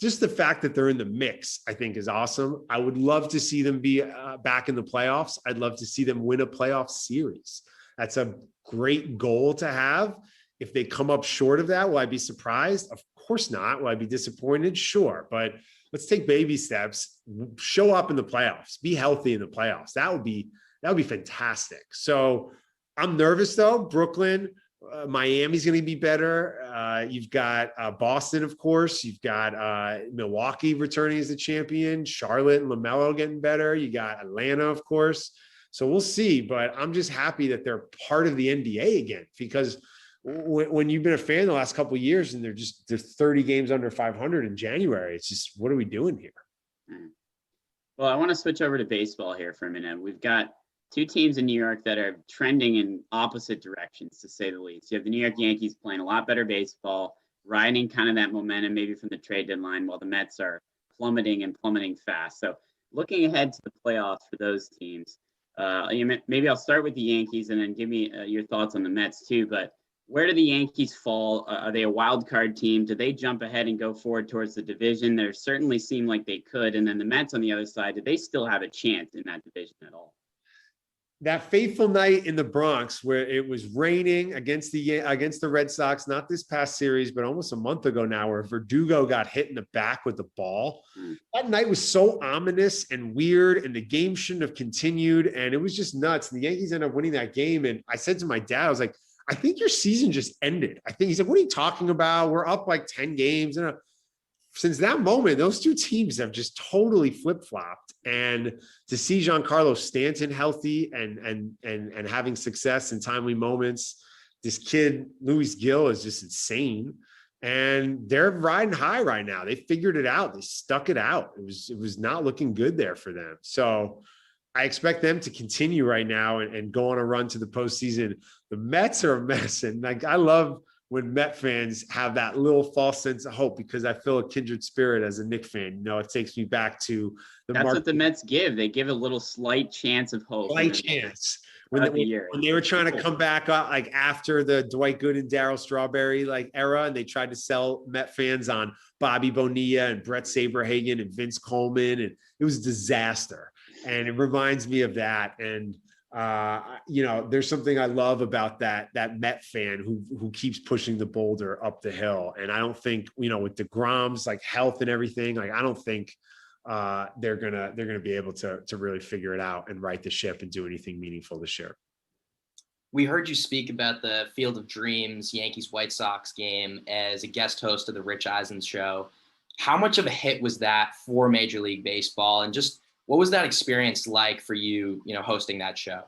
just the fact that they're in the mix, I think is awesome. I would love to see them be back in the playoffs. I'd love to see them win a playoff series. That's a great goal to have. If they come up short of that, will I be surprised? Of course not. Will I be disappointed? Sure. But let's take baby steps, show up in the playoffs, be healthy in the playoffs. That would be fantastic. So I'm nervous though. Brooklyn, Miami's going to be better. You've got Boston, of course. You've got Milwaukee returning as the champion, Charlotte and LaMelo getting better. You got Atlanta, of course. So we'll see, but I'm just happy that they're part of the NBA again, because when you've been a fan the last couple of years and they're 30 games under 500 in January, it's just, what are we doing here? Well, I want to switch over to baseball here for a minute. We've got 2 teams in New York that are trending in opposite directions, to say the least. You have the New York Yankees playing a lot better baseball, riding kind of that momentum maybe from the trade deadline, while the Mets are plummeting fast. So looking ahead to the playoffs for those teams, maybe I'll start with the Yankees and then give me your thoughts on the Mets too. But where do the Yankees fall? Are they a wild card team? Do they jump ahead and go forward towards the division? There certainly seem like they could. And then the Mets on the other side, do they still have a chance in that division at all? That fateful night in the Bronx where it was raining against the Red Sox, not this past series, but almost a month ago now, where Verdugo got hit in the back with the ball. That night was so ominous and weird, and the game shouldn't have continued. And it was just nuts. And the Yankees ended up winning that game. And I said to my dad, I was like, I think your season just ended. I think he said, what are you talking about? We're up like 10 games. And since that moment, those 2 teams have just totally flip-flopped. And to see Giancarlo Stanton healthy and having success in timely moments, this kid, Luis Gil, is just insane. And they're riding high right now. They figured it out. They stuck it out. It was not looking good there for them. So I expect them to continue right now and go on a run to the postseason. The Mets are a mess. And I love when Met fans have that little false sense of hope, because I feel a kindred spirit as a Knicks fan. It takes me back to That's what the Mets give. They give a little slight chance of hope. Slight chance. When they were trying to come back up, like after the Dwight Gooden, Darryl Strawberry era, and they tried to sell Met fans on Bobby Bonilla and Brett Saberhagen and Vince Coleman, and it was a disaster. And it reminds me of that. And there's something I love about that Met fan who keeps pushing the boulder up the hill. And I don't think, with DeGrom's like health and everything, like I don't think they're gonna be able to really figure it out and right the ship and do anything meaningful this year. We heard you speak about the Field of Dreams Yankees White Sox game as a guest host of the Rich Eisen show. How much of a hit was that for Major League Baseball, and just what was that experience like for you, hosting that show?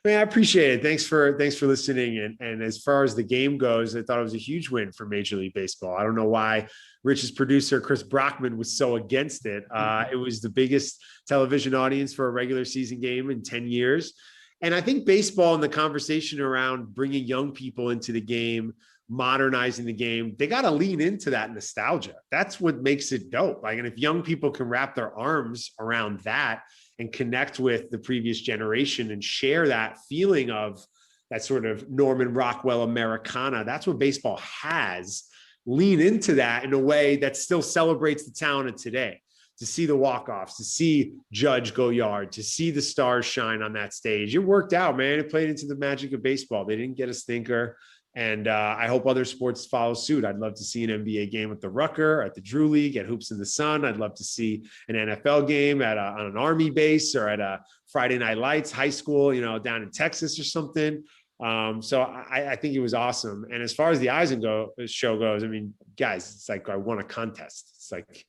Man, I appreciate it. Thanks for listening. And as far as the game goes, I thought it was a huge win for Major League Baseball. I don't know why Rich's producer, Chris Brockman, was so against it. It was the biggest television audience for a regular season game in 10 years. And I think baseball and the conversation around bringing young people into the game modernizing the game. They got to lean into that nostalgia. That's what makes it dope. Like, and if young people can wrap their arms around that and connect with the previous generation and share that feeling of that sort of Norman Rockwell Americana, that's what baseball has. Lean into that in a way that still celebrates the talent of today. To see the walk-offs, to see Judge go yard, to see the stars shine on that stage. It worked out, man. It played into the magic of baseball. They didn't get a stinker. And I hope other sports follow suit. I'd love to see an NBA game at the Rucker, at the Drew League, at Hoops in the Sun. I'd love to see an NFL game on an Army base or at a Friday Night Lights high school, down in Texas or something. So I think it was awesome. And as far as the Eisen show goes, I mean, guys, it's like I won a contest. It's like,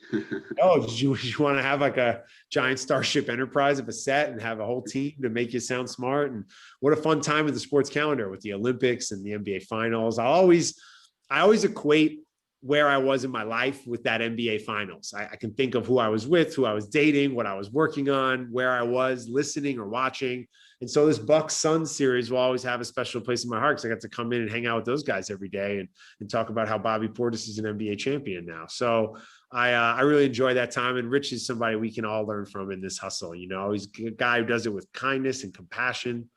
oh, did you want to have like a giant Starship Enterprise of a set and have a whole team to make you sound smart? And what a fun time with the sports calendar with the Olympics and the NBA finals. I always equate where I was in my life with that NBA finals. I can think of who I was with, who I was dating, what I was working on, where I was listening or watching. And so this Bucks Suns series will always have a special place in my heart because I got to come in and hang out with those guys every day and talk about how Bobby Portis is an NBA champion now. So I really enjoy that time. And Rich is somebody we can all learn from in this hustle. He's a guy who does it with kindness and compassion.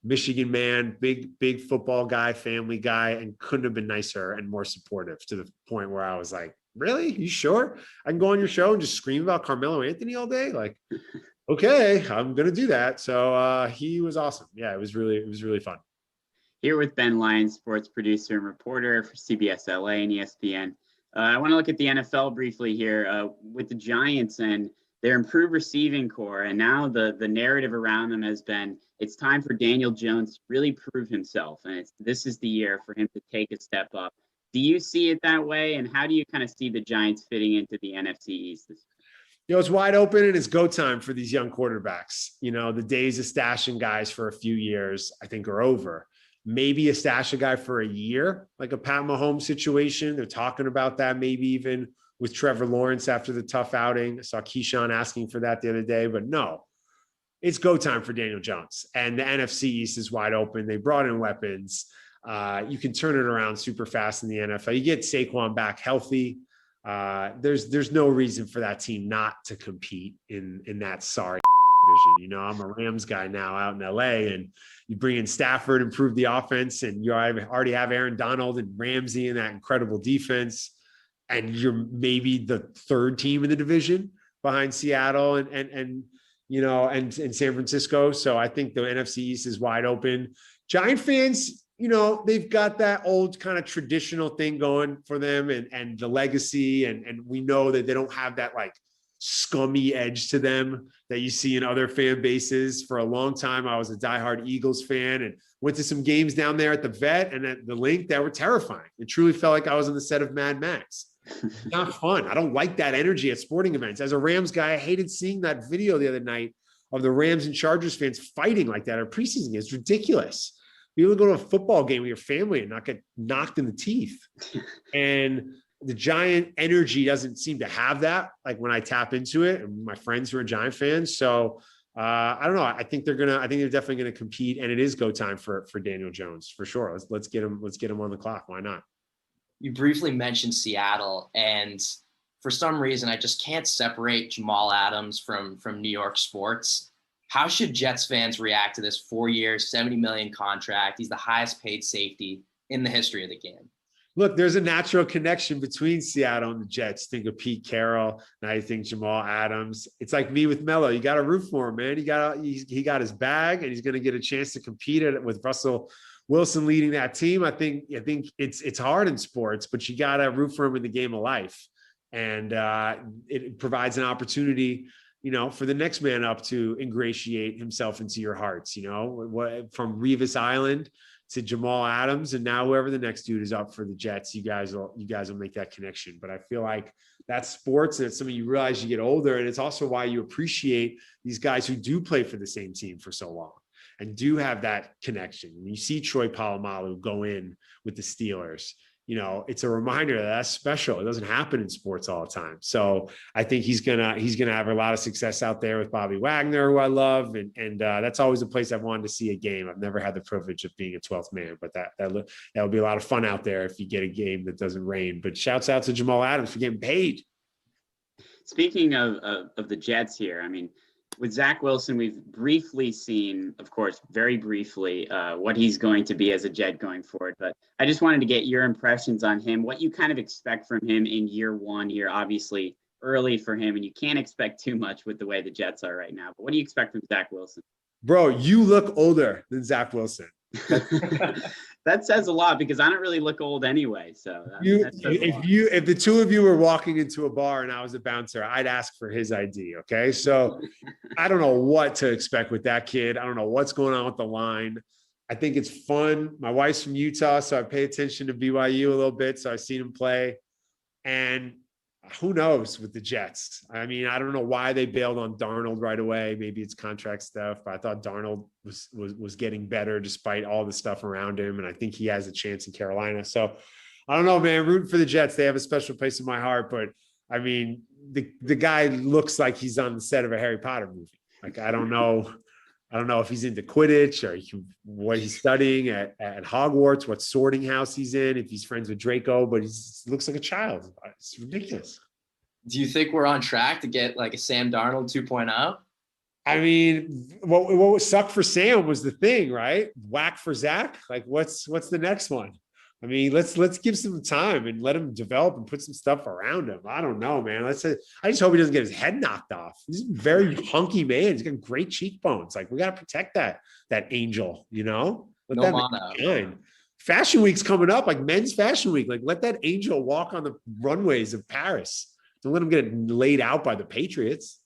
Michigan man, big football guy, family guy, and couldn't have been nicer and more supportive, to the point where I was like, really? You sure I can go on your show and just scream about Carmelo Anthony all day? Like, okay, I'm going to do that. So he was awesome. Yeah, it was really fun. Here with Ben Lyons, sports producer and reporter for CBS LA and ESPN. I want to look at the NFL briefly here with the Giants and their improved receiving core. And now the narrative around them has been, it's time for Daniel Jones to really prove himself. And this is the year for him to take a step up. Do you see it that way? And how do you kind of see the Giants fitting into the NFC East this year? It's wide open and it's go time for these young quarterbacks. The days of stashing guys for a few years, I think, are over. Maybe a stash a guy for a year, like a Pat Mahomes situation. They're talking about that, maybe even with Trevor Lawrence after the tough outing. I saw Keyshawn asking for that the other day, but no, it's go time for Daniel Jones. And the NFC East is wide open. They brought in weapons. You can turn it around super fast in the NFL. You get Saquon back healthy. There's no reason for that team not to compete in that sorry division. I'm a Rams guy now out in LA, and you bring in Stafford, improve the offense, and you already have Aaron Donald and Ramsey in that incredible defense. And you're maybe the third team in the division behind Seattle and San Francisco. So I think the NFC East is wide open. Giant fans, they've got that old kind of traditional thing going for them and the legacy. And we know that they don't have that like scummy edge to them that you see in other fan bases. For a long time, I was a diehard Eagles fan and went to some games down there at the Vet and at the Link that were terrifying. It truly felt like I was on the set of Mad Max. Not fun. I don't like that energy at sporting events. As a Rams guy, I hated seeing that video the other night of the Rams and Chargers fans fighting like that at preseason. It's ridiculous. You would go to a football game with your family and not get knocked in the teeth. And the Giant energy doesn't seem to have that, like when I tap into it, and my friends who are Giant fans. So I don't know. I think they're definitely going to compete, and it is go time for Daniel Jones for sure. Let's get him on the clock. Why not? You briefly mentioned Seattle, and for some reason, I just can't separate Jamal Adams from New York sports. How should Jets fans react to this 4-year, $70 million contract? He's the highest paid safety in the history of the game. Look, there's a natural connection between Seattle and the Jets. Think of Pete Carroll. Now you think Jamal Adams. It's like me with Melo. You got to root for him, man. He got his bag, and he's going to get a chance to compete with Russell Wilson leading that team. I think it's hard in sports, but you got to root for him in the game of life. And it provides an opportunity, for the next man up to ingratiate himself into your hearts, from Revis Island to Jamal Adams. And now whoever the next dude is up for the Jets, you guys will make that connection. But I feel like that's sports, and it's something you realize you get older. And it's also why you appreciate these guys who do play for the same team for so long and do have that connection. And you see Troy Polamalu go in with the Steelers, it's a reminder that that's special. It doesn't happen in sports all the time. So I think he's gonna have a lot of success out there with Bobby Wagner, who I love, and that's always a place I've wanted to see a game. I've never had the privilege of being a 12th man, but that would be a lot of fun out there if you get a game that doesn't rain. But shouts out to Jamal Adams for getting paid. Speaking of the Jets here, I mean, with Zach Wilson, we've briefly seen, of course, very briefly, what he's going to be as a Jet going forward. But I just wanted to get your impressions on him, what you kind of expect from him in year one here, obviously early for him, and you can't expect too much with the way the Jets are right now. But what do you expect from Zach Wilson? Bro, you look older than Zach Wilson. That says a lot because I don't really look old anyway. So if the two of you were walking into a bar and I was a bouncer, I'd ask for his ID. Okay. So I don't know what to expect with that kid. I don't know what's going on with the line. I think it's fun. My wife's from Utah, so I pay attention to BYU a little bit. So I've seen him play, and who knows with the Jets? I mean, I don't know why they bailed on Darnold right away. Maybe it's contract stuff, but I thought Darnold was getting better despite all the stuff around him. And I think he has a chance in Carolina. So I don't know, man, rooting for the Jets. They have a special place in my heart, but I mean, the guy looks like he's on the set of a Harry Potter movie. Like, I don't know if he's into Quidditch or what he's studying at Hogwarts, what sorting house he's in, if he's friends with Draco, but he looks like a child. It's ridiculous. Do you think we're on track to get like a Sam Darnold 2.0? I mean, what sucked for Sam was the thing, right? Whack for Zach. Like, what's the next one? I mean, let's give some time and let him develop and put some stuff around him. I don't know, man. I just hope he doesn't get his head knocked off. He's a very hunky man. He's got great cheekbones. Like, we got to protect that angel, Let that man shine. Fashion Week's coming up, like Men's Fashion Week. Like, let that angel walk on the runways of Paris. Don't let him get laid out by the Patriots.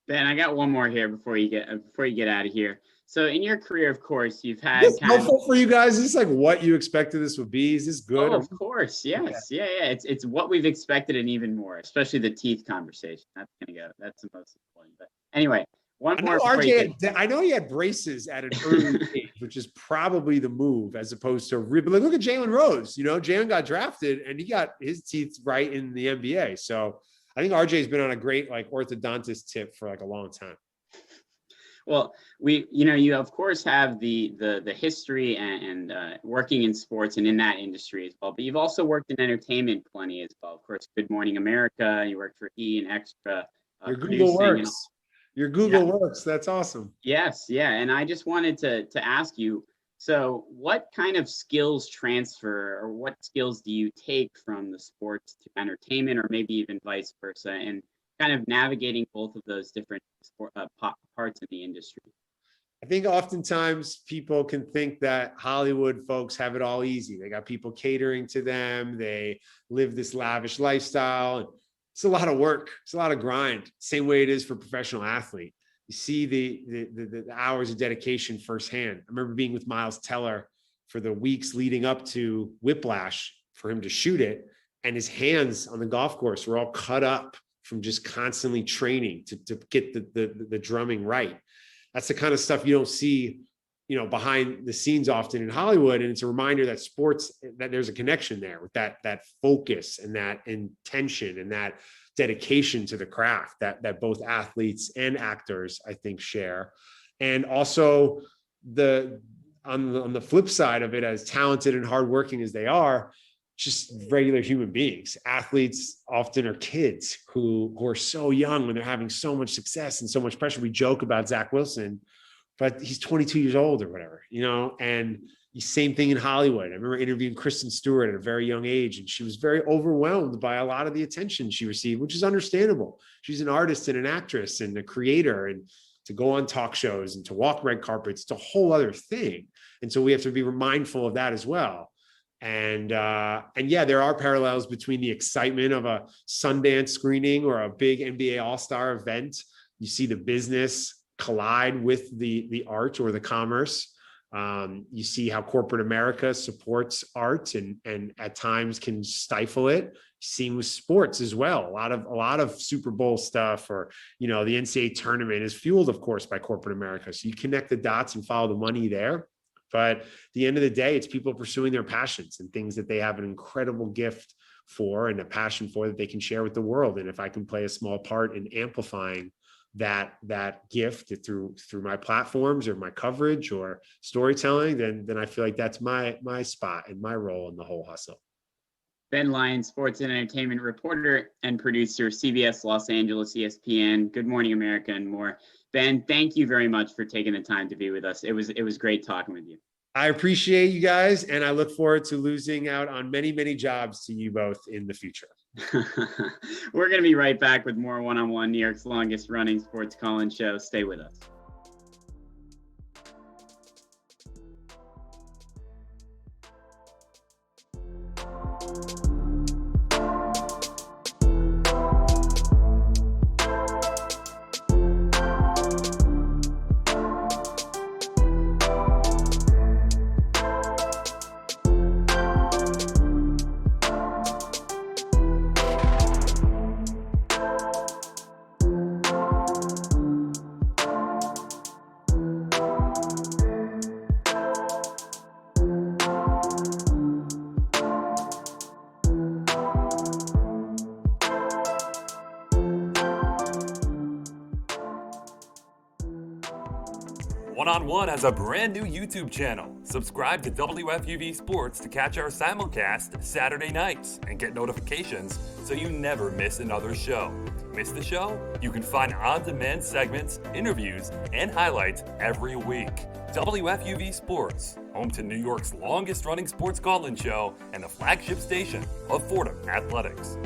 Ben, I got one more here before you get out of here. So in your career, of course, you've had is this helpful for you guys? Is this like what you expected this would be? Is this good? Oh, of course. Yes. Yeah. It's what we've expected and even more, especially the teeth conversation. That's the most important. But anyway, one more. I know he had braces at an early age, which is probably the move as opposed to but look at Jalen Rose. Jalen got drafted and he got his teeth right in the NBA. So I think RJ's been on a great like orthodontist tip for like a long time. Well, you of course have the history and working in sports and in that industry as well, but you've also worked in entertainment plenty as well. Of course, Good Morning America. You worked for E! and Extra. Your Google works. Your Google works. That's awesome. Yes, yeah. And I just wanted to ask you. So, what kind of skills transfer, or what skills do you take from the sports to entertainment, or maybe even vice versa, and kind of navigating both of those different parts of the industry? I think oftentimes people can think that Hollywood folks have it all easy. They got people catering to them. They live this lavish lifestyle. It's a lot of work. It's a lot of grind. Same way it is for a professional athlete. You see the hours of dedication firsthand. I remember being with Miles Teller for the weeks leading up to Whiplash for him to shoot it. And his hands on the golf course were all cut up from just constantly training to get the drumming right. That's the kind of stuff you don't see, behind the scenes often in Hollywood. And it's a reminder that sports, that there's a connection there with that focus and that intention and that dedication to the craft that both athletes and actors, I think, share. And also on the flip side of it, as talented and hardworking as they are, just regular human beings. Athletes often are kids who are so young when they're having so much success and so much pressure. We joke about Zach Wilson, but he's 22 years old or whatever, and the same thing in Hollywood. I remember interviewing Kristen Stewart at a very young age, and she was very overwhelmed by a lot of the attention she received, which is understandable. She's an artist and an actress and a creator, and to go on talk shows and to walk red carpets, it's a whole other thing. And so we have to be mindful of that as well. And yeah, there are parallels between the excitement of a Sundance screening or a big NBA All-Star event. You see the business collide with the art or the commerce. You see how corporate America supports art and at times can stifle it. Seen with sports as well. A lot of Super Bowl stuff, or the NCAA tournament is fueled, of course, by corporate America. So you connect the dots and follow the money there. But at the end of the day, it's people pursuing their passions and things that they have an incredible gift for and a passion for that they can share with the world. And if I can play a small part in amplifying that gift through my platforms or my coverage or storytelling, then I feel like that's my spot and my role in the whole hustle. Ben Lyons, sports and entertainment reporter and producer, CBS Los Angeles, ESPN, Good Morning America, and more. Ben, thank you very much for taking the time to be with us. It was great talking with you. I appreciate you guys, and I look forward to losing out on many, many jobs to you both in the future. We're going to be right back with more one-on-one, New York's longest running sports call-in show. Stay with us. One-on-One has a brand new YouTube channel. Subscribe to WFUV Sports to catch our simulcast Saturday nights and get notifications so you never miss another show. Miss the show? You can find on-demand segments, interviews, and highlights every week. WFUV Sports, home to New York's longest-running sports call-in show and the flagship station of Fordham Athletics.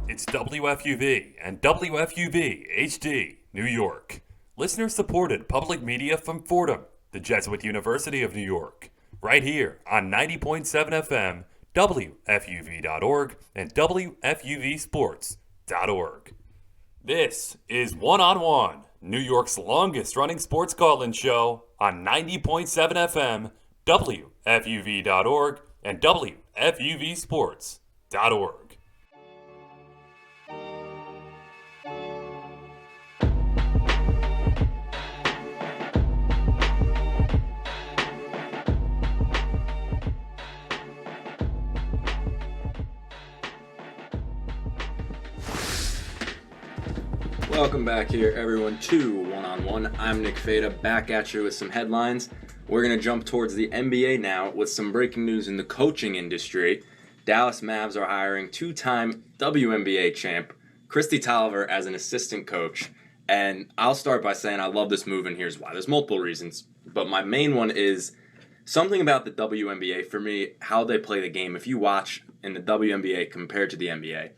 It's WFUV and WFUV HD, New York. Listener-supported public media from Fordham, the Jesuit University of New York. Right here on 90.7 FM, WFUV.org, and WFUVSports.org. This is One-on-One, New York's longest-running sports call-in show on 90.7 FM, WFUV.org, and WFUVSports.org. Welcome back here, everyone, to One-on-One. I'm Nick Fada, back at you with some headlines. We're going to jump towards the NBA now with some breaking news in the coaching industry. Dallas Mavs are hiring two-time WNBA champ Kristi Toliver as an assistant coach. And I'll start by saying I love this move, and here's why. There's multiple reasons, but my main one is something about the WNBA, for me, how they play the game. If you watch in the WNBA compared to the NBA,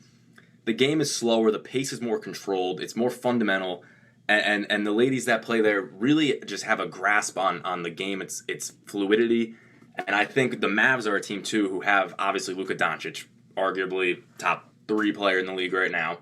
the game is slower, the pace is more controlled, it's more fundamental, and the ladies that play there really just have a grasp on the game, its fluidity. And I think the Mavs are a team too who have obviously Luka Doncic, arguably top 3 player in the league right now.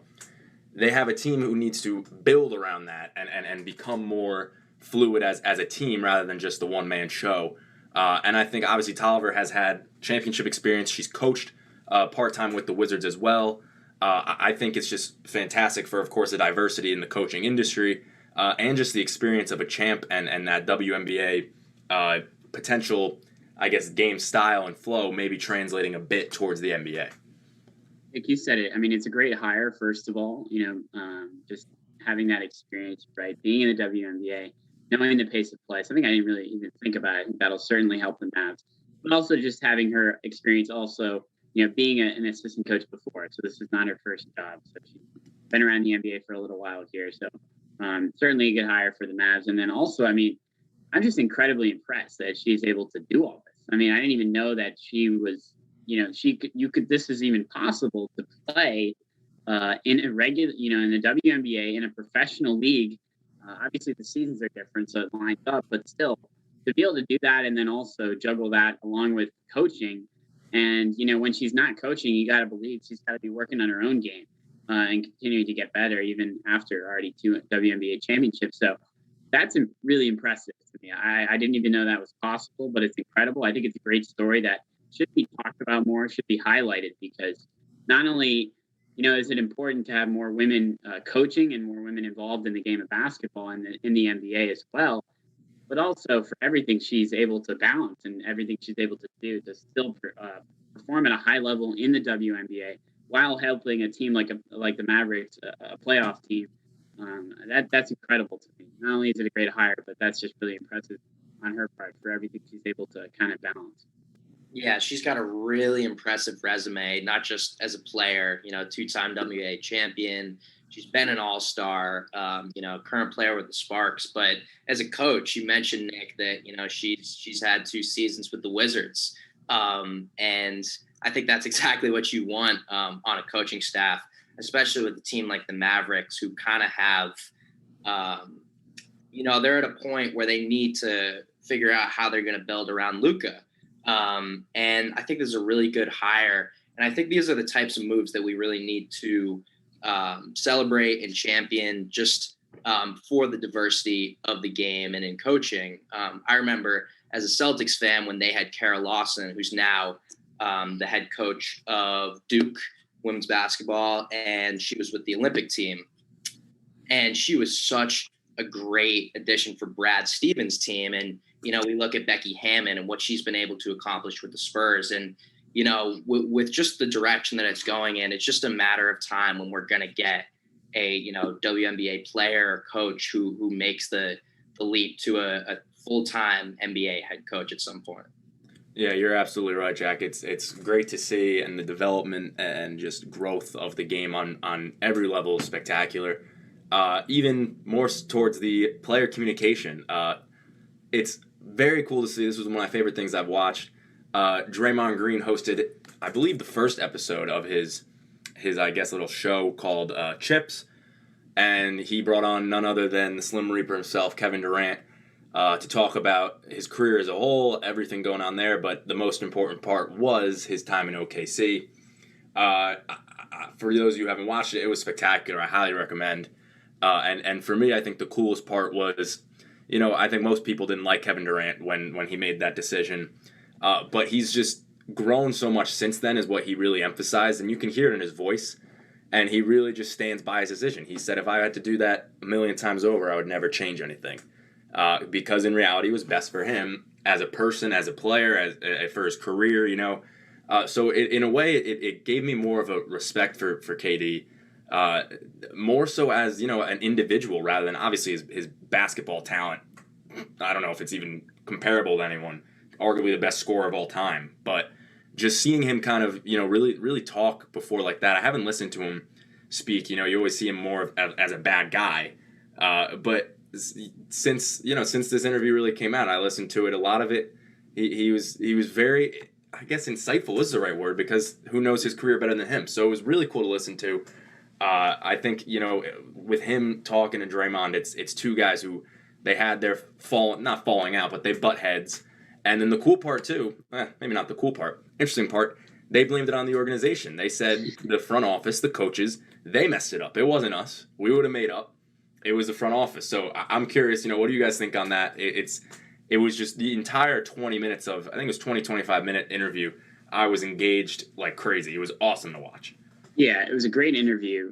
They have a team who needs to build around that and become more fluid as a team rather than just the one-man show. And I think obviously Toliver has had championship experience. She's coached part-time with the Wizards as well. I think it's just fantastic for, of course, the diversity in the coaching industry and just the experience of a champ and that WNBA potential, I guess, game style and flow maybe translating a bit towards the NBA. Like you said it, I mean, it's a great hire, first of all, just having that experience, right? Being in the WNBA, knowing the pace of play, something I didn't really even think about. I think that'll certainly help the Mavs. But also just having her experience also, being an assistant coach before. So this is not her first job. So she's been around the NBA for a little while here. So certainly a good hire for the Mavs. And then also, I mean, I'm just incredibly impressed that she's able to do all this. I mean, I didn't even know that she was, this is even possible to play in a regular, in the WNBA, in a professional league. Obviously the seasons are different, so it lines up, but still to be able to do that and then also juggle that along with coaching. And, when she's not coaching, you got to believe she's got to be working on her own game. and continuing to get better even after already 2 WNBA championships. So that's really impressive to me. I didn't even know that was possible, but it's incredible. I think it's a great story that should be talked about more, should be highlighted, because not only is it important to have more women coaching and more women involved in the game of basketball and in the NBA as well, but also for everything she's able to balance and everything she's able to do to still perform at a high level in the WNBA while helping a team like the Mavericks, a playoff team. That's incredible to me. Not only is it a great hire, but that's just really impressive on her part for everything she's able to kind of balance. Yeah, she's got a really impressive resume, not just as a player, 2-time WNBA champion. She's been an all-star, current player with the Sparks. But as a coach, you mentioned, Nick, that, she's had 2 seasons with the Wizards. And I think that's exactly what you want on a coaching staff, especially with a team like the Mavericks, who kind of have, they're at a point where they need to figure out how they're going to build around Luka. And I think this is a really good hire. And I think these are the types of moves that we really need to celebrate and champion just for the diversity of the game and in coaching. I remember as a Celtics fan when they had Kara Lawson, who's now the head coach of Duke women's basketball, and she was with the Olympic team. And she was such a great addition for Brad Stevens' team. And, we look at Becky Hammon and what she's been able to accomplish with the Spurs. And, with just the direction that it's going in, it's just a matter of time when we're going to get a, WNBA player or coach who makes the leap to a full-time NBA head coach at some point. Yeah, you're absolutely right, Jack. It's great to see, and the development and just growth of the game on every level is spectacular. Even more towards the player communication. It's very cool to see. This was one of my favorite things I've watched. Draymond Green hosted, I believe, the first episode of his I guess, little show called Chips, and he brought on none other than the Slim Reaper himself, Kevin Durant, to talk about his career as a whole, everything going on there, but the most important part was his time in OKC. For those of you who haven't watched it, it was spectacular. I highly recommend. And for me, I think the coolest part was, I think most people didn't like Kevin Durant when he made that decision. But he's just grown so much since then, is what he really emphasized. And you can hear it in his voice. And he really just stands by his decision. He said, if I had to do that a million times over, I would never change anything. Because in reality, it was best for him as a person, as a player, for his career, So in a way, it gave me more of a respect for KD. More so as, an individual rather than obviously his basketball talent. I don't know if it's even comparable to anyone, arguably the best scorer of all time, but just seeing him kind of, really, really talk before like that. I haven't listened to him speak, you always see him more as a bad guy. But since this interview really came out, I listened to it, a lot of it, he was very, I guess, insightful is the right word, because who knows his career better than him. So it was really cool to listen to. I think, with him talking to Draymond, it's 2 guys who they had their not falling out, but they butt heads. And then the cool part too, maybe not the cool part, interesting part, they blamed it on the organization. They said the front office, the coaches, they messed it up. It wasn't us. We would have made up. It was the front office. So I'm curious, what do you guys think on that? It was just the entire 20 minutes of, I think it was 25 minute interview. I was engaged like crazy. It was awesome to watch. Yeah, it was a great interview.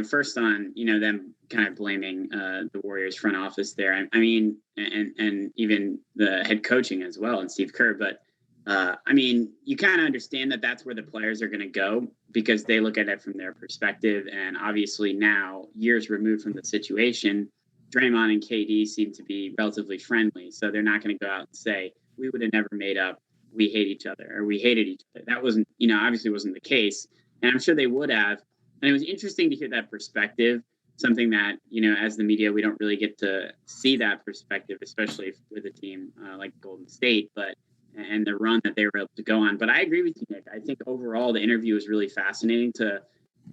First on, them kind of blaming the Warriors front office there. I mean, and even the head coaching as well, and Steve Kerr. But, you kind of understand that that's where the players are going to go, because they look at it from their perspective. And obviously now, years removed from the situation, Draymond and KD seem to be relatively friendly. So they're not going to go out and say, we would have never made up, we hate each other, or we hated each other. That wasn't, obviously wasn't the case. And I'm sure they would have. And it was interesting to hear that perspective, something that, as the media, we don't really get to see that perspective, especially with a team like Golden State, and the run that they were able to go on. But I agree with you, Nick. I think overall the interview was really fascinating to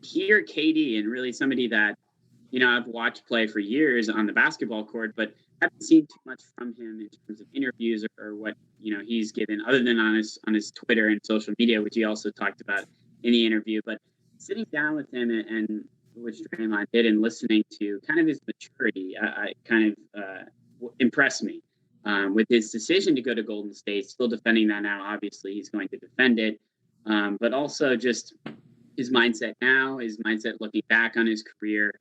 hear KD, and really somebody that, I've watched play for years on the basketball court, but haven't seen too much from him in terms of interviews or what, he's given, other than on his Twitter and social media, which he also talked about in the interview. But sitting down with him and which Draymond did, and listening to kind of his maturity, I kind of impressed me with his decision to go to Golden State. Still defending that now. Obviously, he's going to defend it, but also just his mindset now, his mindset looking back on his career.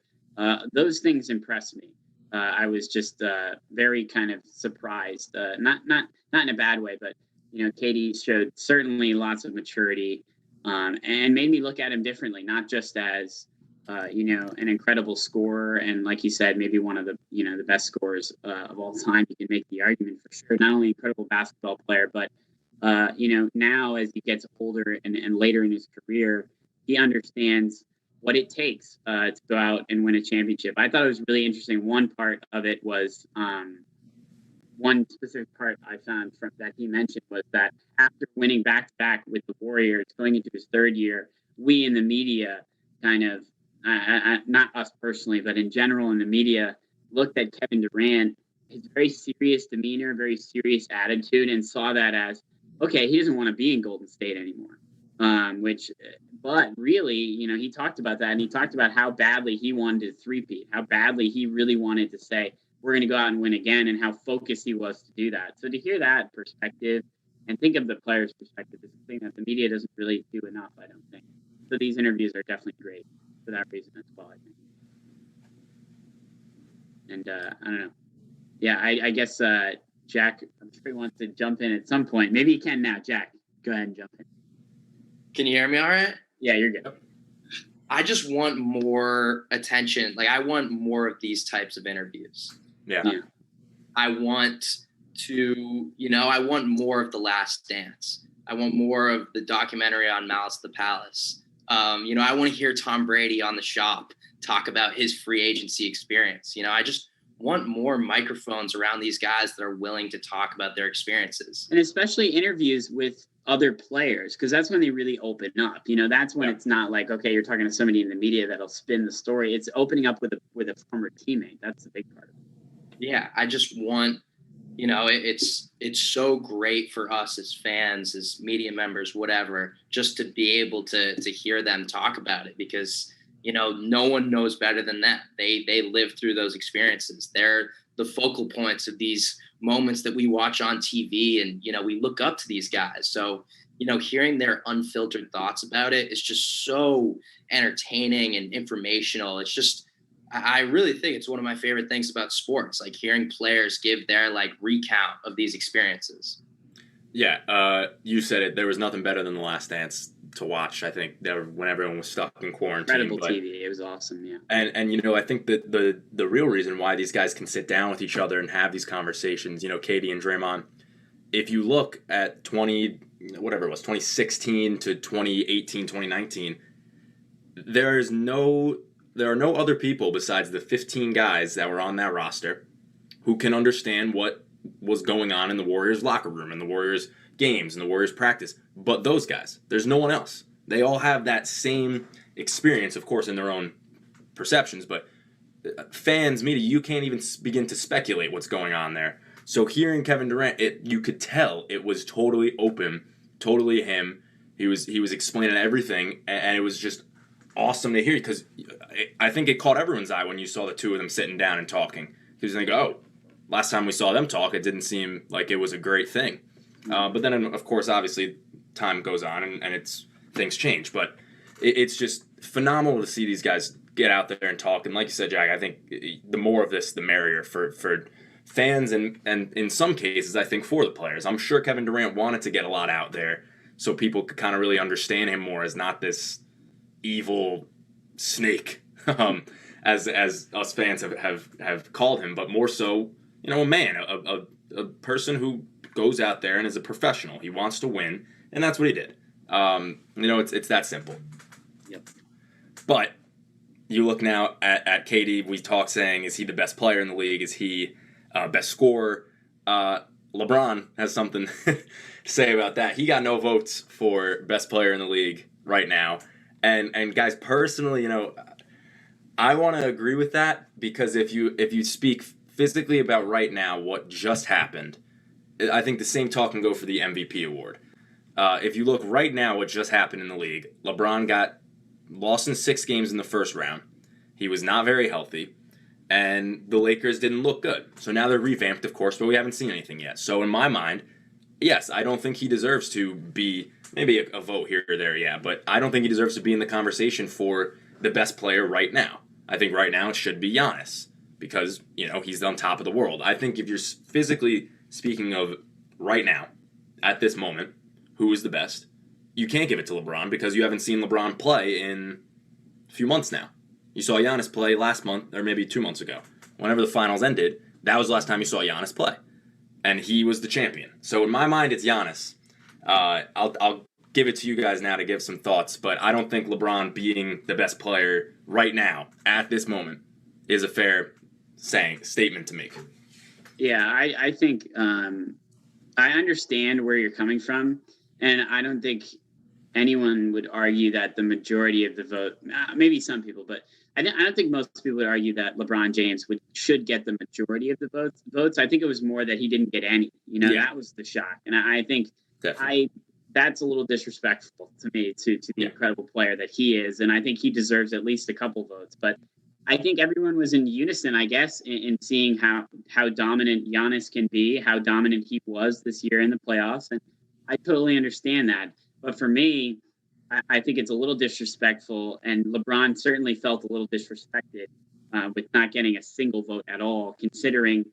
Those things impress me. I was just very kind of surprised, not in a bad way, but Katie showed certainly lots of maturity, and made me look at him differently, not just as an incredible scorer, and like you said, maybe one of the the best scorers of all time. You can make the argument for sure. Not only incredible basketball player, but now as he gets older and later in his career, he understands what it takes to go out and win a championship. I thought it was really interesting. One part of it was one specific part I found from that he mentioned was that after winning back-to-back with the Warriors, going into his third year, we in the media kind of, not us personally, but in general in the media, looked at Kevin Durant, his very serious demeanor, very serious attitude, and saw that as, okay, he doesn't want to be in Golden State anymore. But really, he talked about that, and he talked about how badly he wanted to three-peat, how badly he really wanted to say, we're going to go out and win again, and how focused he was to do that. So to hear that perspective and think of the player's perspective is something that the media doesn't really do enough, I don't think. So these interviews are definitely great for that reason as well, I think. And I don't know. Yeah, I guess Jack, I'm sure he wants to jump in at some point. Maybe he can now. Jack, go ahead and jump in. Can you hear me all right? Yeah, you're good. I just want more attention. Like, I want more of these types of interviews. Yeah. I want to, I want more of The Last Dance. I want more of the documentary on Malice at the Palace. I want to hear Tom Brady on The Shop talk about his free agency experience. I just want more microphones around these guys that are willing to talk about their experiences. And especially interviews with other players, because that's when they really open up. That's when it's not like, okay, you're talking to somebody in the media that'll spin the story. It's opening up with a former teammate. That's the big part of it. Yeah, I just want, it's so great for us as fans, as media members, whatever, just to be able to hear them talk about it, because no one knows better than them. They live through those experiences. They're the focal points of these moments that we watch on TV, and we look up to these guys. So hearing their unfiltered thoughts about it is just so entertaining and informational. It's just, I really think it's one of my favorite things about sports, like hearing players give their recount of these experiences. Yeah, you said it. There was nothing better than The Last Dance to watch. I think when everyone was stuck in quarantine. Incredible TV. It was awesome. Yeah. And I think that the real reason why these guys can sit down with each other and have these conversations, Katie and Draymond, if you look at 2016 to 2018, 2019, there are no other people besides the 15 guys that were on that roster who can understand what was going on in the Warriors locker room and the Warriors games and the Warriors practice, but those guys. There's no one else. They all have that same experience, of course, in their own perceptions, but fans, media, you can't even begin to speculate what's going on there. So hearing Kevin Durant, you could tell it was totally open, totally him. He was explaining everything, and it was just awesome to hear, because I think it caught everyone's eye when you saw the two of them sitting down and talking. Because you think, oh, last time we saw them talk, it didn't seem like it was a great thing. But then, of course, obviously, time goes on and things change. But it's just phenomenal to see these guys get out there and talk. And like you said, Jack, I think the more of this, the merrier for fans and in some cases, I think for the players. I'm sure Kevin Durant wanted to get a lot out there so people could kind of really understand him more as not this evil snake, as us fans have called him, but more so, a man, a person who goes out there and is a professional. He wants to win, and that's what he did. It's that simple. Yep. But you look now at KD. We talk saying, is he the best player in the league? Is he best scorer? LeBron has something to say about that. He got no votes for best player in the league right now. And guys, personally, I want to agree with that, because if you speak physically about right now what just happened, I think the same talk can go for the MVP award. If you look right now what just happened in the league, LeBron got lost in 6 games in the first round. He was not very healthy, and the Lakers didn't look good. So now they're revamped, of course, but we haven't seen anything yet. So in my mind, yes, I don't think he deserves to be, maybe a vote here or there, yeah, but I don't think he deserves to be in the conversation for the best player right now. I think right now it should be Giannis because, he's on top of the world. I think if you're physically speaking of right now, at this moment, who is the best, you can't give it to LeBron because you haven't seen LeBron play in a few months now. You saw Giannis play last month, or maybe 2 months ago. Whenever the finals ended, that was the last time you saw Giannis play. And he was the champion. So in my mind, it's Giannis. I'll give it to you guys now to give some thoughts, but I don't think LeBron being the best player right now, at this moment, is a fair statement to make. Yeah, I think I understand where you're coming from, and I don't think anyone would argue that the majority of the vote, maybe some people, but I don't think most people would argue that LeBron James should get the majority of the votes. I think it was more that he didn't get any. That was the shock, and I think that's a little disrespectful to me, to the incredible player that he is, and I think he deserves at least a couple votes. But I think everyone was in unison, I guess, in seeing how dominant Giannis can be, how dominant he was this year in the playoffs, and I totally understand that. But for me, I think it's a little disrespectful, and LeBron certainly felt a little disrespected with not getting a single vote at all, considering,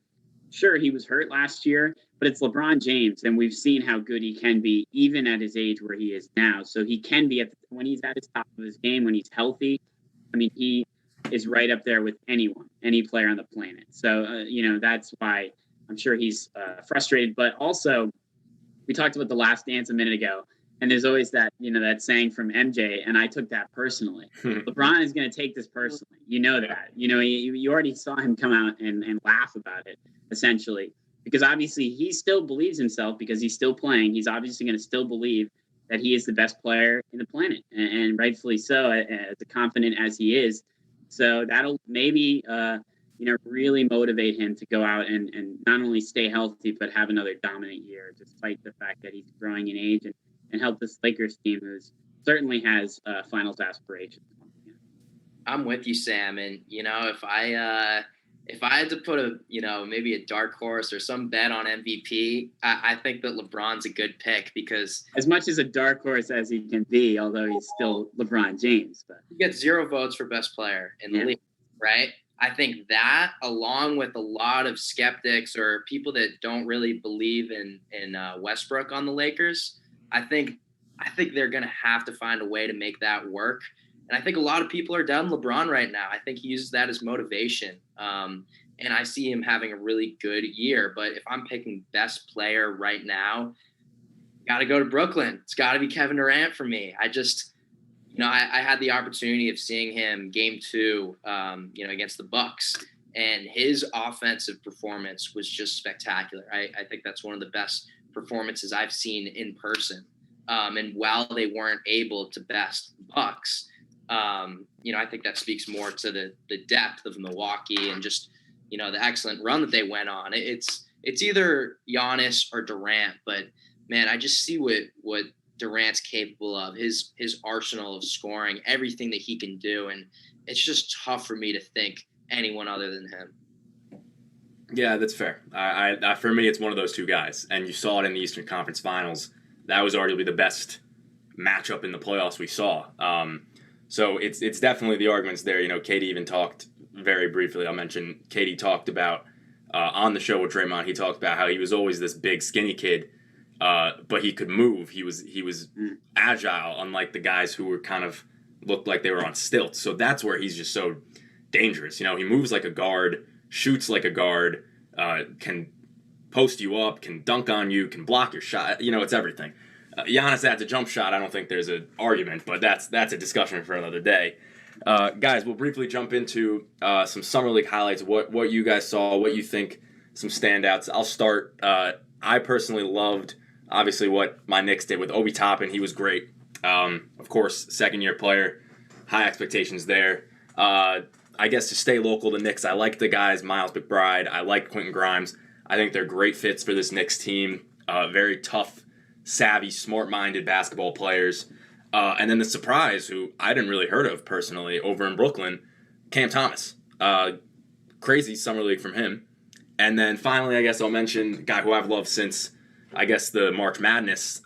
sure, he was hurt last year, but it's LeBron James, and we've seen how good he can be even at his age where he is now. So he can be, when he's at his top of his game, when he's healthy, I mean, he is right up there with any player on the planet. So, that's why I'm sure he's frustrated. But also, we talked about The Last Dance a minute ago, and there's always that, that saying from MJ, and I took that personally. LeBron is going to take this personally. That. You already saw him come out and laugh about it, essentially, because obviously he still believes himself because he's still playing. He's obviously going to still believe that he is the best player in the planet, and rightfully so, as confident as he is. So that'll maybe, really motivate him to go out and not only stay healthy, but have another dominant year, despite the fact that he's growing in age, and help this Lakers team, who certainly has finals aspirations. I'm with you, Sam. And, if I had to put maybe a dark horse or some bet on MVP, I think that LeBron's a good pick because as much as a dark horse as he can be, although he's still LeBron James, but he gets 0 votes for best player in the league, right? I think that, along with a lot of skeptics or people that don't really believe in Westbrook on the Lakers, I think they're going to have to find a way to make that work. And I think a lot of people are down LeBron right now. I think he uses that as motivation. And I see him having a really good year. But if I'm picking best player right now, got to go to Brooklyn. It's got to be Kevin Durant for me. I just, I had the opportunity of seeing him game 2, against the Bucks. And his offensive performance was just spectacular. I think that's one of the best performances I've seen in person. And while they weren't able to best the Bucks, I think that speaks more to the depth of Milwaukee and just, the excellent run that they went on. It's either Giannis or Durant, but man, I just see what Durant's capable of, his arsenal of scoring, everything that he can do. And it's just tough for me to think anyone other than him. Yeah, that's fair. I for me, it's one of those two guys. And you saw it in the Eastern Conference Finals. That was arguably the best matchup in the playoffs we saw. So it's definitely the arguments there. Katie even talked very briefly. I'll mention Katie talked about on the show with Draymond. He talked about how he was always this big, skinny kid, but he could move. He was agile, unlike the guys who were kind of looked like they were on stilts. So that's where he's just so dangerous. He moves like a guard, shoots like a guard, can post you up, can dunk on you, can block your shot. It's everything. Giannis adds a jump shot. I don't think there's an argument, but that's a discussion for another day. Guys, we'll briefly jump into some Summer League highlights, what you guys saw, what you think, some standouts. I'll start. I personally loved, obviously, what my Knicks did with Obi Toppin. He was great. Of course, second-year player, high expectations there. I guess to stay local, the Knicks, I like the guys, Miles McBride. I like Quentin Grimes. I think they're great fits for this Knicks team. Very tough, savvy, smart-minded basketball players. And then the surprise, who I didn't really heard of personally, over in Brooklyn, Cam Thomas. Crazy summer league from him. And then finally, I guess I'll mention a guy who I've loved since, I guess, the March Madness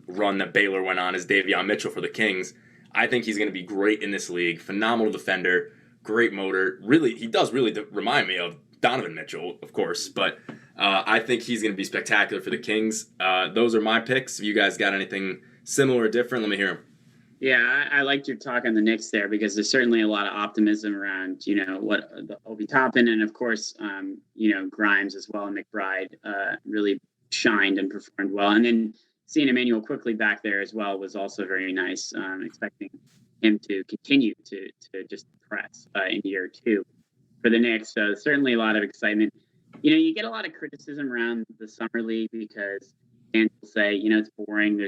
run that Baylor went on is Davion Mitchell for the Kings. I think he's going to be great in this league. Phenomenal defender, great motor. Really, he does really remind me of Donovan Mitchell, of course. But I think he's going to be spectacular for the Kings. Those are my picks. If you guys got anything similar or different, let me hear them. Yeah, I liked your talk on the Knicks there because there's certainly a lot of optimism around, what the Obi Toppin and of course, Grimes as well. And McBride really shined and performed well. And then seeing Emmanuel quickly back there as well was also very nice. Expecting him to continue to just press in year 2 for the Knicks. So certainly a lot of excitement. You get a lot of criticism around the summer league because fans will say, it's boring.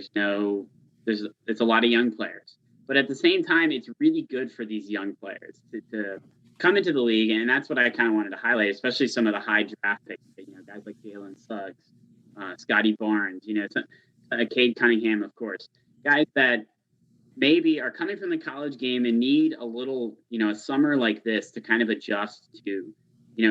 It's a lot of young players, but at the same time, it's really good for these young players to come into the league. And that's what I kind of wanted to highlight, especially some of the high draft picks, guys like Jalen Suggs, Scotty Barnes, Cade Cunningham, of course, guys that maybe are coming from the college game and need a little, a summer like this to kind of adjust to,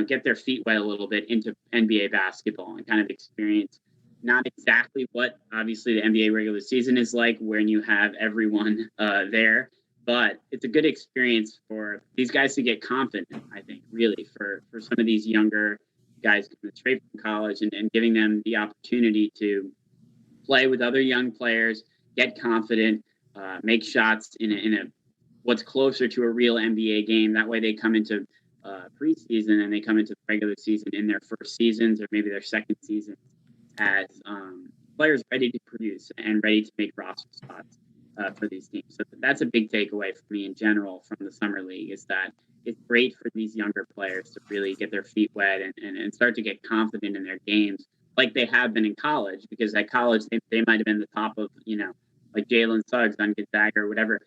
get their feet wet a little bit into NBA basketball and kind of experience not exactly what obviously the NBA regular season is like when you have everyone there, but it's a good experience for these guys to get confident, I think, really for some of these younger guys coming straight from college and giving them the opportunity to play with other young players, get confident, make shots in a what's closer to a real NBA game. That way they come into preseason and they come into the regular season in their first seasons or maybe their second season as players ready to produce and ready to make roster spots for these teams. So that's a big takeaway for me in general from the summer league is that it's great for these younger players to really get their feet wet and start to get confident in their games like they have been in college, because at college they might have been the top of, like Jalen Suggs on Gonzaga or whatever.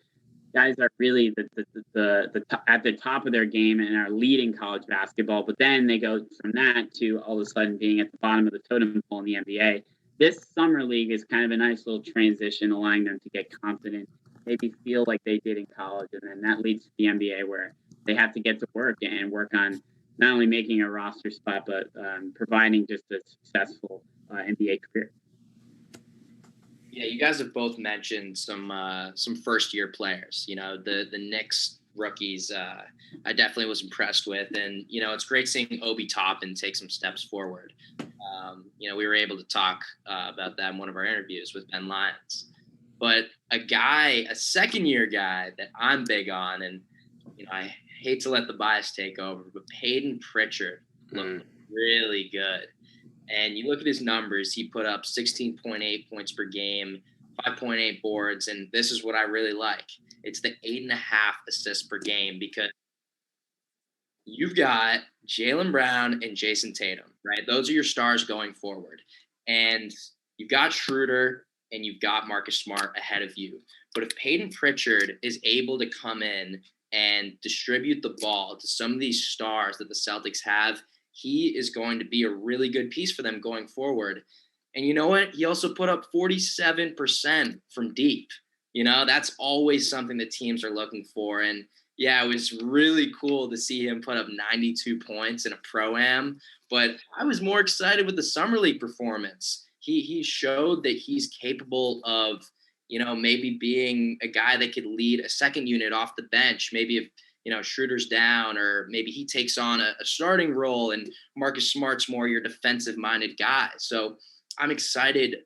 Guys are really at the top of their game and are leading college basketball, but then they go from that to all of a sudden being at the bottom of the totem pole in the NBA. This summer league is kind of a nice little transition, allowing them to get confident, maybe feel like they did in college, and then that leads to the NBA where they have to get to work and work on not only making a roster spot, but providing just a successful NBA career. Yeah, you guys have both mentioned some first year players. The Knicks rookies, I definitely was impressed with, and it's great seeing Obi Toppin take some steps forward. We were able to talk about that in one of our interviews with Ben Lyons. But a second year guy that I'm big on, and I hate to let the bias take over, but Peyton Pritchard looked really good. And you look at his numbers, he put up 16.8 points per game, 5.8 boards, and this is what I really like. It's the 8.5 assists per game, because you've got Jaylen Brown and Jason Tatum, right? Those are your stars going forward. And you've got Schroeder and you've got Marcus Smart ahead of you. But if Peyton Pritchard is able to come in and distribute the ball to some of these stars that the Celtics have, he is going to be a really good piece for them going forward. And you know what? He also put up 47% from deep. That's always something that teams are looking for. And yeah, it was really cool to see him put up 92 points in a Pro-Am. But I was more excited with the Summer League performance. He showed that he's capable of, maybe being a guy that could lead a second unit off the bench. Maybe if Schroeder's down, or maybe he takes on a starting role and Marcus Smart's more your defensive-minded guy. So I'm excited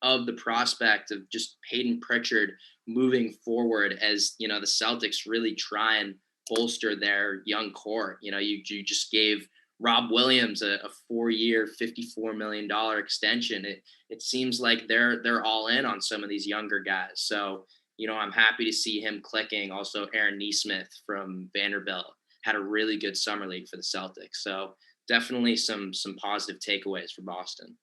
of the prospect of just Peyton Pritchard moving forward as, the Celtics really try and bolster their young core. You just gave Rob Williams a 4-year, $54 million extension. It seems like they're all in on some of these younger guys. So I'm happy to see him clicking. Also, Aaron Nesmith from Vanderbilt had a really good summer league for the Celtics. So definitely some positive takeaways for Boston.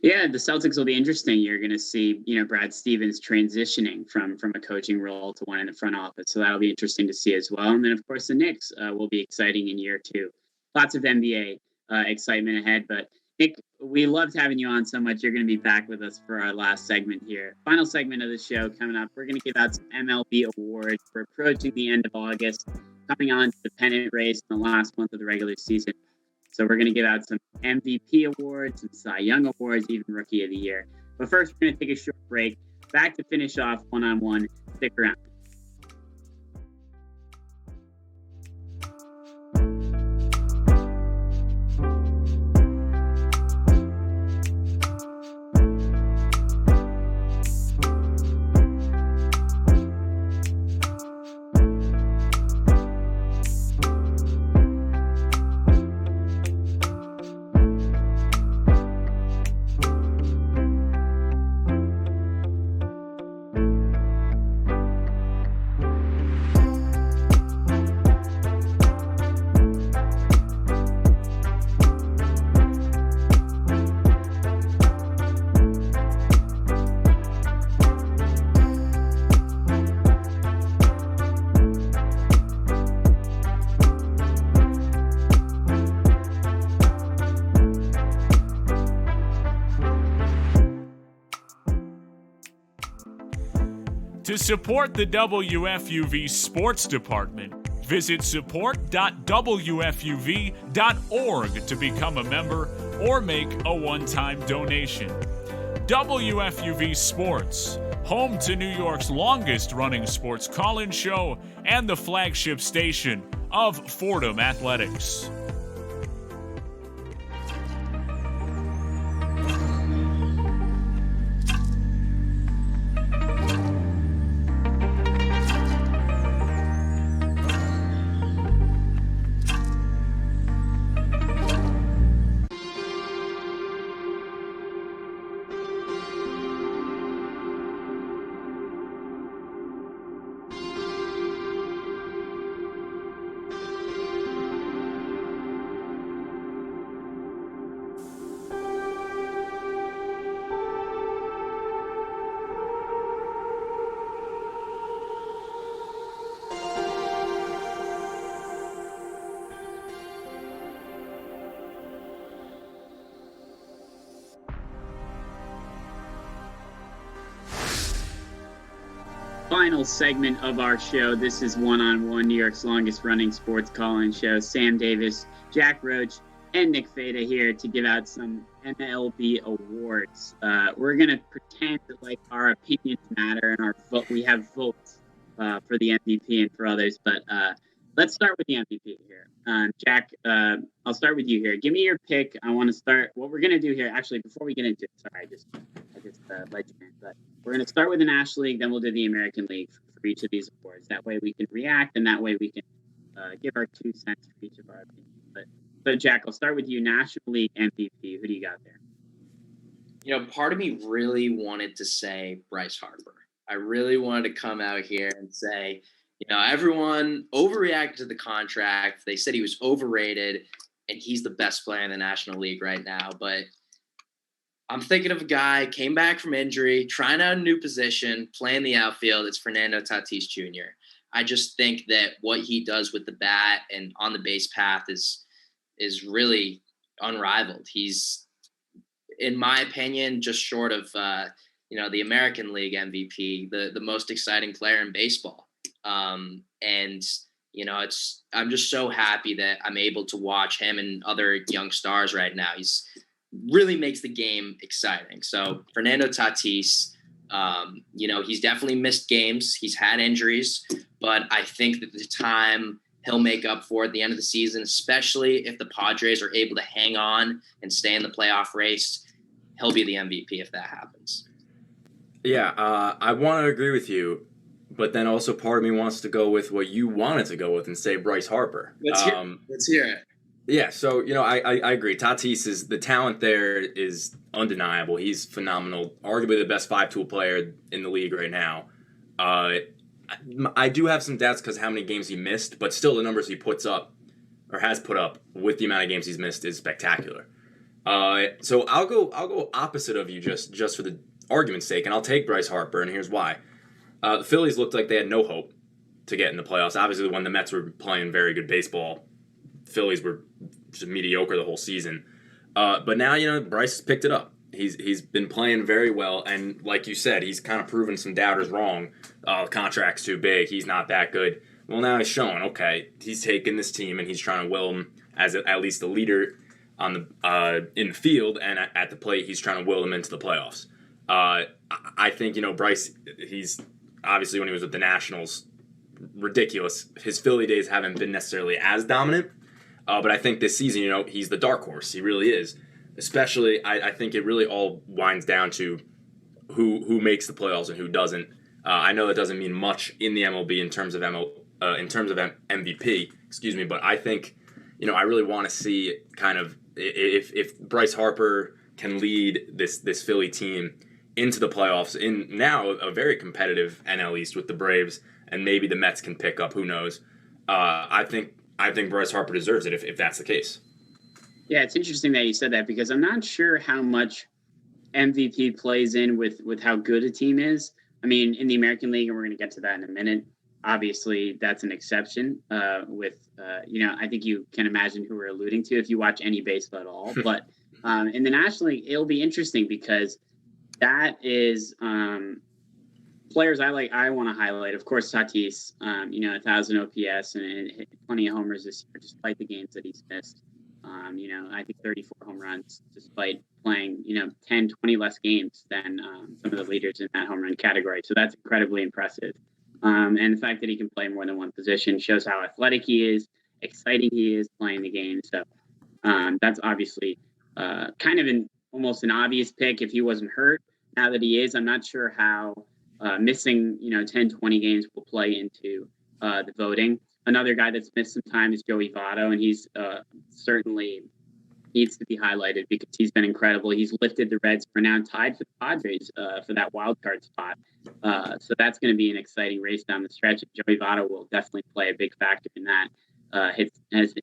Yeah, the Celtics will be interesting. You're going to see, Brad Stevens transitioning from a coaching role to one in the front office. So that'll be interesting to see as well. And then, of course, the Knicks will be exciting in year 2. Lots of NBA excitement ahead. But Nick, we loved having you on so much. You're going to be back with us for our last segment here. Final segment of the show coming up. We're going to give out some MLB awards. We're approaching the end of August. coming on to the pennant race in the last month of the regular season. So we're going to give out some MVP awards, some Cy Young awards, even Rookie of the Year. But first, we're going to take a short break. Back to finish off one-on-one. Stick around. To support the WFUV Sports Department, visit support.wfuv.org to become a member or make a one-time donation. WFUV Sports, home to New York's longest-running sports call-in show and the flagship station of Fordham Athletics. Final segment of our show. This is One-on-One, New York's longest running sports call-in show. Sam Davis, Jack Roach, and Nick Feda here to give out some MLB awards. We're going to pretend that like our opinions matter and we have votes for the MVP and for others, but let's start with the MVP here. Jack, I'll start with you here. Give me your pick. I want to start. What we're going to do here, actually, before we get into it, sorry, I just let you in, but we're going to start with the National League, then we'll do the American League for each of these awards. That way we can react, and that way we can give our 2 cents for each of our opinions. So, Jack, I'll start with you. National League MVP. Who do you got there? You know, part of me really wanted to say Bryce Harper. I really wanted to come out here and say, you know, everyone overreacted to the contract. They said he was overrated, and he's the best player in the National League right now. But I'm thinking of a guy, came back from injury, trying out a new position, playing the outfield. It's Fernando Tatis Jr. I just think that what he does with the bat and on the base path is really unrivaled. He's, in my opinion, just short of the American League MVP, the most exciting player in baseball. And you know, I'm just so happy that I'm able to watch him and other young stars right now. He's really makes the game exciting. So Fernando Tatis, he's definitely missed games. He's had injuries, but I think that the time he'll make up for at the end of the season, especially if the Padres are able to hang on and stay in the playoff race, he'll be the MVP if that happens. Yeah, I want to agree with you, but then also part of me wants to go with what you wanted to go with and say Bryce Harper. Let's hear it. Yeah, so, I agree. Tatis the talent there is undeniable. He's phenomenal, arguably the best 5-tool player in the league right now. I do have some doubts because how many games he missed, but still the numbers he puts up or has put up with the amount of games he's missed is spectacular. So I'll go opposite of you just for the argument's sake, and I'll take Bryce Harper, and here's why. The Phillies looked like they had no hope to get in the playoffs. Obviously, when the Mets were playing very good baseball, the Phillies were just mediocre the whole season. But now, Bryce has picked it up. He's been playing very well, and like you said, he's kind of proven some doubters wrong. Contract's too big. He's not that good. Well, now he's showing, okay, he's taking this team and he's trying to will them as at least the leader on the in the field, and at the plate, he's trying to will them into the playoffs. I think, Bryce, he's obviously when he was with the Nationals, ridiculous. His Philly days haven't been necessarily as dominant, but I think this season, he's the dark horse. He really is. Especially, I think it really all winds down to who makes the playoffs and who doesn't. I know that doesn't mean much in the MLB in terms of MVP, but I think, I really want to see kind of if Bryce Harper can lead this Philly team into the playoffs in now a very competitive NL East with the Braves, and maybe the Mets can pick up. Who knows? I think Bryce Harper deserves it if that's the case. Yeah, it's interesting that you said that because I'm not sure how much MVP plays in with how good a team is. I mean, in the American League, and we're going to get to that in a minute, obviously that's an exception I think you can imagine who we're alluding to if you watch any baseball at all. But in the National League, it'll be interesting because that is players I want to highlight. Of course, Tatis, 1,000 OPS and hit plenty of homers this year, despite the games that he's missed. I think 34 home runs, despite playing, 10, 20 less games than some of the leaders in that home run category. So that's incredibly impressive. And the fact that he can play more than one position shows how athletic he is, exciting he is playing the game. So that's obviously kind of almost an obvious pick if he wasn't hurt. Now that he is, I'm not sure how missing, 10, 20 games will play into the voting. Another guy that's missed some time is Joey Votto, and he's certainly needs to be highlighted because he's been incredible. He's lifted the Reds for now tied for the Padres for that wild card spot. So that's going to be an exciting race down the stretch. Joey Votto will definitely play a big factor in that.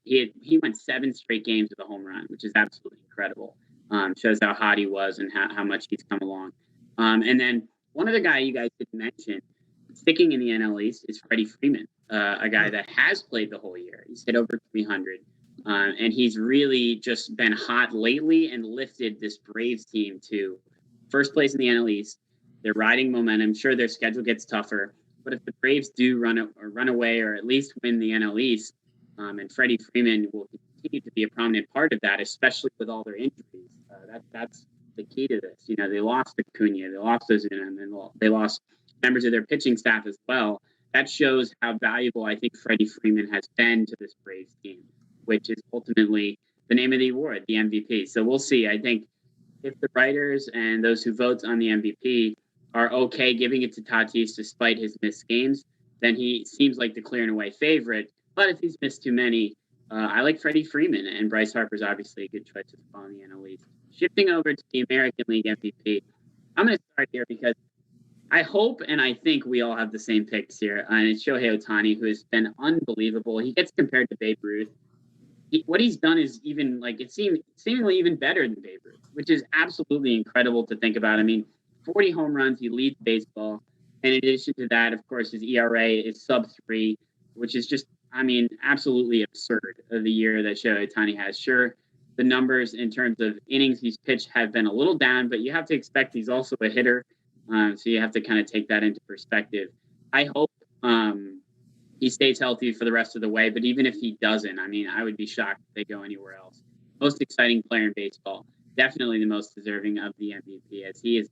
He went 7 straight games with a home run, which is absolutely incredible. Shows how hot he was and how much he's come along. And then one other guy you guys didn't mention, sticking in the NL East, is Freddie Freeman, a guy that has played the whole year. He's hit over 300. And he's really just been hot lately and lifted this Braves team to first place in the NL East. They're riding momentum. Sure, their schedule gets tougher, but if the Braves do run away or at least win the NL East, and Freddie Freeman will continue to be a prominent part of that, especially with all their injuries. That's the key to this. They lost Acuna, they lost Ozuna, and then they lost members of their pitching staff as well. That shows how valuable I think Freddie Freeman has been to this Braves team, which is ultimately the name of the award, the MVP. So we'll see. I think if the writers and those who vote on the MVP are okay giving it to Tatis despite his missed games, then he seems like the clear and away favorite. But if he's missed too many, I like Freddie Freeman, and Bryce Harper's obviously a good choice as well in the NL East. Shifting over to the American League MVP, I'm going to start here because I hope and I think we all have the same picks here. And it's Shohei Ohtani, who has been unbelievable. He gets compared to Babe Ruth. What he's done is even seemingly even better than Babe Ruth, which is absolutely incredible to think about. I mean, 40 home runs, he leads baseball. And in addition to that, of course, his ERA is sub-3, which is just, absolutely absurd of the year that Shohei Ohtani has. Sure, the numbers in terms of innings he's pitched have been a little down, but you have to expect he's also a hitter. So you have to kind of take that into perspective. I hope he stays healthy for the rest of the way, but even if he doesn't, I would be shocked if they go anywhere else. Most exciting player in baseball, definitely the most deserving of the MVP, as he has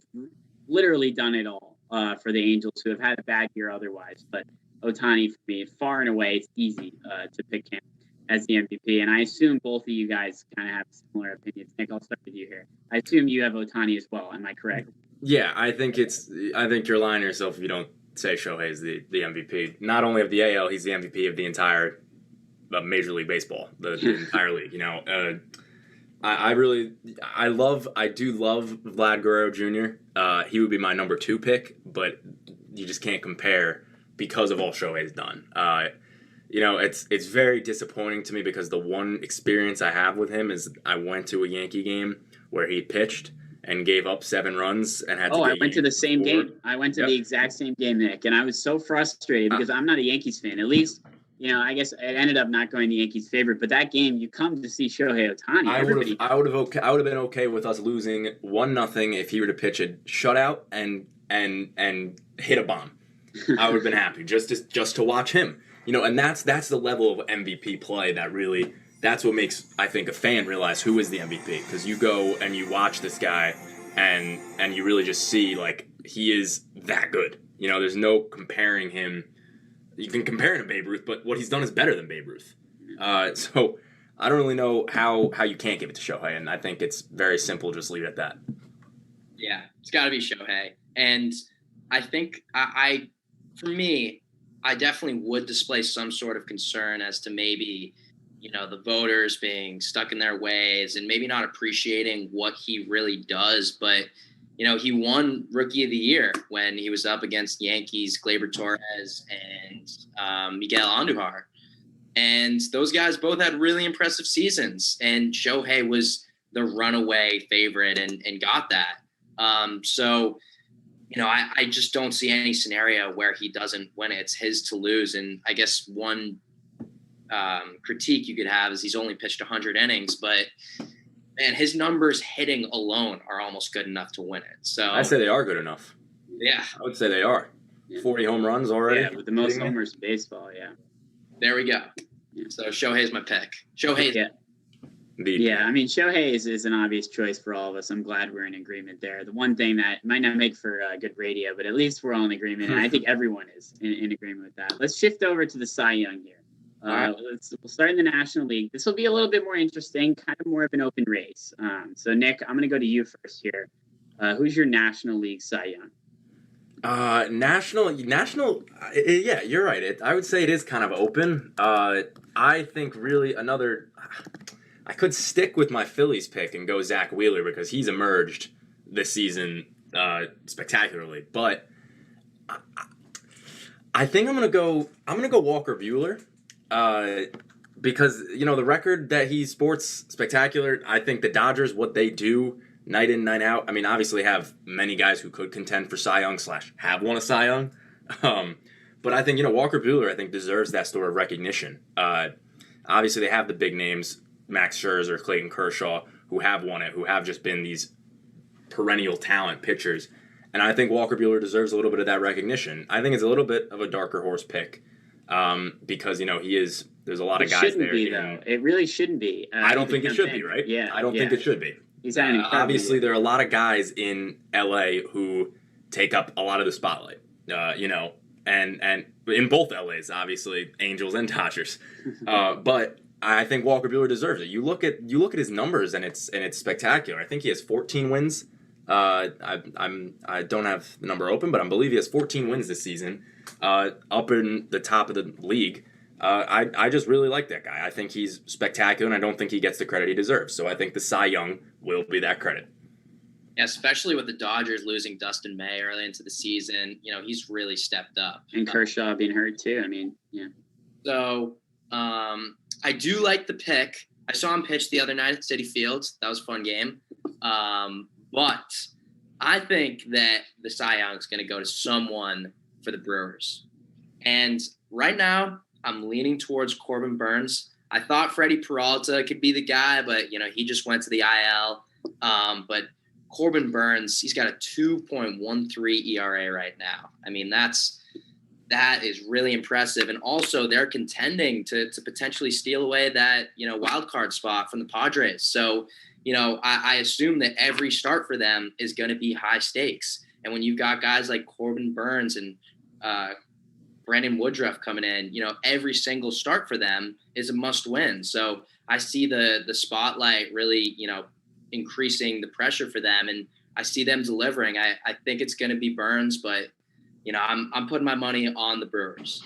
literally done it all for the Angels, who have had a bad year otherwise. But Ohtani, for me, far and away, it's easy to pick him as the MVP. And I assume both of you guys kind of have similar opinions. Nick, I'll start with you here. I assume you have Ohtani as well. Am I correct? Yeah, I think you're lying to yourself if you don't say Shohei is the MVP. Not only of the AL, he's the MVP of the entire Major League Baseball, the entire league. I do love Vlad Guerrero Jr. He would be my number 2 pick, but you just can't compare because of all Shohei's done. It's very disappointing to me because the one experience I have with him is I went to a Yankee game where he pitched and gave up 7 runs and had to I went to the same game. I went to the exact same game, Nick, and I was so frustrated because I'm not a Yankees fan. At least, I guess it ended up not going the Yankees' favorite. But that game, you come to see Shohei Ohtani. I would have been okay with us losing 1-0 if he were to pitch a shutout and hit a bomb. I would have been happy just to watch him. and that's the level of MVP play that's what makes, I think, a fan realize who is the MVP, because you go and you watch this guy and you really just see, like, he is that good. There's no comparing him. You can compare him to Babe Ruth, but what he's done is better than Babe Ruth. So I don't really know how you can't give it to Shohei, and I think it's very simple. Just leave it at that. Yeah, it's got to be Shohei. And I think for me, I definitely would display some sort of concern as to maybe, the voters being stuck in their ways and maybe not appreciating what he really does. But, he won Rookie of the Year when he was up against Yankees, Gleyber Torres, and Miguel Andujar. And those guys both had really impressive seasons. And Shohei was the runaway favorite and got that. So, I just don't see any scenario where he doesn't win it. It's his to lose. And I guess one critique you could have is he's only pitched 100 innings, but man, his numbers hitting alone are almost good enough to win it. So I say they are good enough. Yeah. I would say they are. 40 home runs already. Yeah, with the most homers in baseball, yeah. There we go. Yeah. So Shohei's my pick. Shohei. Yeah. Indeed. Yeah, I mean, Shohei is an obvious choice for all of us. I'm glad we're in agreement there. The one thing that might not make for good radio, but at least we're all in agreement, and I think everyone is in agreement with that. Let's shift over to the Cy Young here. We'll start in the National League. This will be a little bit more interesting, kind of more of an open race. So, Nick, I'm going to go to you first here. Who's your National League Cy Young? National. Yeah, you're right. I would say it is kind of open. I think really I could stick with my Phillies pick and go Zach Wheeler because he's emerged this season spectacularly. But I think I'm gonna go Walker Buehler because the record that he sports spectacular. I think the Dodgers, what they do night in, night out. I mean, obviously have many guys who could contend for Cy Young / have won a Cy Young. But I think Walker Buehler I think deserves that sort of recognition. Obviously they have the big names. Max Scherzer, Clayton Kershaw, who have won it, who have just been these perennial talent pitchers. And I think Walker Buehler deserves a little bit of that recognition. I think it's a little bit of a darker horse pick because, there's a lot of guys there. It shouldn't be, though. It really shouldn't be. I don't think it should be, right? Yeah. I don't think it should be. He's had an obviously, there are a lot of guys in LA who take up a lot of the spotlight, and in both LAs, obviously, Angels and Dodgers. But I think Walker Buehler deserves it. You look at his numbers and it's spectacular. I think he has 14 wins. I don't have the number open, but I believe he has 14 wins this season, up in the top of the league. I just really like that guy. I think he's spectacular, and I don't think he gets the credit he deserves. So I think the Cy Young will be that credit. Yeah, especially with the Dodgers losing Dustin May early into the season, he's really stepped up. And Kershaw being hurt too. I mean, yeah. So I do like the pick. I saw him pitch the other night at Citi Field. That was a fun game. But I think that the Cy Young is going to go to someone for the Brewers. And right now, I'm leaning towards Corbin Burns. I thought Freddie Peralta could be the guy, but, he just went to the IL. But Corbin Burns, he's got a 2.13 ERA right now. I mean, that is really impressive. And also they're contending to potentially steal away that, wild card spot from the Padres. So, I assume that every start for them is going to be high stakes. And when you've got guys like Corbin Burns and Brandon Woodruff coming in, every single start for them is a must win. So I see the spotlight really, increasing the pressure for them. And I see them delivering. I think it's going to be Burns, but I'm putting my money on the Brewers.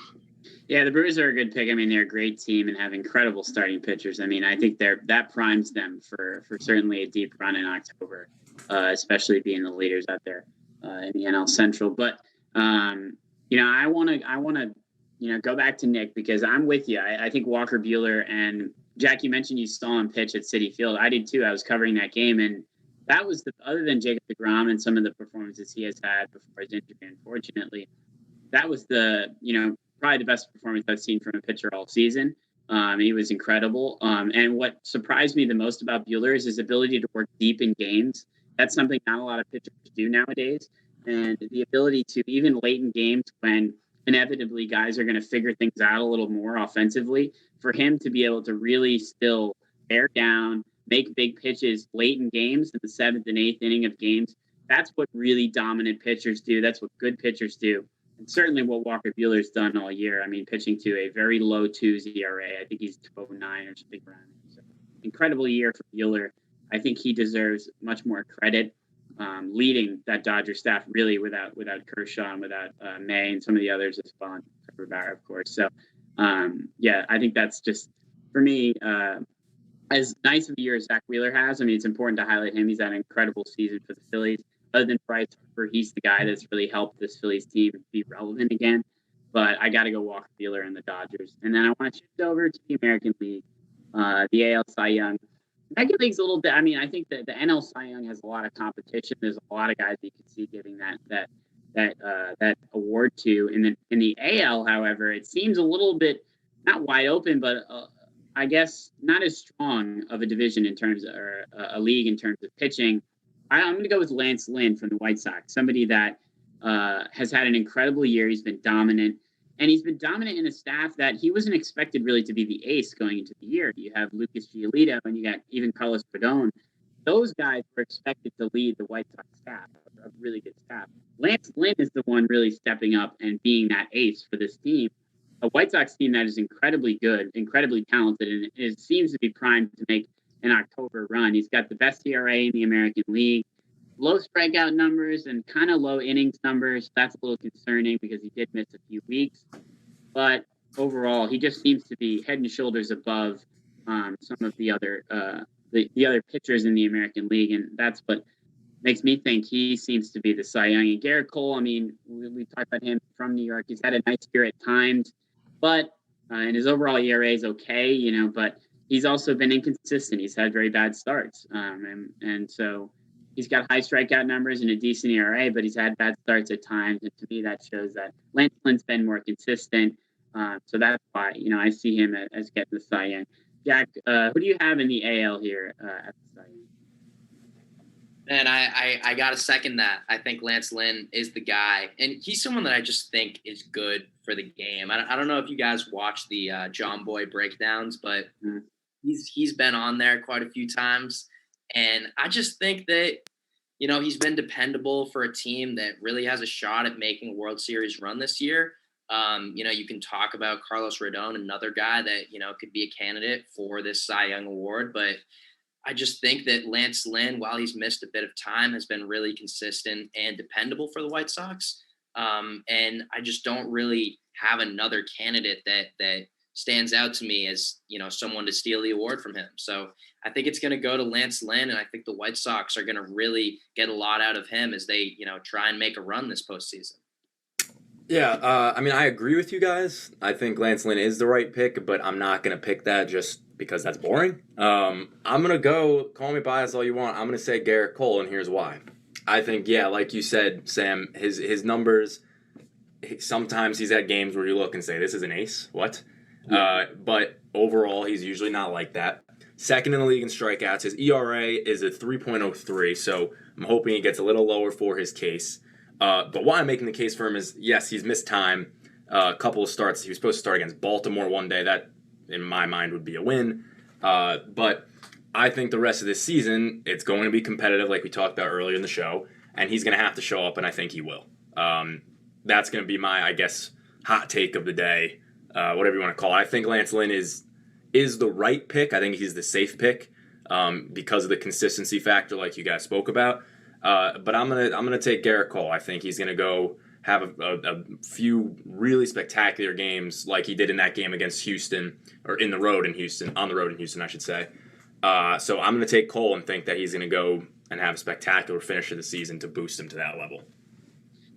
Yeah, the Brewers are a good pick. I mean, they're a great team and have incredible starting pitchers. I mean, I think that primes them for certainly a deep run in October, especially being the leaders out there in the NL Central. But I want to go back to Nick because I'm with you. I think Walker Buehler and Jack, you mentioned you saw him pitch at Citi Field. I did too. I was covering that game, and that was other than Jacob deGrom and some of the performances he has had before his injury, unfortunately, that was probably the best performance I've seen from a pitcher all season. He was incredible. And what surprised me the most about Buehler is his ability to work deep in games. That's something not a lot of pitchers do nowadays. And the ability to, even late in games when inevitably guys are going to figure things out a little more offensively. For him to be able to really still bear down, make big pitches late in games, in the 7th and 8th inning of games, that's what really dominant pitchers do. That's what good pitchers do. And certainly what Walker Buehler's done all year. I mean, pitching to a very low 2s ERA. I think he's 2.09 or something around there. So, incredible year for Buehler. I think he deserves much more credit. Leading that Dodger staff really without Kershaw and without May and some of the others as well, and Rivera, of course. So, I think that's just, for me, as nice of a year as Zach Wheeler has. I mean, it's important to highlight him. He's had an incredible season for the Phillies. Other than Bryce Harper, he's the guy that's really helped this Phillies team be relevant again. But I got to go Walker Buehler and the Dodgers. And then I want to shift over to the American League, the AL Cy Young. American League's a little bit. I mean, I think that the NL Cy Young has a lot of competition. There's a lot of guys that you can see giving that award to. In the AL, however, it seems a little bit not wide open, but I guess not as strong of a division in terms of, or a league in terms of pitching. I'm going to go with Lance Lynn from the White Sox, somebody that has had an incredible year. He's been dominant. And he's been dominant in a staff that he wasn't expected really to be the ace going into the year. You have Lucas Giolito and you got even Carlos Rodon. Those guys were expected to lead the White Sox staff, a really good staff. Lance Lynn is the one really stepping up and being that ace for this team. A White Sox team that is incredibly good, incredibly talented, and it seems to be primed to make an October run. He's got the best ERA in the American League. Low strikeout numbers and kind of low innings numbers. That's a little concerning because he did miss a few weeks. But overall, he just seems to be head and shoulders above some of the other pitchers in the American League. And that's what makes me think he seems to be the Cy Young. And Garrett Cole, I mean, we talked about him from New York. He's had a nice year at times, but and his overall ERA is okay, but he's also been inconsistent. He's had very bad starts. And so he's got high strikeout numbers and a decent ERA, but he's had bad starts at times. And to me, that shows that Lance Lynn's been more consistent. So that's why, I see him as getting the Cy Young. Jack, who do you have in the AL here at the Cy Young? And I got to second that. I think Lance Lynn is the guy. And he's someone that I just think is good for the game. I don't know if you guys watch the John Boy breakdowns, but he's been on there quite a few times. And I just think that, he's been dependable for a team that really has a shot at making a World Series run this year. You can talk about Carlos Rodon, another guy that, could be a candidate for this Cy Young Award. But I just think that Lance Lynn, while he's missed a bit of time, has been really consistent and dependable for the White Sox. And I just don't really have another candidate that stands out to me as, someone to steal the award from him. So I think it's going to go to Lance Lynn, and I think the White Sox are going to really get a lot out of him as they, try and make a run this postseason. Yeah, I agree with you guys. I think Lance Lynn is the right pick, but I'm not going to pick that just because that's boring. I'm going to go, call me biased all you want, I'm going to say Garrett Cole, and here's why. I think, like you said, Sam, his numbers, sometimes he's at games where you look and say, this is an ace, what? But overall, he's usually not like that. Second in the league in strikeouts. His ERA is a 3.03, so I'm hoping he gets a little lower for his case. But why I'm making the case for him is, yes, he's missed time. A couple of starts. He was supposed to start against Baltimore one day. That, in my mind, would be a win. But I think the rest of this season, it's going to be competitive, like we talked about earlier in the show, and he's going to have to show up, and I think he will. That's going to be my, I guess, hot take of the day, whatever you want to call it. I think Lance Lynn is the right pick. I think he's the safe pick because of the consistency factor, like you guys spoke about. But I'm gonna take Garrett Cole. I think he's gonna go have a few really spectacular games, like he did in that game against Houston, or on the road in Houston, I should say. So I'm gonna take Cole and think that he's gonna go and have a spectacular finish of the season to boost him to that level.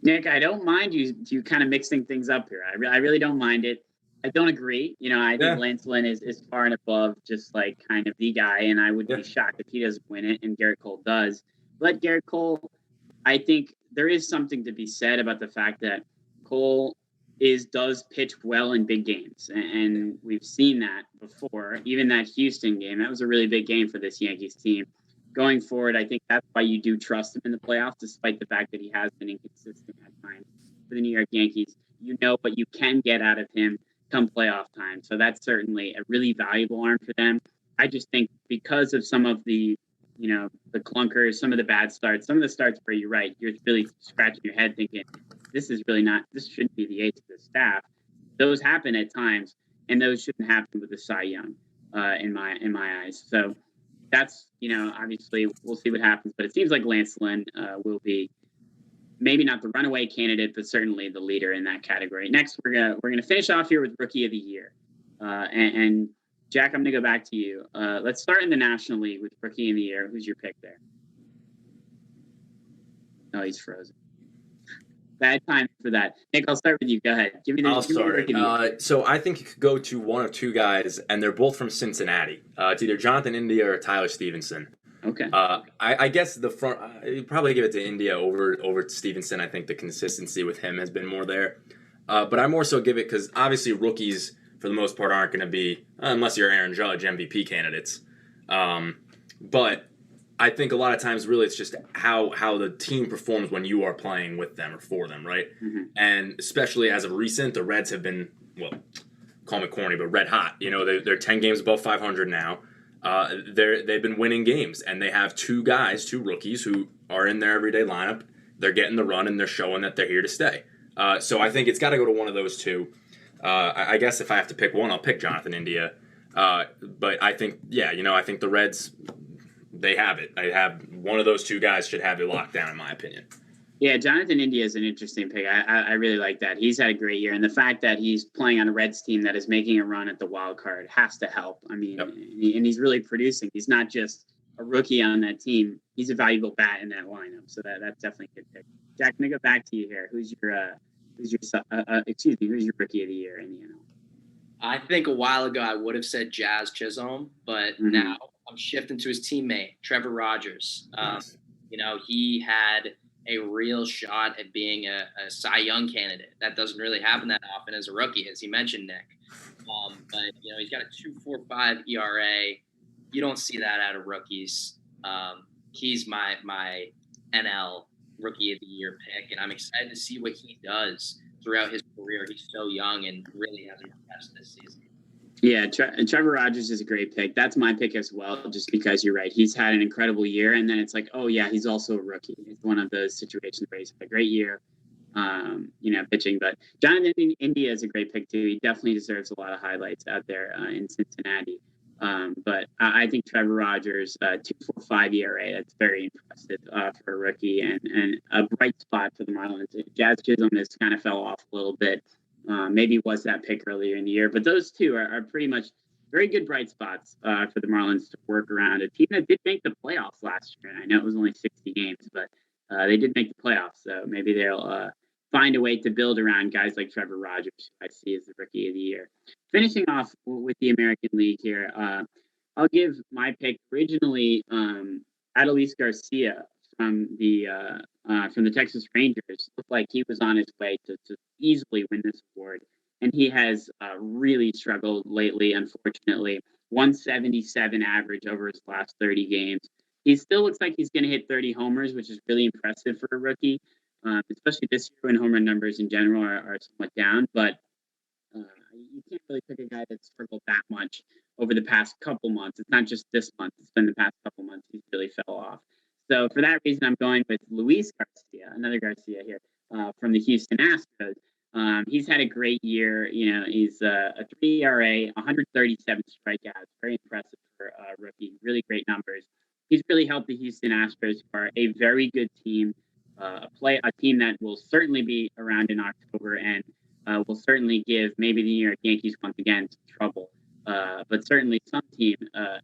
Nick, I don't mind you kind of mixing things up here. I really don't mind it. I don't agree. I think Lance Lynn is far and above just like kind of the guy, and I would be shocked if he doesn't win it and Garrett Cole does. But Garrett Cole, I think there is something to be said about the fact that Cole does pitch well in big games, and we've seen that before. Even that Houston game, that was a really big game for this Yankees team. Going forward, I think that's why you do trust him in the playoffs, despite the fact that he has been inconsistent at times for the New York Yankees. you know what you can get out of him come playoff time. So that's certainly a really valuable arm for them. I just think because of some of the, the clunkers, some of the bad starts, some of the starts where you're right, you're really scratching your head thinking, this shouldn't be the ace of the staff. Those happen at times, and those shouldn't happen with the Cy Young, in my eyes. So that's, obviously we'll see what happens, but it seems like Lance Lynn will be maybe not the runaway candidate, but certainly the leader in that category. Next, we're gonna finish off here with Rookie of the Year, and Jack, I'm gonna go back to you. Let's start in the National League with Rookie of the Year. Who's your pick there? Oh, he's frozen. Bad time for that. Nick, I'll start with you. Go ahead. I'll start. So I think you could go to one of two guys, and they're both from Cincinnati. It's either Jonathan India or Tyler Stevenson. Okay. I guess the front, you'd probably give it to India over Stevenson. I think the consistency with him has been more there. But I more so give it because obviously rookies, for the most part, aren't going to be, unless you're Aaron Judge, MVP candidates. But I think a lot of times, really, it's just how the team performs when you are playing with them or for them, right? Mm-hmm. And especially as of recent, the Reds have been, well, call me corny, but red hot. They're 10 games above 500 now. They've been winning games, and they have two rookies who are in their everyday lineup. They're getting the run, and they're showing that they're here to stay. So I think it's got to go to one of those two. I guess if I have to pick one, I'll pick Jonathan India. But I think, I think the Reds, they have it. I have one of those two guys should have it locked down, in my opinion. Yeah, Jonathan India is an interesting pick. I really like that. He's had a great year, and the fact that he's playing on a Reds team that is making a run at the wild card has to help. I mean, Yep. And he's really producing. He's not just a rookie on that team. He's a valuable bat in that lineup. So that's definitely a good pick. Jack, I'm gonna go back to you here. Who's your Rookie of the Year in the NL? I think a while ago I would have said Jazz Chisholm, but now I'm shifting to his teammate, Trevor Rogers. Nice. He had a real shot at being a Cy Young candidate. That doesn't really happen that often as a rookie, as you mentioned, Nick. But he's got a 2.45 ERA. You don't see that out of rookies. He's my NL Rookie of the Year pick, and I'm excited to see what he does throughout his career. He's so young and really hasn't impressed this season. Yeah, Trevor Rogers is a great pick. That's my pick as well, just because you're right. He's had an incredible year, and then it's like, oh, yeah, he's also a rookie. It's one of those situations where he's had a great year, pitching. But Jonathan India is a great pick, too. He definitely deserves a lot of highlights out there in Cincinnati. But I think Trevor Rogers, 2.45 ERA, that's very impressive for a rookie and a bright spot for the Marlins. Jazz Chisholm has kind of fell off a little bit. Maybe was that pick earlier in the year, but those two are pretty much very good bright spots for the Marlins to work around. A team that did make the playoffs last year, and I know it was only 60 games, but they did make the playoffs, so maybe they'll find a way to build around guys like Trevor Rogers, who I see as the Rookie of the Year. Finishing off with the American League here, I'll give my pick originally Adolis Garcia from the Texas Rangers. Looked like he was on his way to easily win this award, and he has really struggled lately, unfortunately. 177 average over his last 30 games. He still looks like he's going to hit 30 homers, which is really impressive for a rookie, especially this year when home run numbers in general are somewhat down. But you can't really pick a guy that's struggled that much over the past couple months. It's not just this month. It's been the past couple months he's really fell off. So for that reason, I'm going with Luis Garcia, another Garcia here from the Houston Astros. He's had a great year. He's a 3 ERA, 137 strikeouts. Very impressive for a rookie. Really great numbers. He's really helped the Houston Astros, who are a very good team, a team that will certainly be around in October and will certainly give maybe the New York Yankees once again some trouble. But certainly some team,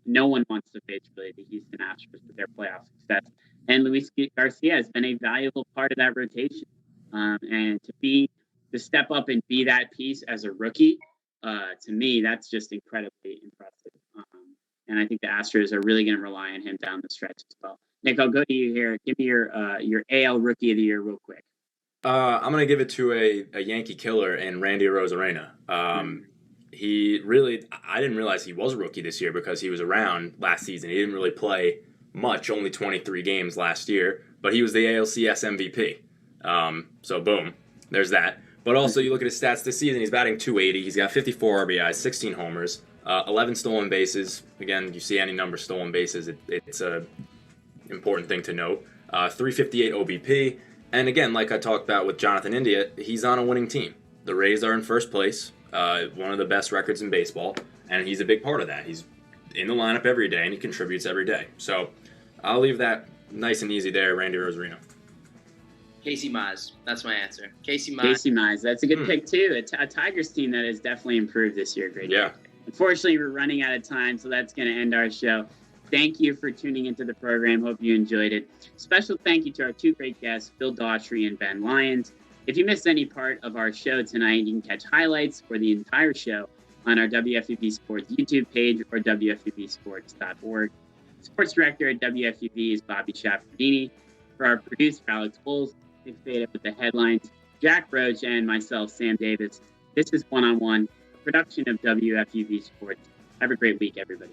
no one wants to face really the Houston Astros with their playoff success. And Luis Garcia has been a valuable part of that rotation. And to step up and be that piece as a rookie, to me, that's just incredibly impressive. And I think the Astros are really going to rely on him down the stretch as well. Nick, I'll go to you here. Give me your AL Rookie of the Year real quick. I'm going to give it to a Yankee killer in Randy Arozarena. He really, I didn't realize he was a rookie this year because he was around last season. He didn't really play much, only 23 games last year, but he was the ALCS MVP. So boom, there's that. But also, you look at his stats this season, he's batting .280. He's got 54 RBIs, 16 homers, 11 stolen bases. Again, you see any number of stolen bases, it's a important thing to note. 358 OBP. And again, like I talked about with Jonathan India, he's on a winning team. The Rays are in first place, one of the best records in baseball, and he's a big part of that. He's in the lineup every day, and he contributes every day. So I'll leave that nice and easy there, Randy Rosarino. Casey Mize. That's my answer. Casey Mize. Casey Mize. That's a good pick, too. A Tigers team that has definitely improved this year. Great. Yeah. Unfortunately, we're running out of time, so that's going to end our show. Thank you for tuning into the program. Hope you enjoyed it. Special thank you to our two great guests, Bill Daughtry and Ben Lyons. If you missed any part of our show tonight, you can catch highlights for the entire show on our WFUV Sports YouTube page or WFUVsports.org. Sports director at WFUV is Bobby Schafferdini. For our producer, Alex Bowles, we faded with the headlines. Jack Roach and myself, Sam Davis. This is One on One, a production of WFUV Sports. Have a great week, everybody.